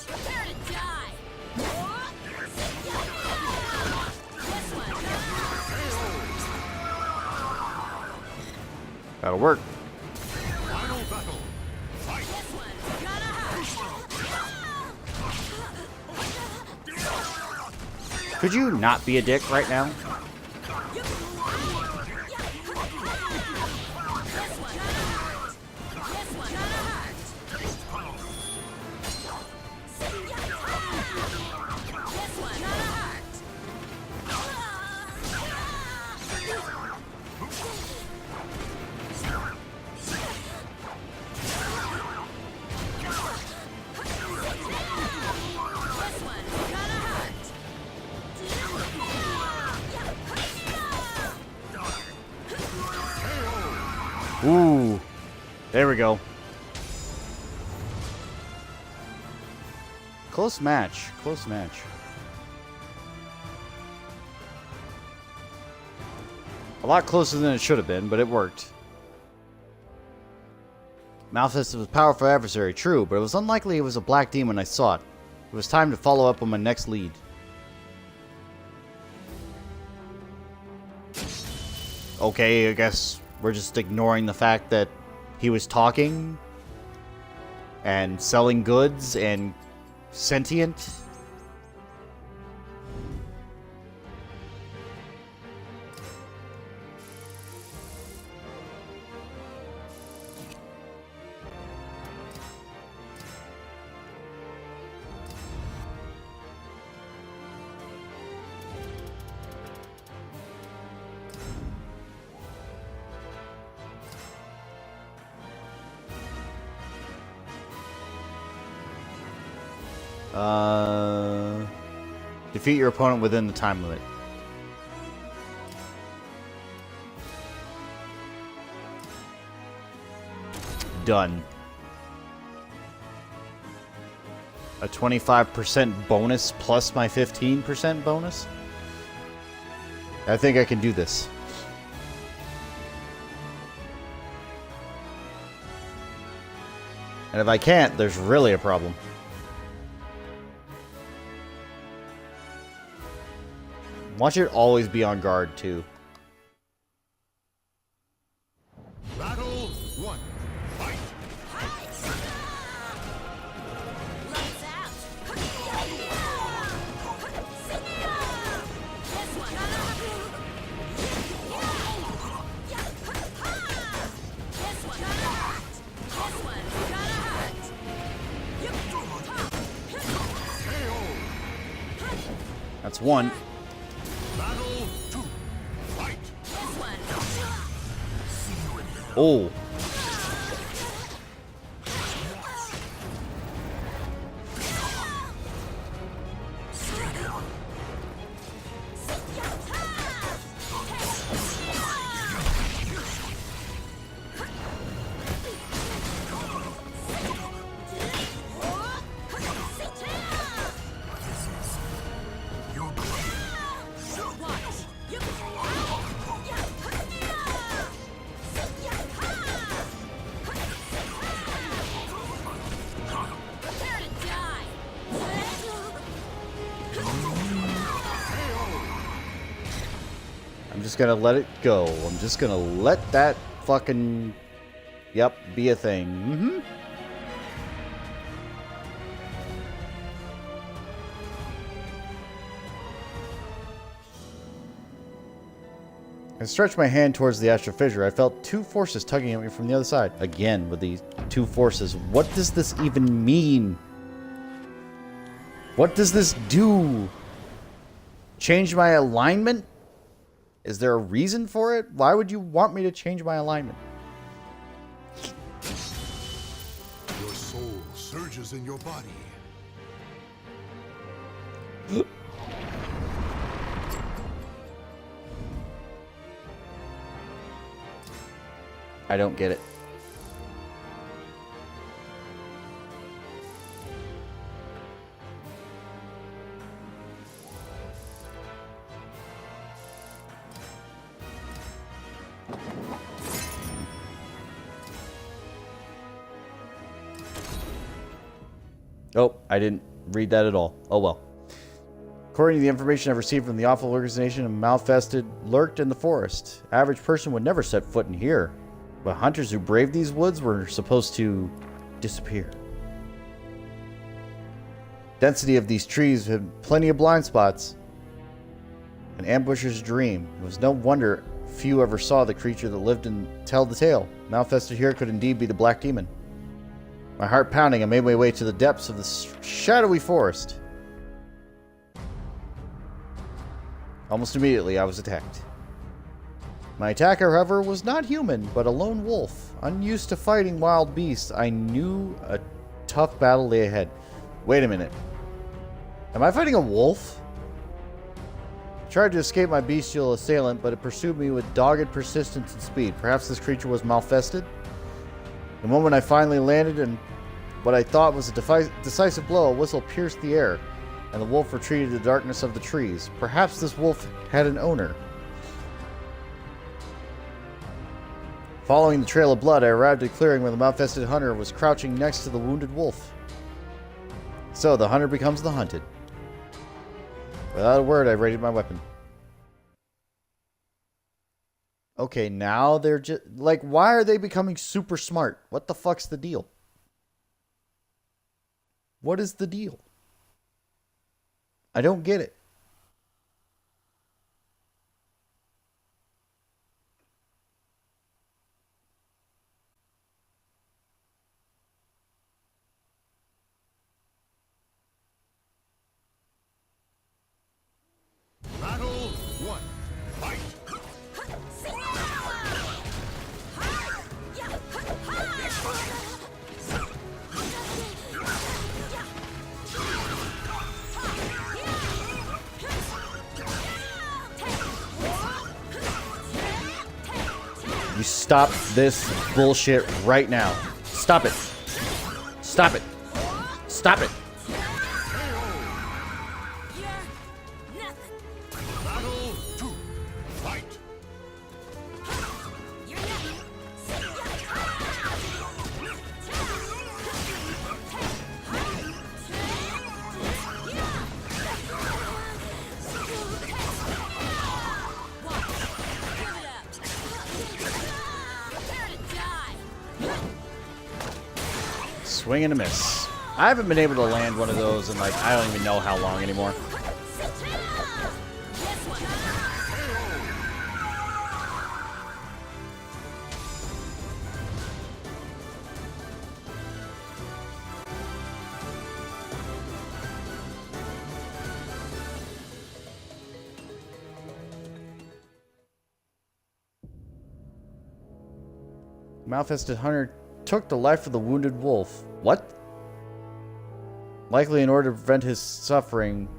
Prepare to die! This one! That'll work. Final battle. Fight! This one's gonna hurt! Could you not be a dick right now? Ooh. There we go. Close match. Close match. A lot closer than it should have been, but it worked. Malfested was a powerful adversary, true, but it was unlikely it was a black demon I sought. It was time to follow up on my next lead. Okay, I guess we're just ignoring the fact that he was talking and selling goods and sentient. Defeat your opponent within the time limit. Done. A 25% bonus plus my 15% bonus? I think I can do this. And if I can't, there's really a problem. Want you to always be on guard, too. Battle 1. Fight! Lights out. This one. This one. This one's gonna hurt. That's one. Battle 2. Fight! This one. Oh. I'm just gonna let it go. I'm just gonna let that fucking... Yep, be a thing. Mm-hmm. I stretched my hand towards the astral fissure. I felt two forces tugging at me from the other side. Again, with these two forces. What does this even mean? What does this do? Change my alignment? Is there a reason for it? Why would you want me to change my alignment? Your soul surges in your body. I don't get it. Oh, I didn't read that at all. Oh well. According to the information I've received from the awful organization, a Malfested lurked in the forest. Average person would never set foot in here. But hunters who braved these woods were supposed to disappear. Density of these trees had plenty of blind spots. An ambusher's dream. It was no wonder few ever saw the creature that lived and tell the tale. Malfested here could indeed be the Black Demon. My heart pounding, I made my way to the depths of this shadowy forest. Almost immediately, I was attacked. My attacker, however, was not human, but a lone wolf. Unused to fighting wild beasts, I knew a tough battle lay ahead. Wait a minute. Am I fighting a wolf? I tried to escape my bestial assailant, but it pursued me with dogged persistence and speed. Perhaps this creature was Malfested? The moment I finally landed and what I thought was a decisive blow, a whistle pierced the air, and the wolf retreated to the darkness of the trees. Perhaps this wolf had an owner. Following the trail of blood, I arrived at a clearing where the mouth-vested hunter was crouching next to the wounded wolf. So, the hunter becomes the hunted. Without a word, I raided my weapon. Okay, now they're just... Like, why are they becoming super smart? What the fuck's the deal? What is the deal? I don't get it. Battle 1. Fight! You stop this bullshit right now. Stop it. Stop it. Stop it. Battle 2. Fight! Swing and a miss. I haven't been able to land one of those in, like, I don't even know how long anymore. Mouth-vested hunter took the life of the wounded wolf. What? Likely in order to prevent his suffering.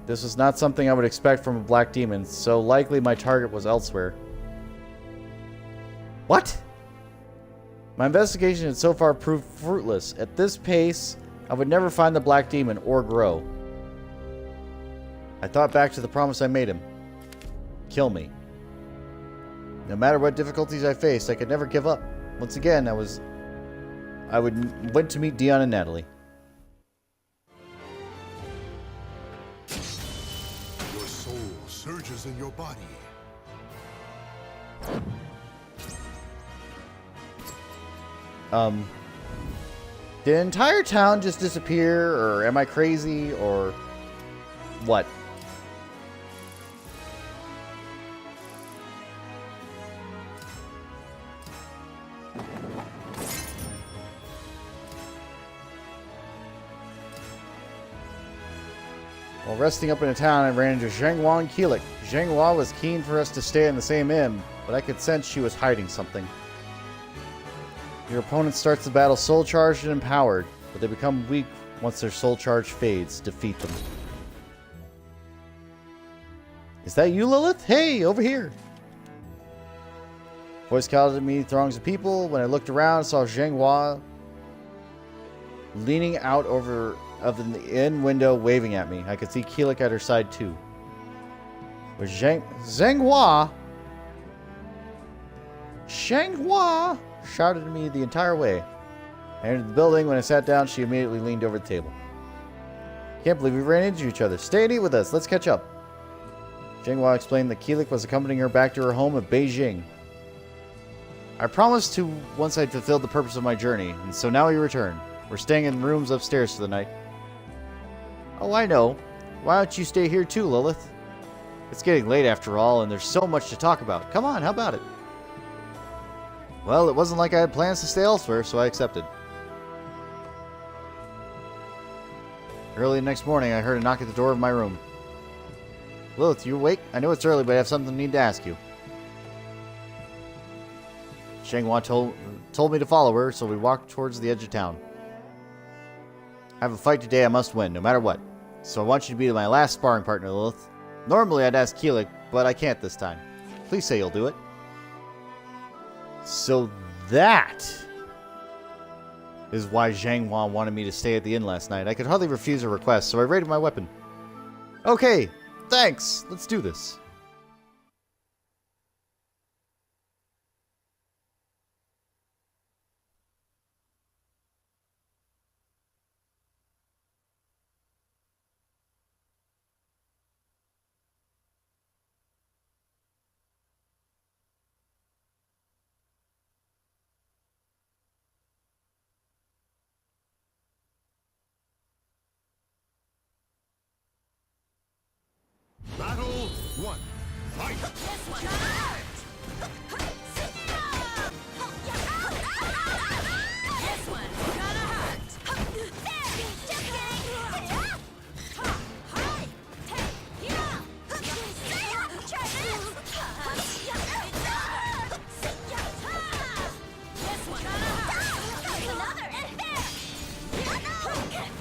This was not something I would expect from a black demon, so likely my target was elsewhere. What? My investigation had so far proved fruitless. At this pace, I would never find the black demon or grow. I thought back to the promise I made him. Kill me. No matter what difficulties I faced, I could never give up. Once again, went to meet Dion and Natalie. Your soul surges in your body. Did the entire town just disappear, or am I crazy, or what? While resting up in a town, I ran into Zhenghua and Keelik. Zhenghua was keen for us to stay in the same inn, but I could sense she was hiding something. Your opponent starts the battle soul charged and empowered, but they become weak once their soul charge fades. Defeat them. Is that you, Lilith? Hey, over here! Voice called at me throngs of people. When I looked around, I saw Zhenghua leaning out over of the inn window, waving at me. I could see Keelik at her side too. But Zhenghua shouted at me the entire way. I entered the building. When I sat down, she immediately leaned over the table. Can't believe we ran into each other. Stay and eat with us. Let's catch up. Zhenghua explained that Keelik was accompanying her back to her home at Beijing. I promised to once I'd fulfilled the purpose of my journey, and so now we return. We're staying in rooms upstairs for the night. Oh, I know. Why don't you stay here too, Lilith? It's getting late after all, and there's so much to talk about. Come on, how about it? Well, it wasn't like I had plans to stay elsewhere, so I accepted. Early the next morning, I heard a knock at the door of my room. Lilith, you awake? I know it's early, but I have something I need to ask you. Zhenghua told me to follow her, so we walked towards the edge of town. I have a fight today I must win, no matter what. So I want you to be my last sparring partner, Lilith. Normally I'd ask Keelik, but I can't this time. Please say you'll do it. So that This is why Zhang Wan wanted me to stay at the inn last night. I could hardly refuse a request, so I raided my weapon. Okay, thanks. Let's do this. Battle 1. Fight! This one hurt! This one's gonna hurt! There! Just kidding! Hi! Try this! This one's gonna hurt! Another! There! Just kidding!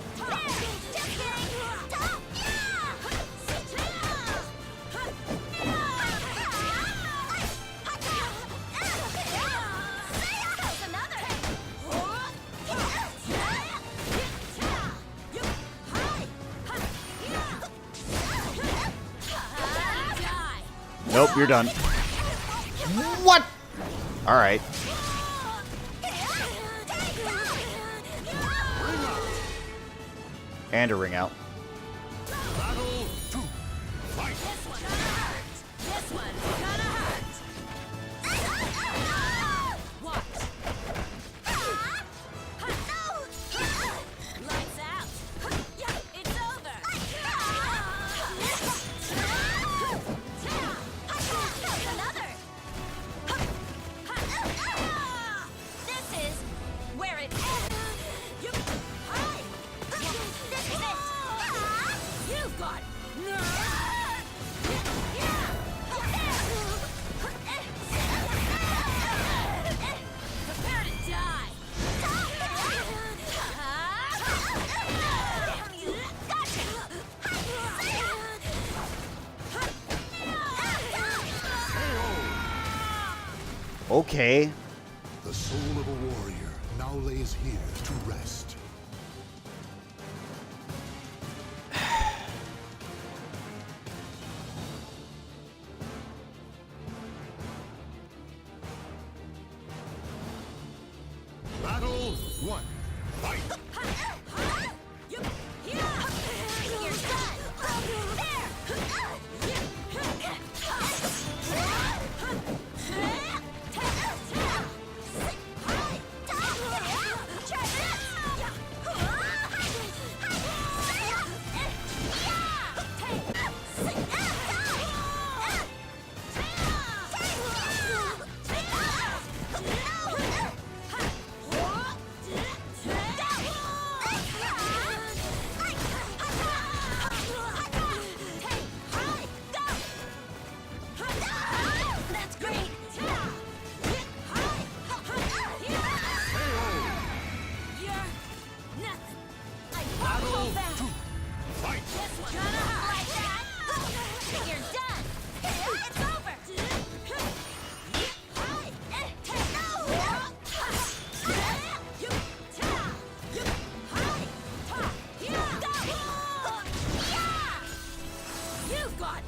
Nope, you're done. What? All right. And a ring out. Battle 2. Fight! This one's gonna hurt. This one's gonna hurt. What? Lights out. It's over. Another. This is where it ends. This is it. You've got prepare to die. Okay. The soul of a warrior now lays here to rest. Battle 1. Fight! You're done. That's great. You're nothing. I won't hold back. Fight! This one's gonna hurt like that. You're done. It's over. You've got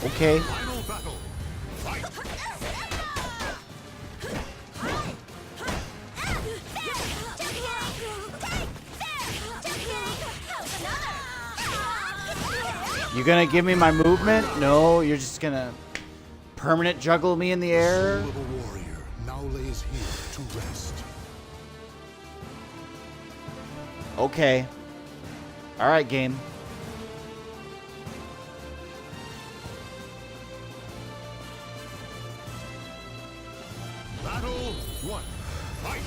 Okay. Final battle. Fight! You gonna give me my movement? No, you're just gonna permanent juggle me in the air? Soul of a warrior now lays here to rest. Okay. Alright, game. Battle 1. Fight!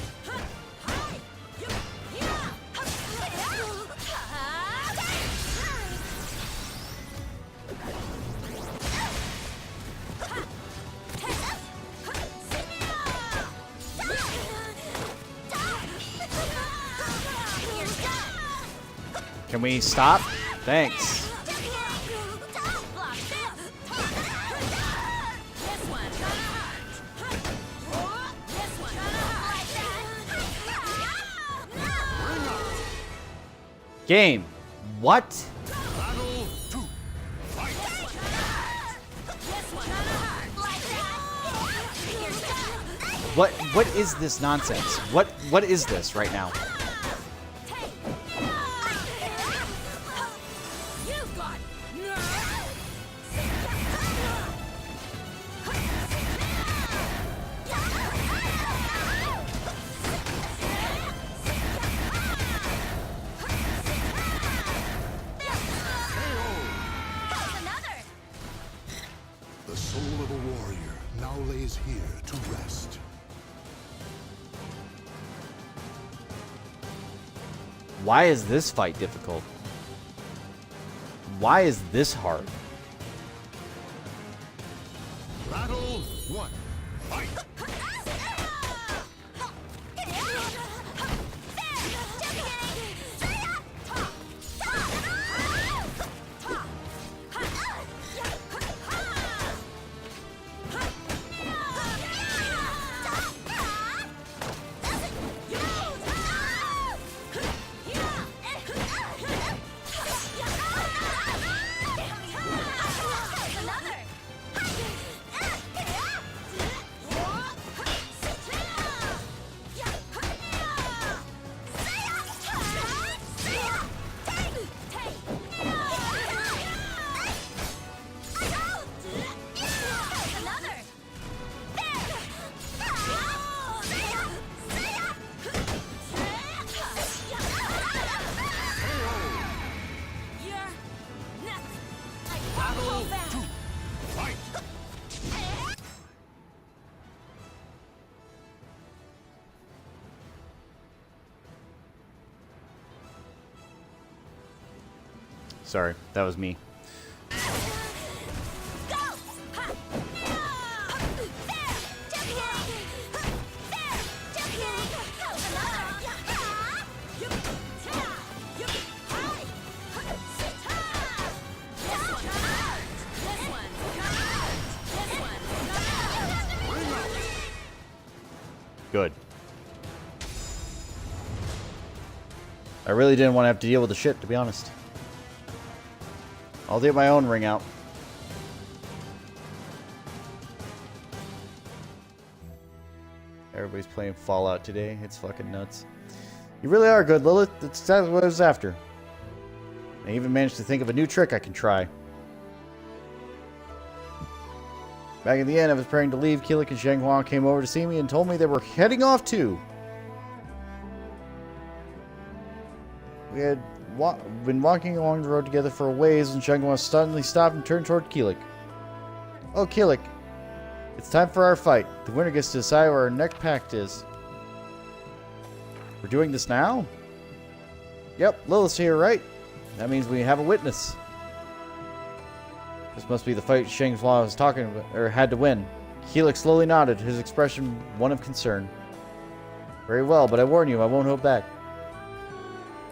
Can we stop? Thanks. Game. What? Battle 2. Fight! What is this nonsense? What is this right now? You've got another. The soul of a warrior now lays here to rest. Why is this fight difficult? Why is this hard? Battle 1. Fight! Battle 2. Fight! Sorry, that was me. Good. I really didn't want to have to deal with the shit, to be honest. I'll get my own ring out. Everybody's playing Fallout today. It's fucking nuts. You really are good, Lilith. That's exactly what I was after. I even managed to think of a new trick I can try. Back in the end, I was preparing to leave. Keelik and Zhenghua came over to see me and told me they were heading off too. We had been walking along the road together for a ways when Zhenghua suddenly stopped and turned toward Keelik. Oh, Keelik. It's time for our fight. The winner gets to decide where our next pact is. We're doing this now? Yep, Lilith's here, right? That means we have a witness. This must be the fight Zhenghua was talking about, or had to win. Keelik slowly nodded, his expression one of concern. Very well, but I warn you, I won't hold back.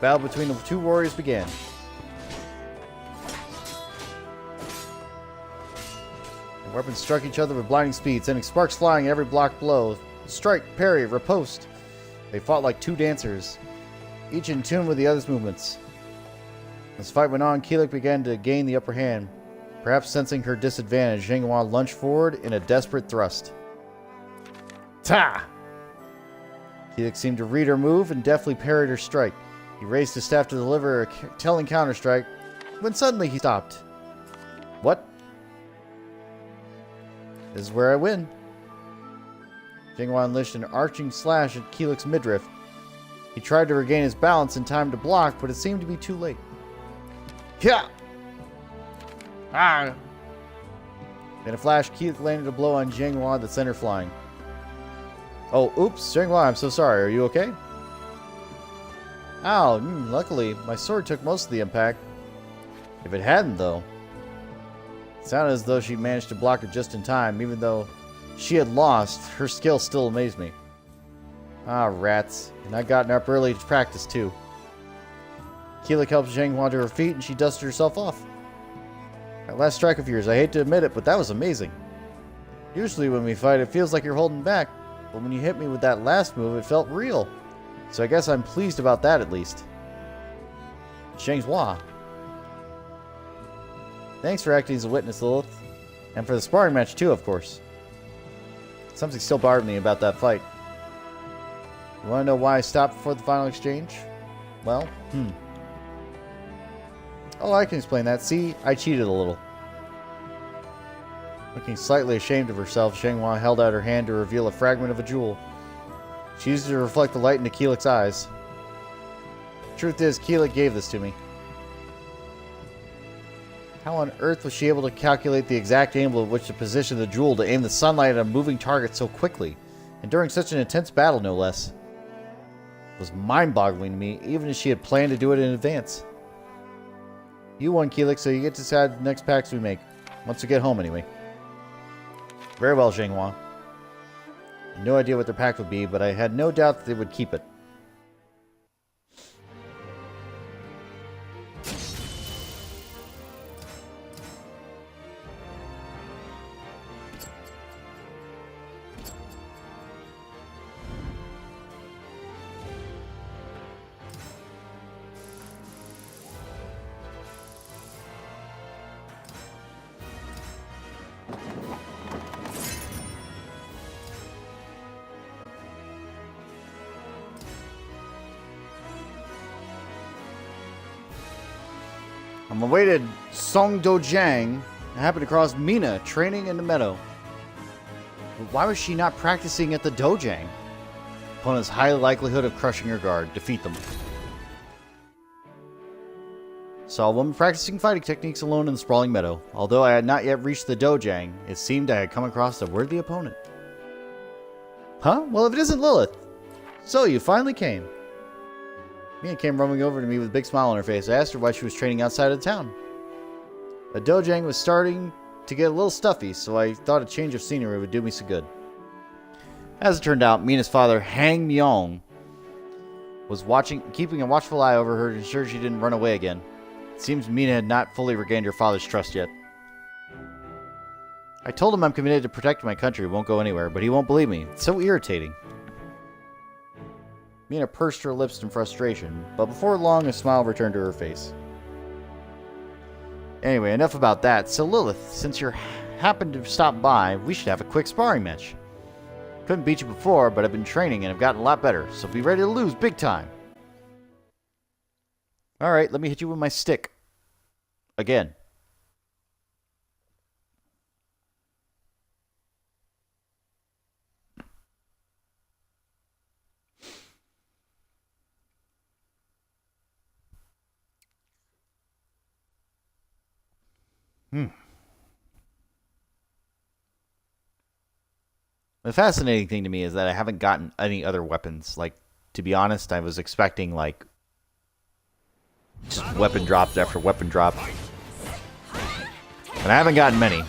Battle between the two warriors began. The weapons struck each other with blinding speed, sending sparks flying at every block blow. Strike, parry, riposte. They fought like two dancers, each in tune with the other's movements. As the fight went on, Keelik began to gain the upper hand. Perhaps sensing her disadvantage, Zhenghua lunged forward in a desperate thrust. Ta! Keelik seemed to read her move and deftly parried her strike. He raised his staff to deliver a telling counterstrike, when suddenly he stopped. What? This is where I win. Zhenghua unleashed an arching slash at Keelik's midriff. He tried to regain his balance in time to block, but it seemed to be too late. Yeah! Ah! In a flash, Keelik landed a blow on Zhenghua that sent her flying. Oh, oops, Zhenghua, I'm so sorry. Are you okay? Ow, luckily, my sword took most of the impact. If it hadn't, though. It sounded as though she managed to block it just in time, even though she had lost. Her skill still amazed me. Ah, rats. And I'd gotten up early to practice, too. Keelik helps Zhanghua to her feet and she dusted herself off. That last strike of yours, I hate to admit it, but that was amazing. Usually when we fight, it feels like you're holding back, but when you hit me with that last move, it felt real. So I guess I'm pleased about that at least. Zhanghua. Thanks for acting as a witness, Lilith. And for the sparring match too, of course. Something still bothered me about that fight. You want to know why I stopped before the final exchange? Well, Oh, I can explain that. See, I cheated a little. Looking slightly ashamed of herself, Zhanghua held out her hand to reveal a fragment of a jewel. She used it to reflect the light into Keelik's eyes. Truth is, Keelik gave this to me. How on earth was she able to calculate the exact angle at which to position the jewel to aim the sunlight at a moving target so quickly, and during such an intense battle, no less? It was mind-boggling to me, even as she had planned to do it in advance. You won, Keelik, so you get to decide the next packs we make. Once we get home, anyway. Very well, Zhanghua. I had no idea what their pact would be, but I had no doubt that they would keep it. I'm awaited Song Dojang. I happened across Mina training in the meadow. But why was she not practicing at the Dojang? Opponent's high likelihood of crushing her guard. Defeat them. Saw a woman practicing fighting techniques alone in the sprawling meadow. Although I had not yet reached the Dojang, it seemed I had come across a worthy opponent. Huh? Well, if it isn't Lilith. So you finally came. Mina came roaming over to me with a big smile on her face. I asked her why she was training outside of town. The Dojang was starting to get a little stuffy, so I thought a change of scenery would do me some good. As it turned out, Mina's father, Hang Myong, was keeping a watchful eye over her to ensure she didn't run away again. It seems Mina had not fully regained her father's trust yet. I told him I'm committed to protect my country, won't go anywhere, but he won't believe me. It's so irritating. Mina pursed her lips in frustration, but before long a smile returned to her face. Anyway, enough about that. So Lilith, since you happened to stop by, we should have a quick sparring match. Couldn't beat you before, but I've been training and I've gotten a lot better, so be ready to lose big time. Alright, let me hit you with my stick. Again. The fascinating thing to me is that I haven't gotten any other weapons. Like, to be honest, I was expecting, like, just weapon drops after weapon drop. And I haven't gotten many.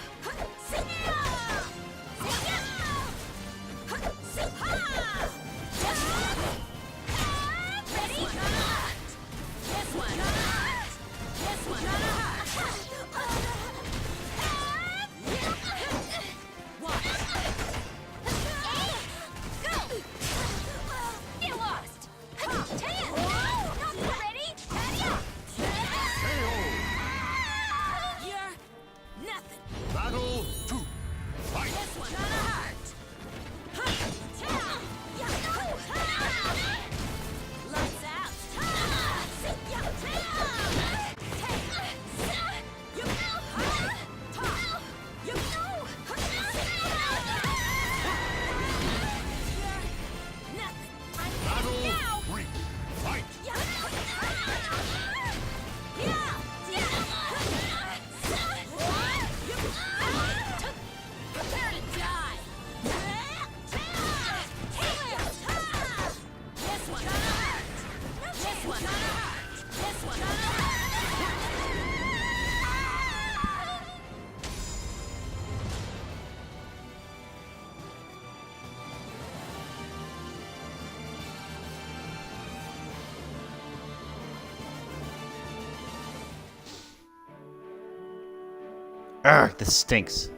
Ugh, this stinks.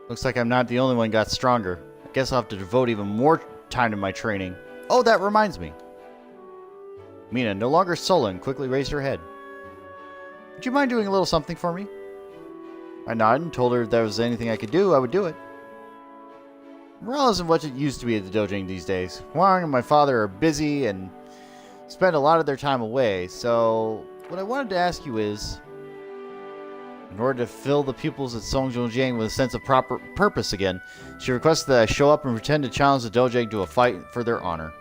Looks like I'm not the only one got stronger. I guess I'll have to devote even more time to my training. Oh, that reminds me. Mina, no longer sullen, quickly raised her head. Would you mind doing a little something for me? I nodded and told her if there was anything I could do, I would do it. Morale isn't what it used to be at the dojo these days. Huang and my father are busy and spend a lot of their time away, so what I wanted to ask you is, in order to fill the pupils at Songjongjiang with a sense of proper purpose again, she requested that I show up and pretend to challenge the dojo to a fight for their honor.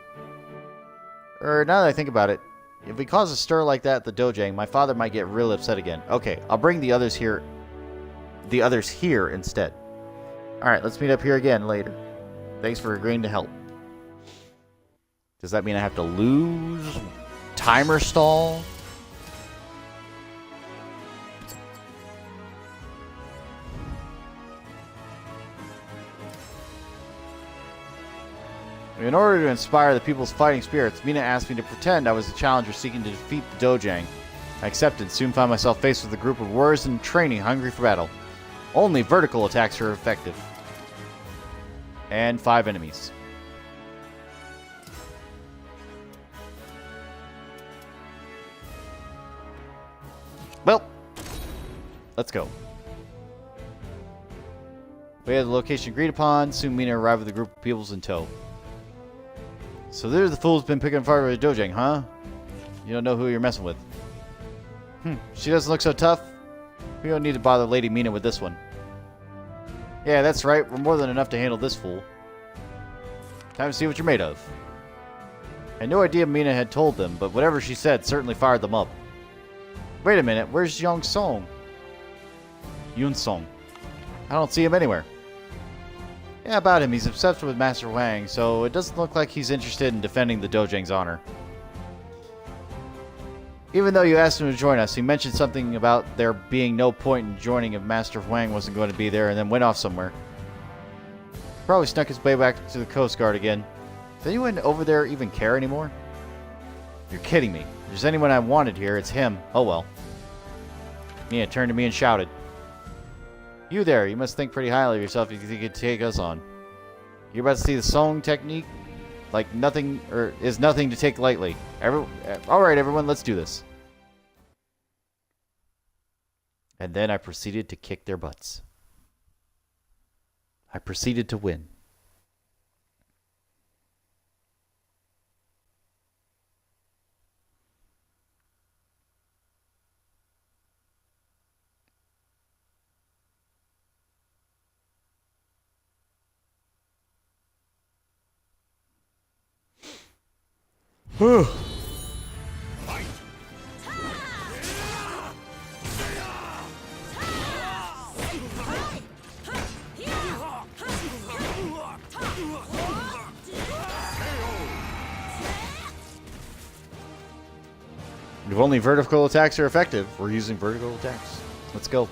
Now that I think about it, if we cause a stir like that at the dojo, my father might get real upset again. Okay, I'll bring the others here instead. Alright, let's meet up here again later. Thanks for agreeing to help. Does that mean I have to lose? Timer stall? In order to inspire the people's fighting spirits, Mina asked me to pretend I was a challenger seeking to defeat the Dojang. I accepted, soon found myself faced with a group of warriors in training hungry for battle. Only vertical attacks are effective. And 5 enemies. Well, let's go. We had the location agreed upon. Soon Mina arrived with a group of peoples in tow. So there's the fool's been picking fire with the Dojang, huh? You don't know who you're messing with. She doesn't look so tough. We don't need to bother Lady Mina with this one. Yeah, that's right. We're more than enough to handle this fool. Time to see what you're made of. I had no idea Mina had told them, but whatever she said certainly fired them up. Wait a minute, where's Yun Song? I don't see him anywhere. Yeah, about him. He's obsessed with Master Wang, so it doesn't look like he's interested in defending the Dojang's honor. Even though you asked him to join us, he mentioned something about there being no point in joining if Master Wang wasn't going to be there and then went off somewhere. Probably snuck his way back to the Coast Guard again. Does anyone over there even care anymore? You're kidding me. If there's anyone I wanted here, it's him. Oh well. Mia turned to me and shouted. You there, you must think pretty highly of yourself if you think you could take us on. You're about to see the song technique? Like nothing, or is nothing to take lightly. Alright everyone, let's do this. And then I proceeded to kick their butts. I proceeded to win. Whew. If only vertical attacks are effective, we're using vertical attacks. Let's go.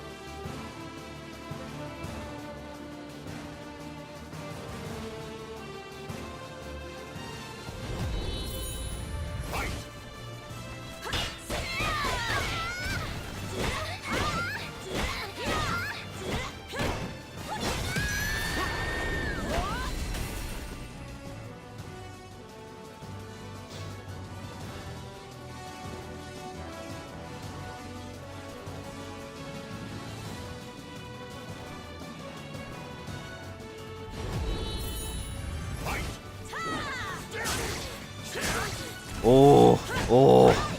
Oh, oh.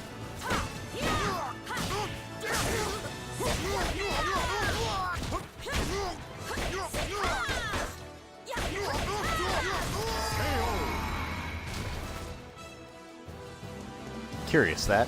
Curious that.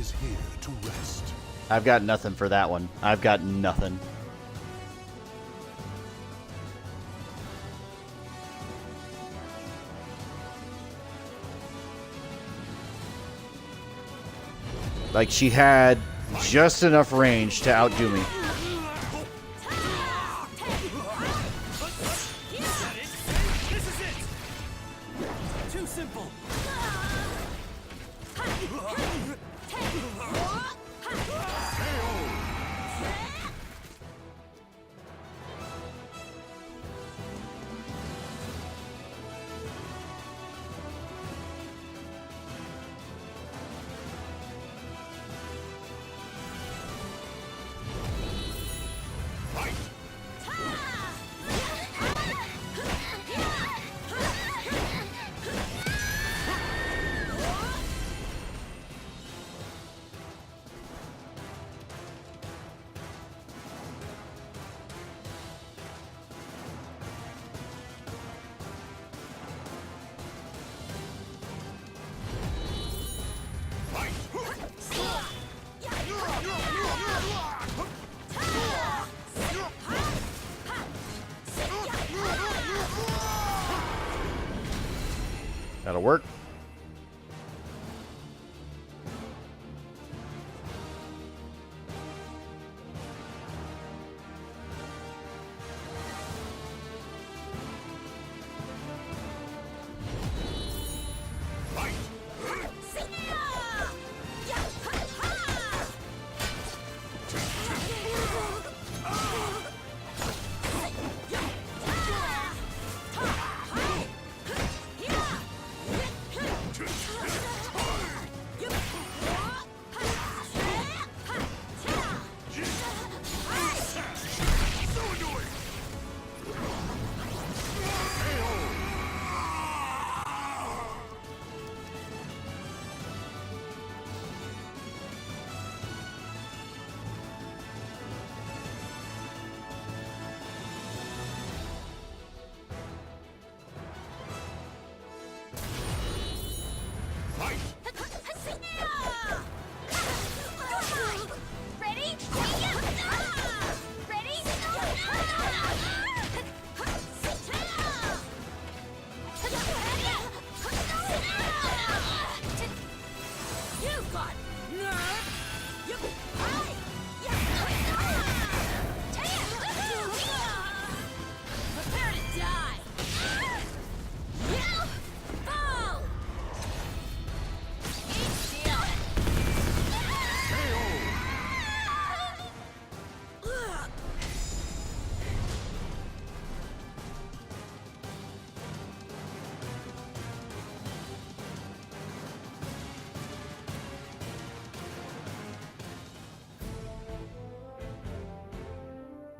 lays here to rest. I've got nothing for that one. I've got nothing. Like, she had just enough range to outdo me. This is it! Too simple! That'll work.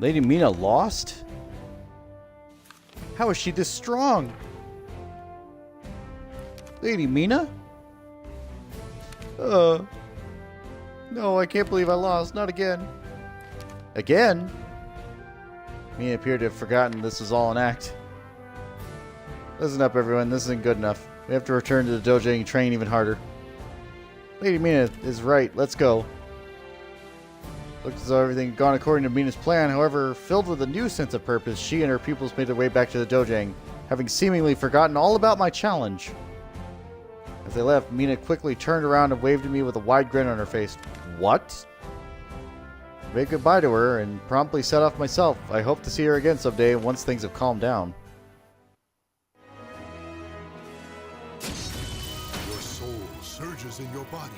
Lady Mina lost? How is she this strong? Lady Mina? No, I can't believe I lost. Not again. Again? Mina appeared to have forgotten this was all an act. Listen up, everyone. This isn't good enough. We have to return to the dojo and train even harder. Lady Mina is right. Let's go. Looks as though everything had gone according to Mina's plan. However, filled with a new sense of purpose, she and her pupils made their way back to the dojang, having seemingly forgotten all about my challenge. As they left, Mina quickly turned around and waved at me with a wide grin on her face. What? I waved goodbye to her and promptly set off myself. I hope to see her again someday once things have calmed down. Your soul surges in your body.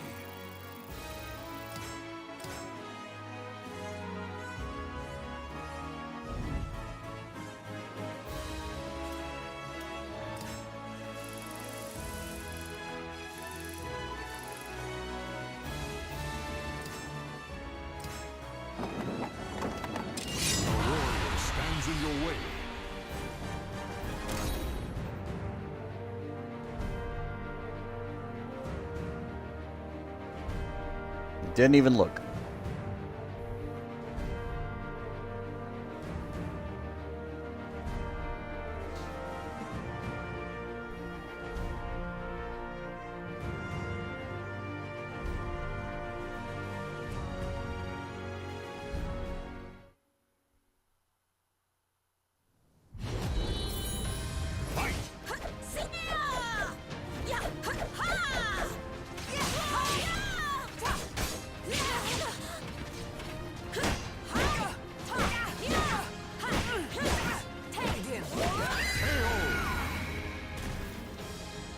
In your way. Didn't even look.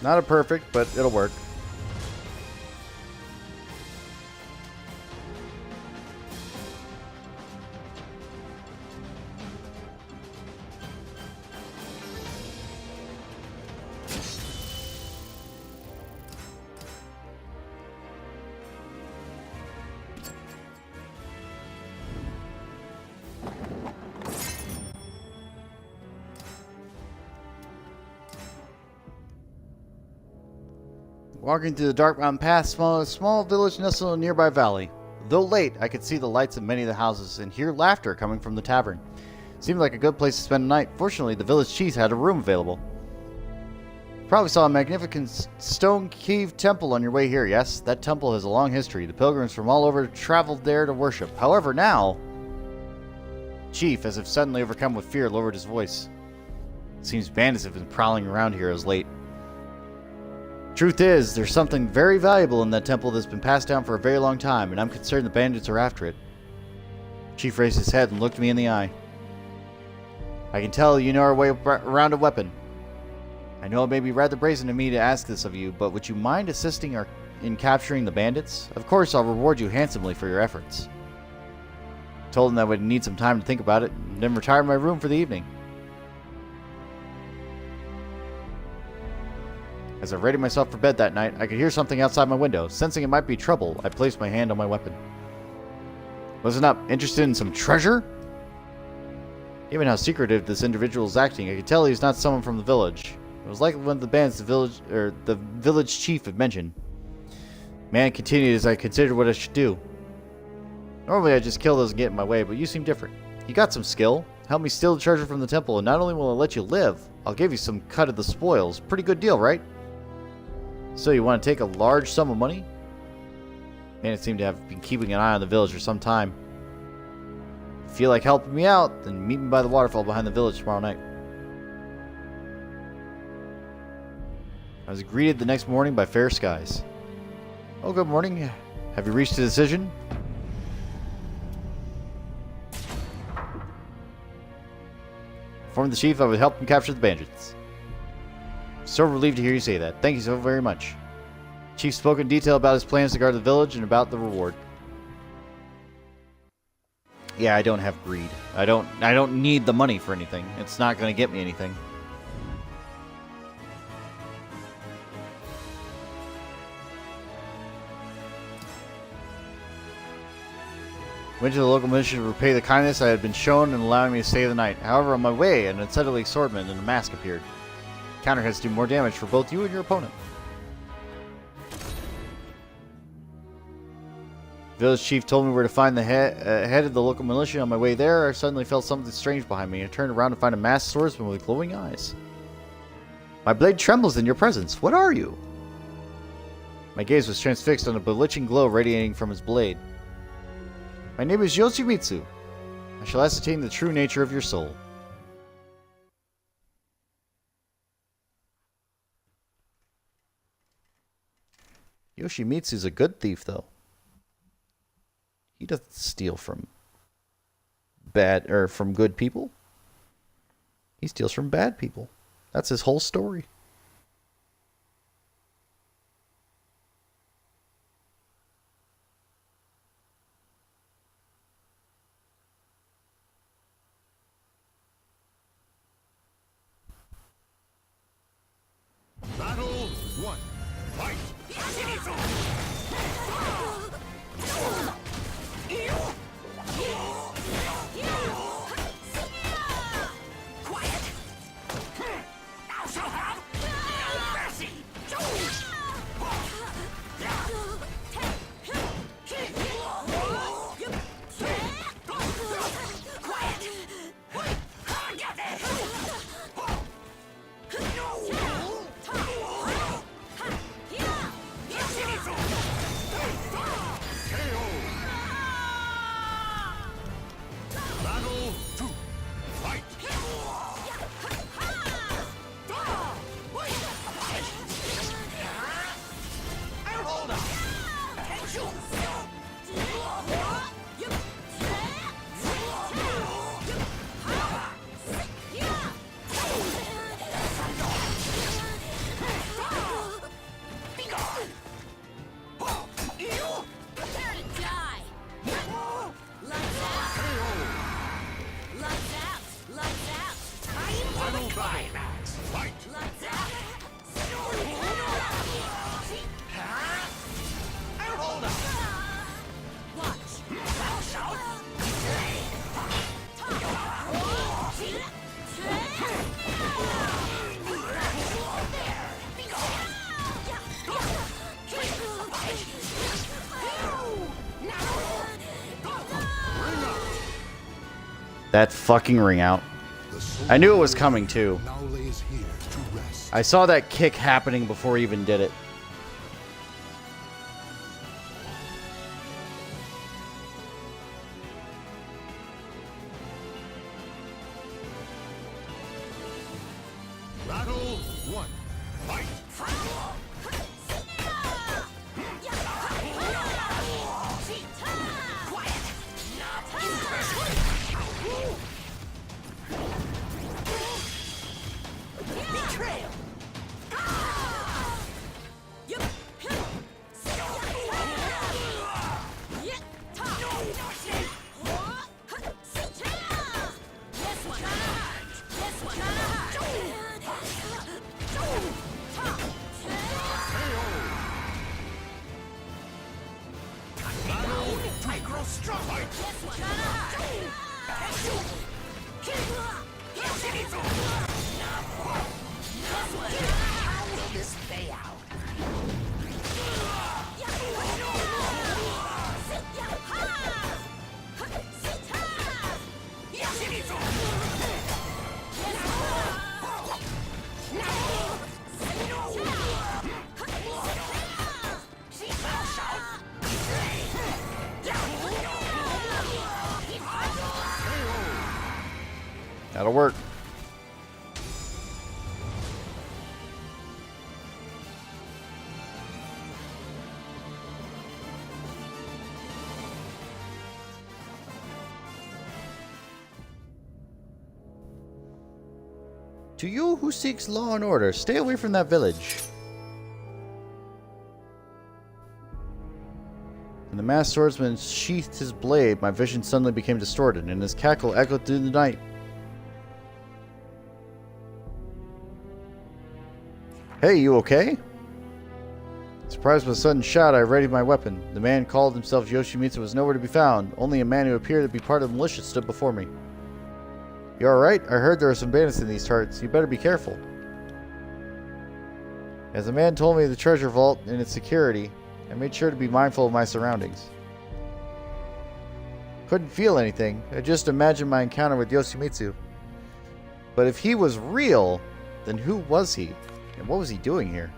Not a perfect, but it'll work. Walking through the dark mountain path, small village nestled in a nearby valley. Though late, I could see the lights of many of the houses and hear laughter coming from the tavern. Seemed like a good place to spend the night. Fortunately, the village chief had a room available. Probably saw a magnificent stone-caved temple on your way here, yes? That temple has a long history. The pilgrims from all over traveled there to worship. However, now... Chief, as if suddenly overcome with fear, lowered his voice. It seems bandits have been prowling around here as late. Truth is, there's something very valuable in that temple that's been passed down for a very long time, and I'm concerned the bandits are after it. Chief raised his head and looked me in the eye. I can tell you know our way around a weapon. I know it may be rather brazen of me to ask this of you, but would you mind assisting in capturing the bandits? Of course, I'll reward you handsomely for your efforts. I told him that I would need some time to think about it, and then retire to my room for the evening. As I readied myself for bed that night, I could hear something outside my window. Sensing it might be trouble, I placed my hand on my weapon. Wasn't I interested in some treasure? Given how secretive this individual is acting, I could tell he was not someone from the village. It was likely one of the bands the village chief had mentioned. Man continued as I considered what I should do. Normally I just kill those and get in my way, but you seem different. You got some skill. Help me steal the treasure from the temple, and not only will I let you live, I'll give you some cut of the spoils. Pretty good deal, right? So you want to take a large sum of money? Man, it seemed to have been keeping an eye on the village for some time. If you feel like helping me out, then meet me by the waterfall behind the village tomorrow night. I was greeted the next morning by fair skies. Oh, good morning. Have you reached a decision? Informed the chief I would help him capture the bandits. So relieved to hear you say that. Thank you so very much. Chief spoke in detail about his plans to guard the village and about the reward. Yeah, I don't have greed. I don't need the money for anything. It's not going to get me anything. Went to the local militia to repay the kindness I had been shown and allowing me to stay the night. However, on my way, an unsettling swordsman and a mask appeared. Counter has to do more damage for both you and your opponent. Village chief told me where to find the head of the local militia. On my way there, I suddenly felt something strange behind me. I turned around to find a masked swordsman with glowing eyes. My blade trembles in your presence. What are you? My gaze was transfixed on a bewitching glow radiating from his blade. My name is Yoshimitsu. I shall ascertain the true nature of your soul. Yoshimitsu's a good thief, though. He doesn't steal from from good people. He steals from bad people. That's his whole story. Battle 1. Fight! Quiet! Thou shalt have That fucking ring out. I knew it was coming too. Now lays here to rest. I saw that kick happening before he even did it. Battle 1. Fight! Betrayal! That'll work. To you who seeks law and order, stay away from that village. When the masked swordsman sheathed his blade, my vision suddenly became distorted, and his cackle echoed through the night. Hey, you okay? Surprised by a sudden shout, I readied my weapon. The man called himself Yoshimitsu was nowhere to be found. Only a man who appeared to be part of the militia stood before me. You alright? I heard there are some bandits in these charts. You better be careful. As the man told me the treasure vault and its security, I made sure to be mindful of my surroundings. Couldn't feel anything. I just imagined my encounter with Yoshimitsu. But if he was real, then who was he? And what was he doing here?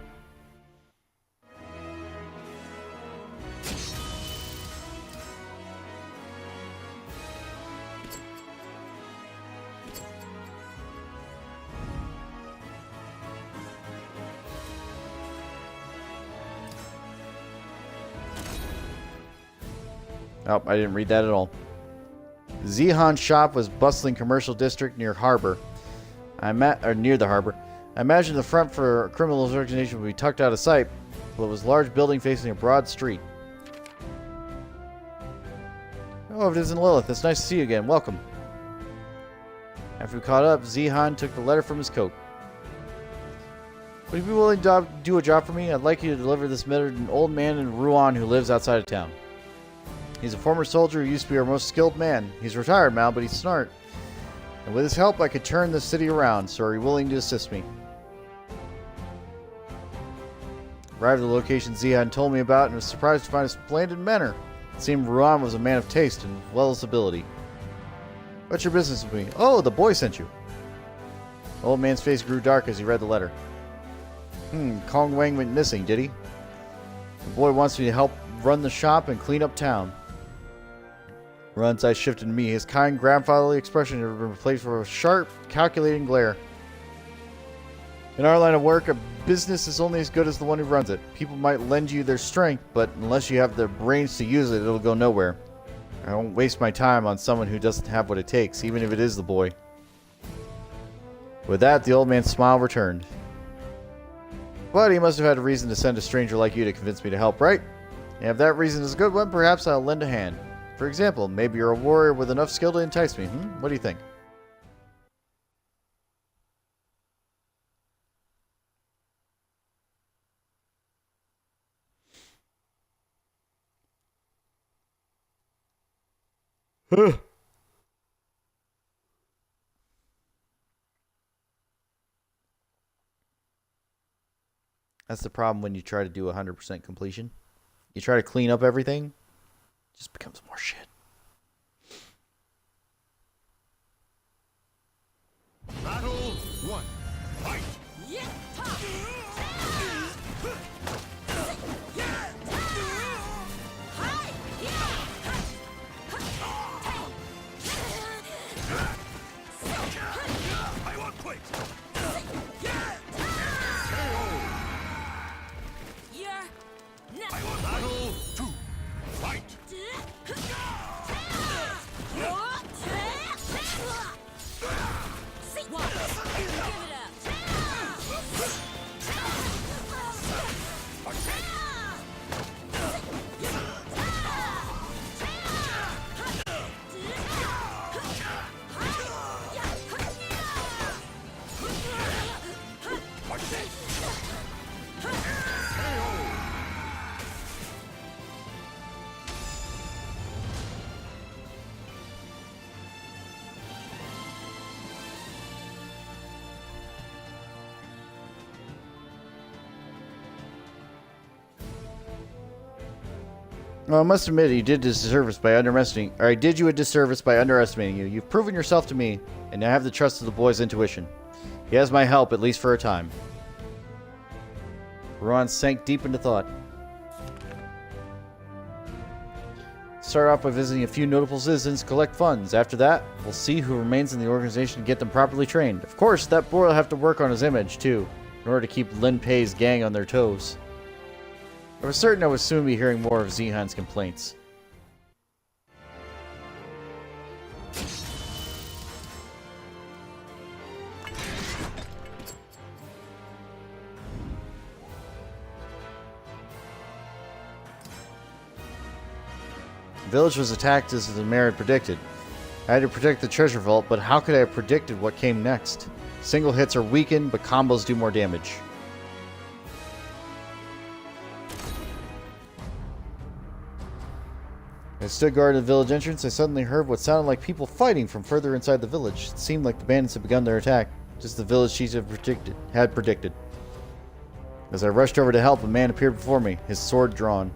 Oh, I didn't read that at all. Zehan's shop was bustling commercial district near harbor. Near the harbor. I imagined the front for a criminal organization would be tucked out of sight, but it was a large building facing a broad street. Oh, if it isn't Lilith, it's nice to see you again. Welcome. After we caught up, Zehan took the letter from his coat. Would you be willing to do a job for me? I'd like you to deliver this letter to an old man in Rouen who lives outside of town. He's a former soldier who used to be our most skilled man. He's retired now, but he's smart. And with his help, I could turn the city around, so are you willing to assist me? Arrived at the location Zehan told me about and was surprised to find a splendid manor. It seemed Rouen was a man of taste and well as ability. What's your business with me? Oh, the boy sent you. The old man's face grew dark as he read the letter. Kong Wang went missing, did he? The boy wants me to help run the shop and clean up town. Ron's eyes shifted to me. His kind, grandfatherly expression had been replaced with a sharp, calculating glare. In our line of work, a business is only as good as the one who runs it. People might lend you their strength, but unless you have the brains to use it, it'll go nowhere. I won't waste my time on someone who doesn't have what it takes, even if it is the boy. With that, the old man's smile returned. But he must have had a reason to send a stranger like you to convince me to help, right? And if that reason is a good one, perhaps I'll lend a hand. For example, maybe you're a warrior with enough skill to entice me. What do you think? That's the problem when you try to do 100% completion. You try to clean up everything, it just becomes more shit. Well, I must admit, he did disservice by underestimating, or I did you a disservice by underestimating you. You've proven yourself to me, and I have the trust of the boy's intuition. He has my help, at least for a time. Ron sank deep into thought. Start off by visiting a few notable citizens, collect funds. After that, we'll see who remains in the organization and get them properly trained. Of course, that boy will have to work on his image, too, in order to keep Lin Pei's gang on their toes. I was certain I would soon be hearing more of Zehan's complaints. The village was attacked as the mayor had predicted. I had to protect the treasure vault, but how could I have predicted what came next? Single hits are weakened, but combos do more damage. As I stood guard at the village entrance, I suddenly heard what sounded like people fighting from further inside the village. It seemed like the bandits had begun their attack, just as the village chief had predicted. As I rushed over to help, a man appeared before me, his sword drawn.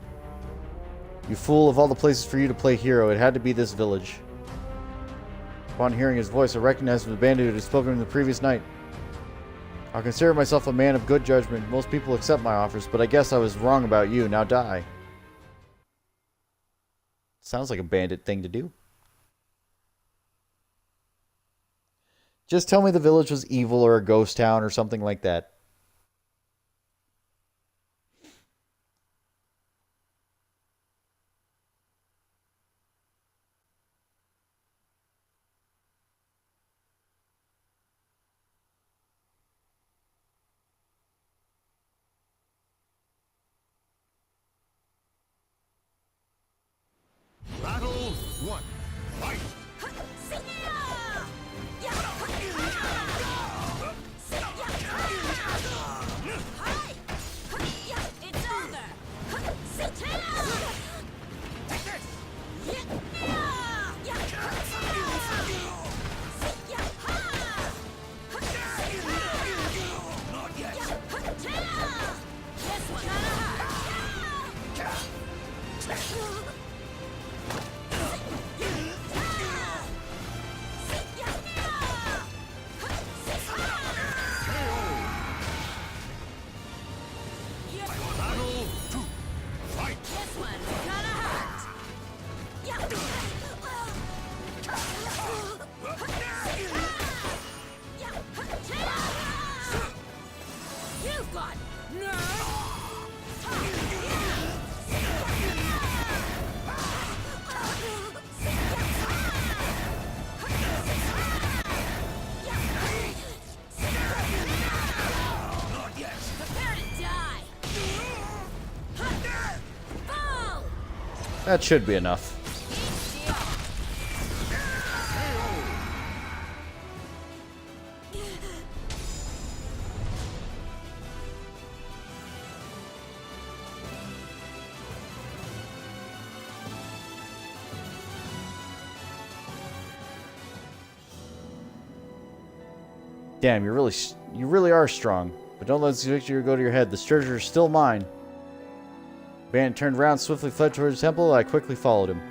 You fool, of all the places for you to play hero, it had to be this village. Upon hearing his voice, I recognized the bandit who had spoken the previous night. I consider myself a man of good judgment. Most people accept my offers, but I guess I was wrong about you. Now die. Sounds like a bandit thing to do. Just tell me the village was evil or a ghost town or something like that. Battle 1. Fight! It's over! Take this! Not yet. This one Battle 2. Fight! This one's gonna hurt! You've got Not yet. Prepare to die! Boom! That should be enough. Damn, you really are strong. But don't let this victory go to your head. This treasure is still mine. Bandit turned around, swiftly fled towards the temple. I quickly followed him.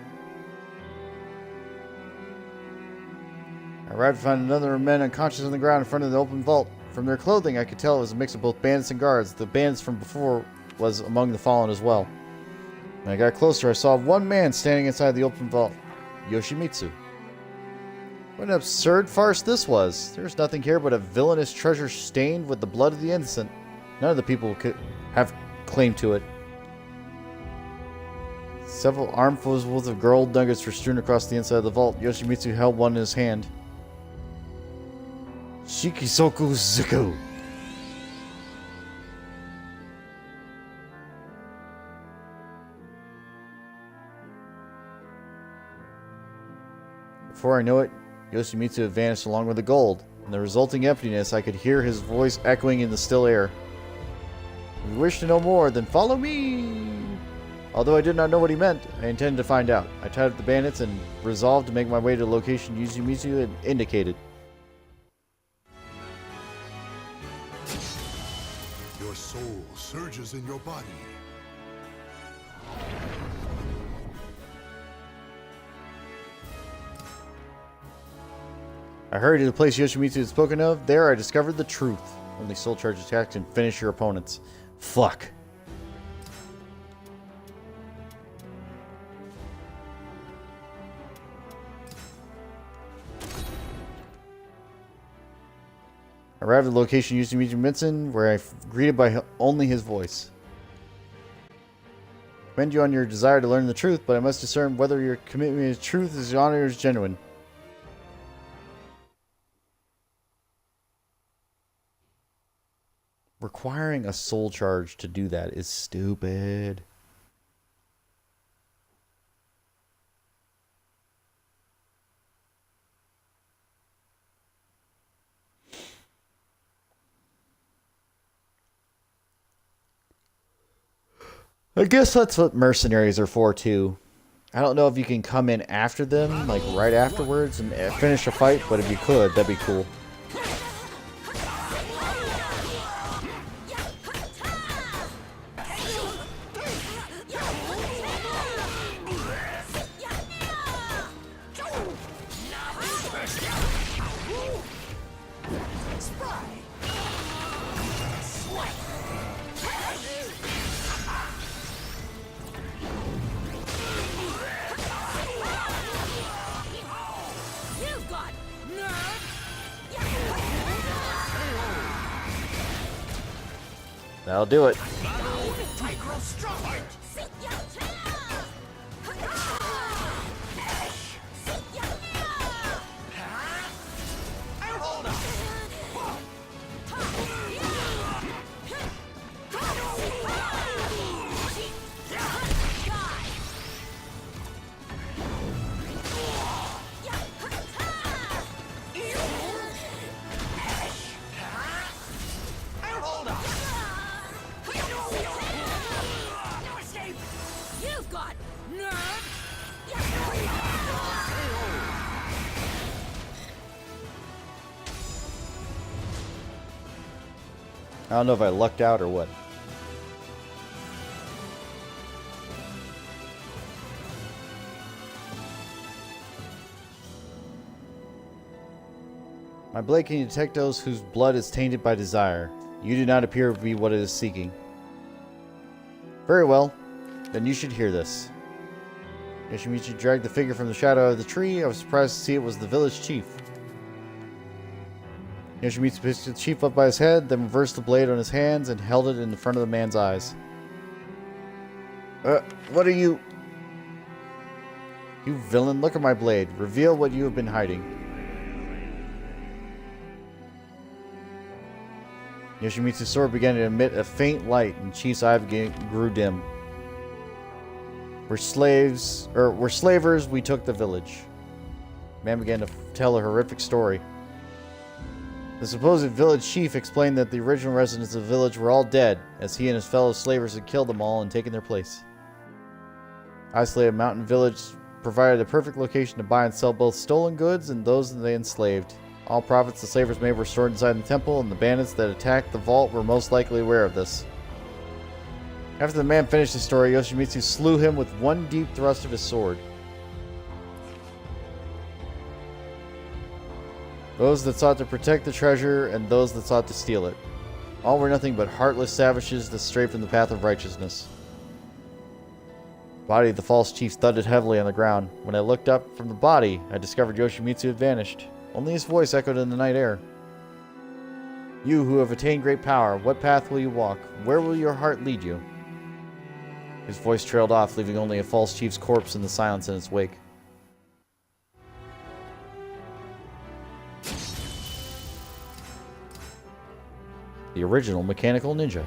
I arrived to find another of men unconscious on the ground in front of the open vault. From their clothing, I could tell it was a mix of both bandits and guards. The bandits from before was among the fallen as well. When I got closer, I saw one man standing inside the open vault. Yoshimitsu. What an absurd farce this was. There's nothing here but a villainous treasure stained with the blood of the innocent. None of the people could have claim to it. Several armfuls worth of gold nuggets were strewn across the inside of the vault. Yoshimitsu held one in his hand. Shikisoku Zuku. Before I knew it, Yoshimitsu had vanished along with the gold. In the resulting emptiness, I could hear his voice echoing in the still air. If you wish to know more, then follow me! Although I did not know what he meant, I intended to find out. I tied up the bandits and resolved to make my way to the location Yoshimitsu had indicated. Your soul surges in your body. I hurried to the place Yoshimitsu had spoken of. There I discovered the truth. Only soul charge attacks can finish your opponents. Fuck. I arrived at the location Yoshimitsu mentioned, where I greeted by only his voice. I commend you on your desire to learn the truth, but I must discern whether your commitment to truth is honor or is genuine. Requiring a soul charge to do that is stupid. I guess that's what mercenaries are for too. I don't know if you can come in after them, like right afterwards, and finish a fight, but if you could, that'd be cool. That'll do it. I don't know if I lucked out or what. My blade can detect those whose blood is tainted by desire. You do not appear to be what it is seeking. Very well. Then you should hear this. Yoshimitsu dragged the figure from the shadow of the tree. I was surprised to see it was the village chief. Yoshimitsu picked the chief up by his head, then reversed the blade on his hands and held it in the front of the man's eyes. What are you... You villain, look at my blade. Reveal what you have been hiding. Yoshimitsu's sword began to emit a faint light, and the chief's eye grew dim. We're slavers, we took the village. The man began to tell a horrific story. The supposed village chief explained that the original residents of the village were all dead, as he and his fellow slavers had killed them all and taken their place. Isolated mountain village provided a perfect location to buy and sell both stolen goods and those that they enslaved. All profits the slavers made were stored inside the temple, and the bandits that attacked the vault were most likely aware of this. After the man finished his story, Yoshimitsu slew him with one deep thrust of his sword. Those that sought to protect the treasure, and those that sought to steal it. All were nothing but heartless savages that strayed from the path of righteousness. The body of the false chief thudded heavily on the ground. When I looked up from the body, I discovered Yoshimitsu had vanished. Only his voice echoed in the night air. You who have attained great power, what path will you walk? Where will your heart lead you? His voice trailed off, leaving only a false chief's corpse in the silence in its wake. The original mechanical ninja.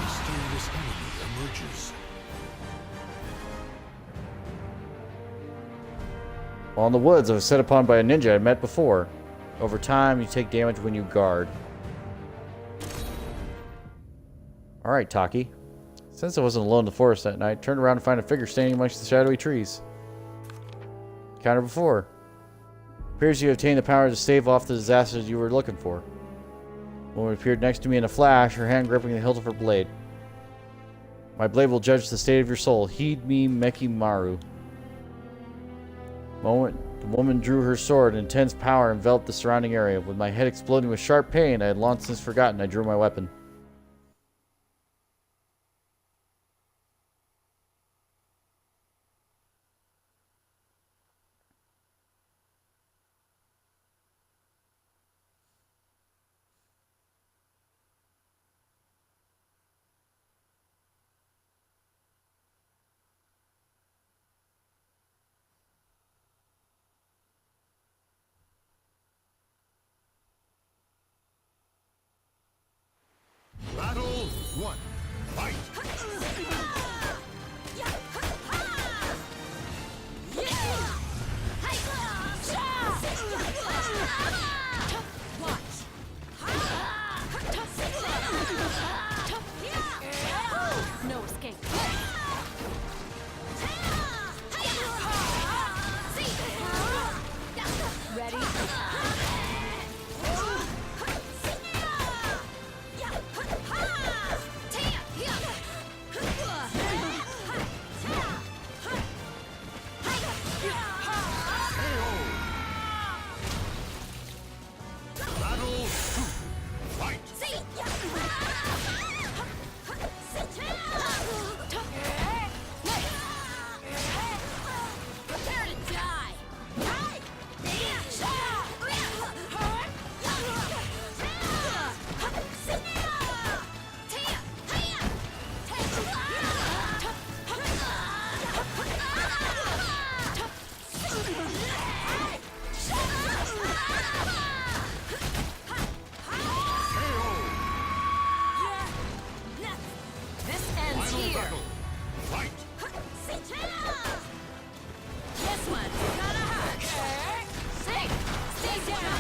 Mysterious enemy emerges. While in the woods, I was set upon by a ninja I met before. Over time, you take damage when you guard. Alright, Taki. Since I wasn't alone in the forest that night, I turned around to find a figure standing amongst the shadowy trees. Encountered before. Appears you obtained the power to stave off the disasters you were looking for. The woman appeared next to me in a flash, her hand gripping the hilt of her blade. My blade will judge the state of your soul. Heed me, Mekimaru. The woman drew her sword, and intense power enveloped the surrounding area. With my head exploding with sharp pain I had long since forgotten, I drew my weapon. Battle 1. Fight! No escape. Ready? Battle 2. Fight! Prepare to die! This ends Final here. battle. Fight! This one's gonna hurt. Stay down.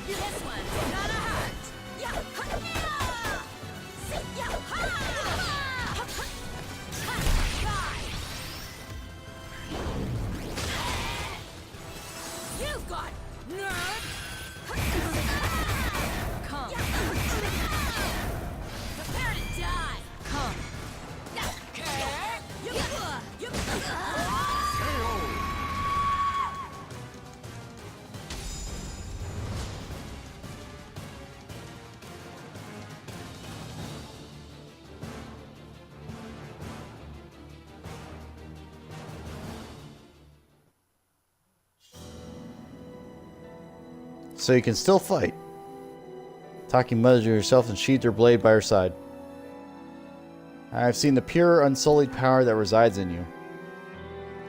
This one's gonna hurt. Die. You've got nerve. Come. Prepare to die. Come. So you can still fight. Taki muttered to herself and sheathed her blade by her side. I have seen the pure, unsullied power that resides in you.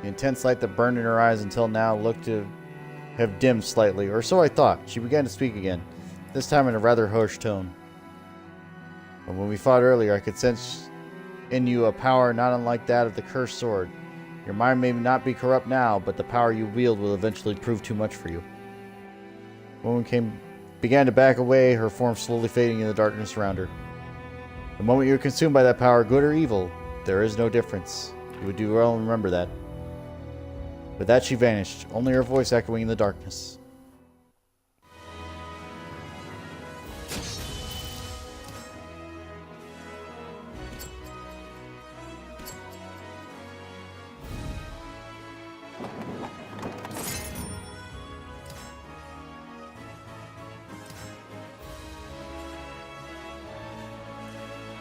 The intense light that burned in her eyes until now looked to have dimmed slightly, or so I thought. She began to speak again, this time in a rather harsh tone. But when we fought earlier, I could sense in you a power not unlike that of the cursed sword. Your mind may not be corrupt now, but the power you wield will eventually prove too much for you. The woman began to back away, her form slowly fading in the darkness around her. The moment you are consumed by that power, good or evil, there is no difference. You would do well to remember that. With that she vanished, only her voice echoing in the darkness.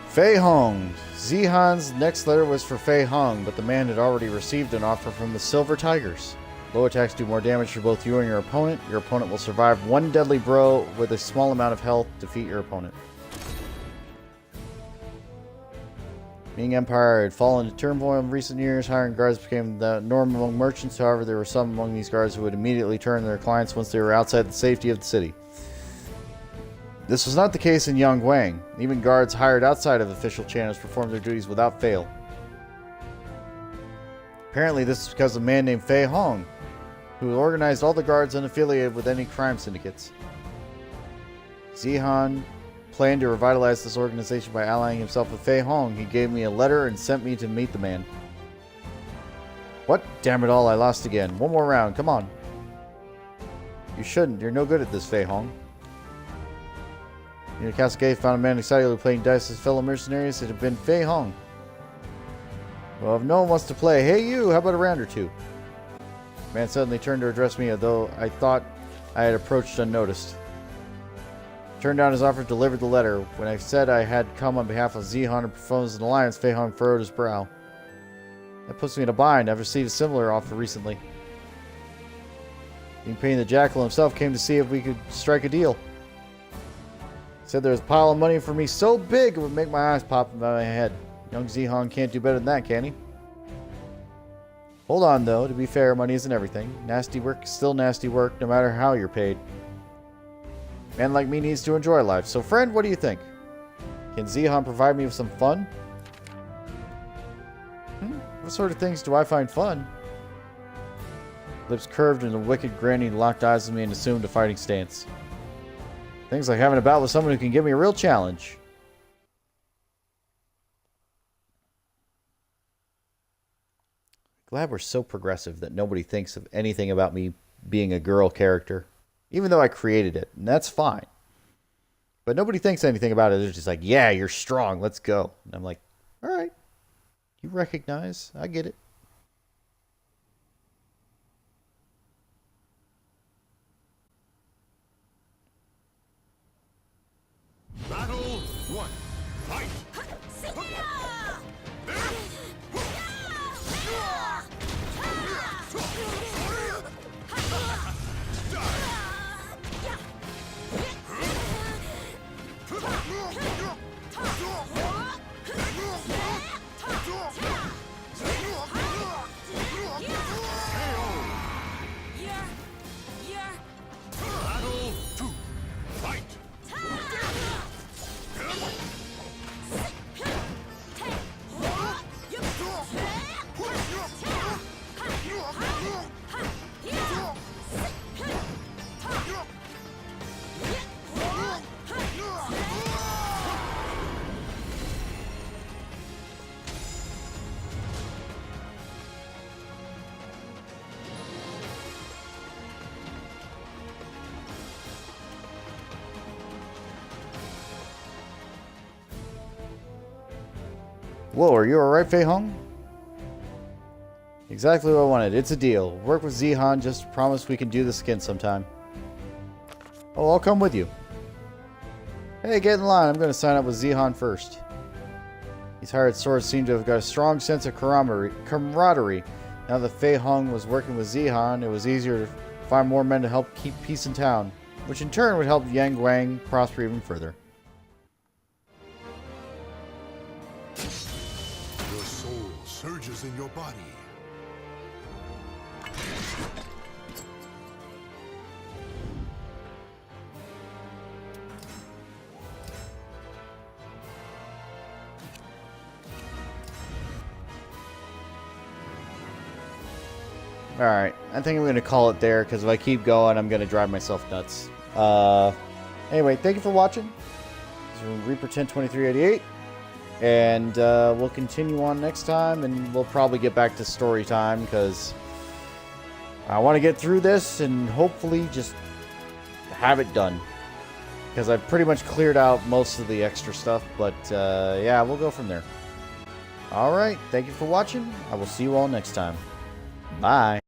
Fei Hong. Zihan's next letter was for Fei Hong, but the man had already received an offer from the Silver Tigers. Low attacks do more damage to both you and your opponent. Your opponent will survive one deadly blow with a small amount of health. Defeat your opponent. Ming Empire had fallen into turmoil in recent years. Hiring guards became the norm among merchants. However, there were some among these guards who would immediately turn their clients once they were outside the safety of the city. This was not the case in Yangguang. Even guards hired outside of official channels performed their duties without fail. Apparently, this is because of a man named Fei Hong, who organized all the guards unaffiliated with any crime syndicates. Zihan plan to revitalize this organization by allying himself with Fei Hong. He gave me a letter and sent me to meet the man. What? Damn it all, I lost again. One more round, come on. You shouldn't. You're no good at this, Fei Hong. Near Castle Gate, found a man excitedly playing dice with his fellow mercenaries. It had been Fei Hong. Well, if no one wants to play, hey you, how about a round or two? The man suddenly turned to address me, although I thought I had approached unnoticed. Turned down his offer, delivered the letter. When I said I had come on behalf of Zehan and proposed an alliance, Fei Hong furrowed his brow. That puts me in a bind. I've received a similar offer recently. King Pain the Jackal himself came to see if we could strike a deal. He said there was a pile of money for me so big it would make my eyes pop in my head. Young Zehan can't do better than that, can he? Hold on, though. To be fair, money isn't everything. Nasty work is still nasty work, no matter how you're paid. A man like me needs to enjoy life. So, friend, what do you think? Can Zehan provide me with some fun? What sort of things do I find fun? Lips curved in a wicked grin, he locked eyes with me and assumed a fighting stance. Things like having a bout with someone who can give me a real challenge. Glad we're so progressive that nobody thinks of anything about me being a girl character. Even though I created it, and that's fine. But nobody thinks anything about it. They're just like, yeah, you're strong, let's go. And I'm like, alright. You recognize, I get it. Battle 1. Fight! Battle 2. Fight! Whoa, are you alright, Fei Hong? Exactly what I wanted. It's a deal. Work with Zehan, just promise we can do this again sometime. Oh, I'll come with you. Hey, get in line. I'm going to sign up with Zehan first. These hired swords seem to have got a strong sense of camaraderie. Now that Fei Hong was working with Zehan, it was easier to find more men to help keep peace in town, which in turn would help Yang Guang prosper even further. Your soul surges in your body. Alright, I think I'm going to call it there, because if I keep going, I'm going to drive myself nuts. Anyway, thank you for watching. This is Reaper 102388. And we'll continue on next time, and we'll probably get back to story time, because I want to get through this and hopefully just have it done. Because I've pretty much cleared out most of the extra stuff, but yeah, we'll go from there. Alright, thank you for watching. I will see you all next time. Bye.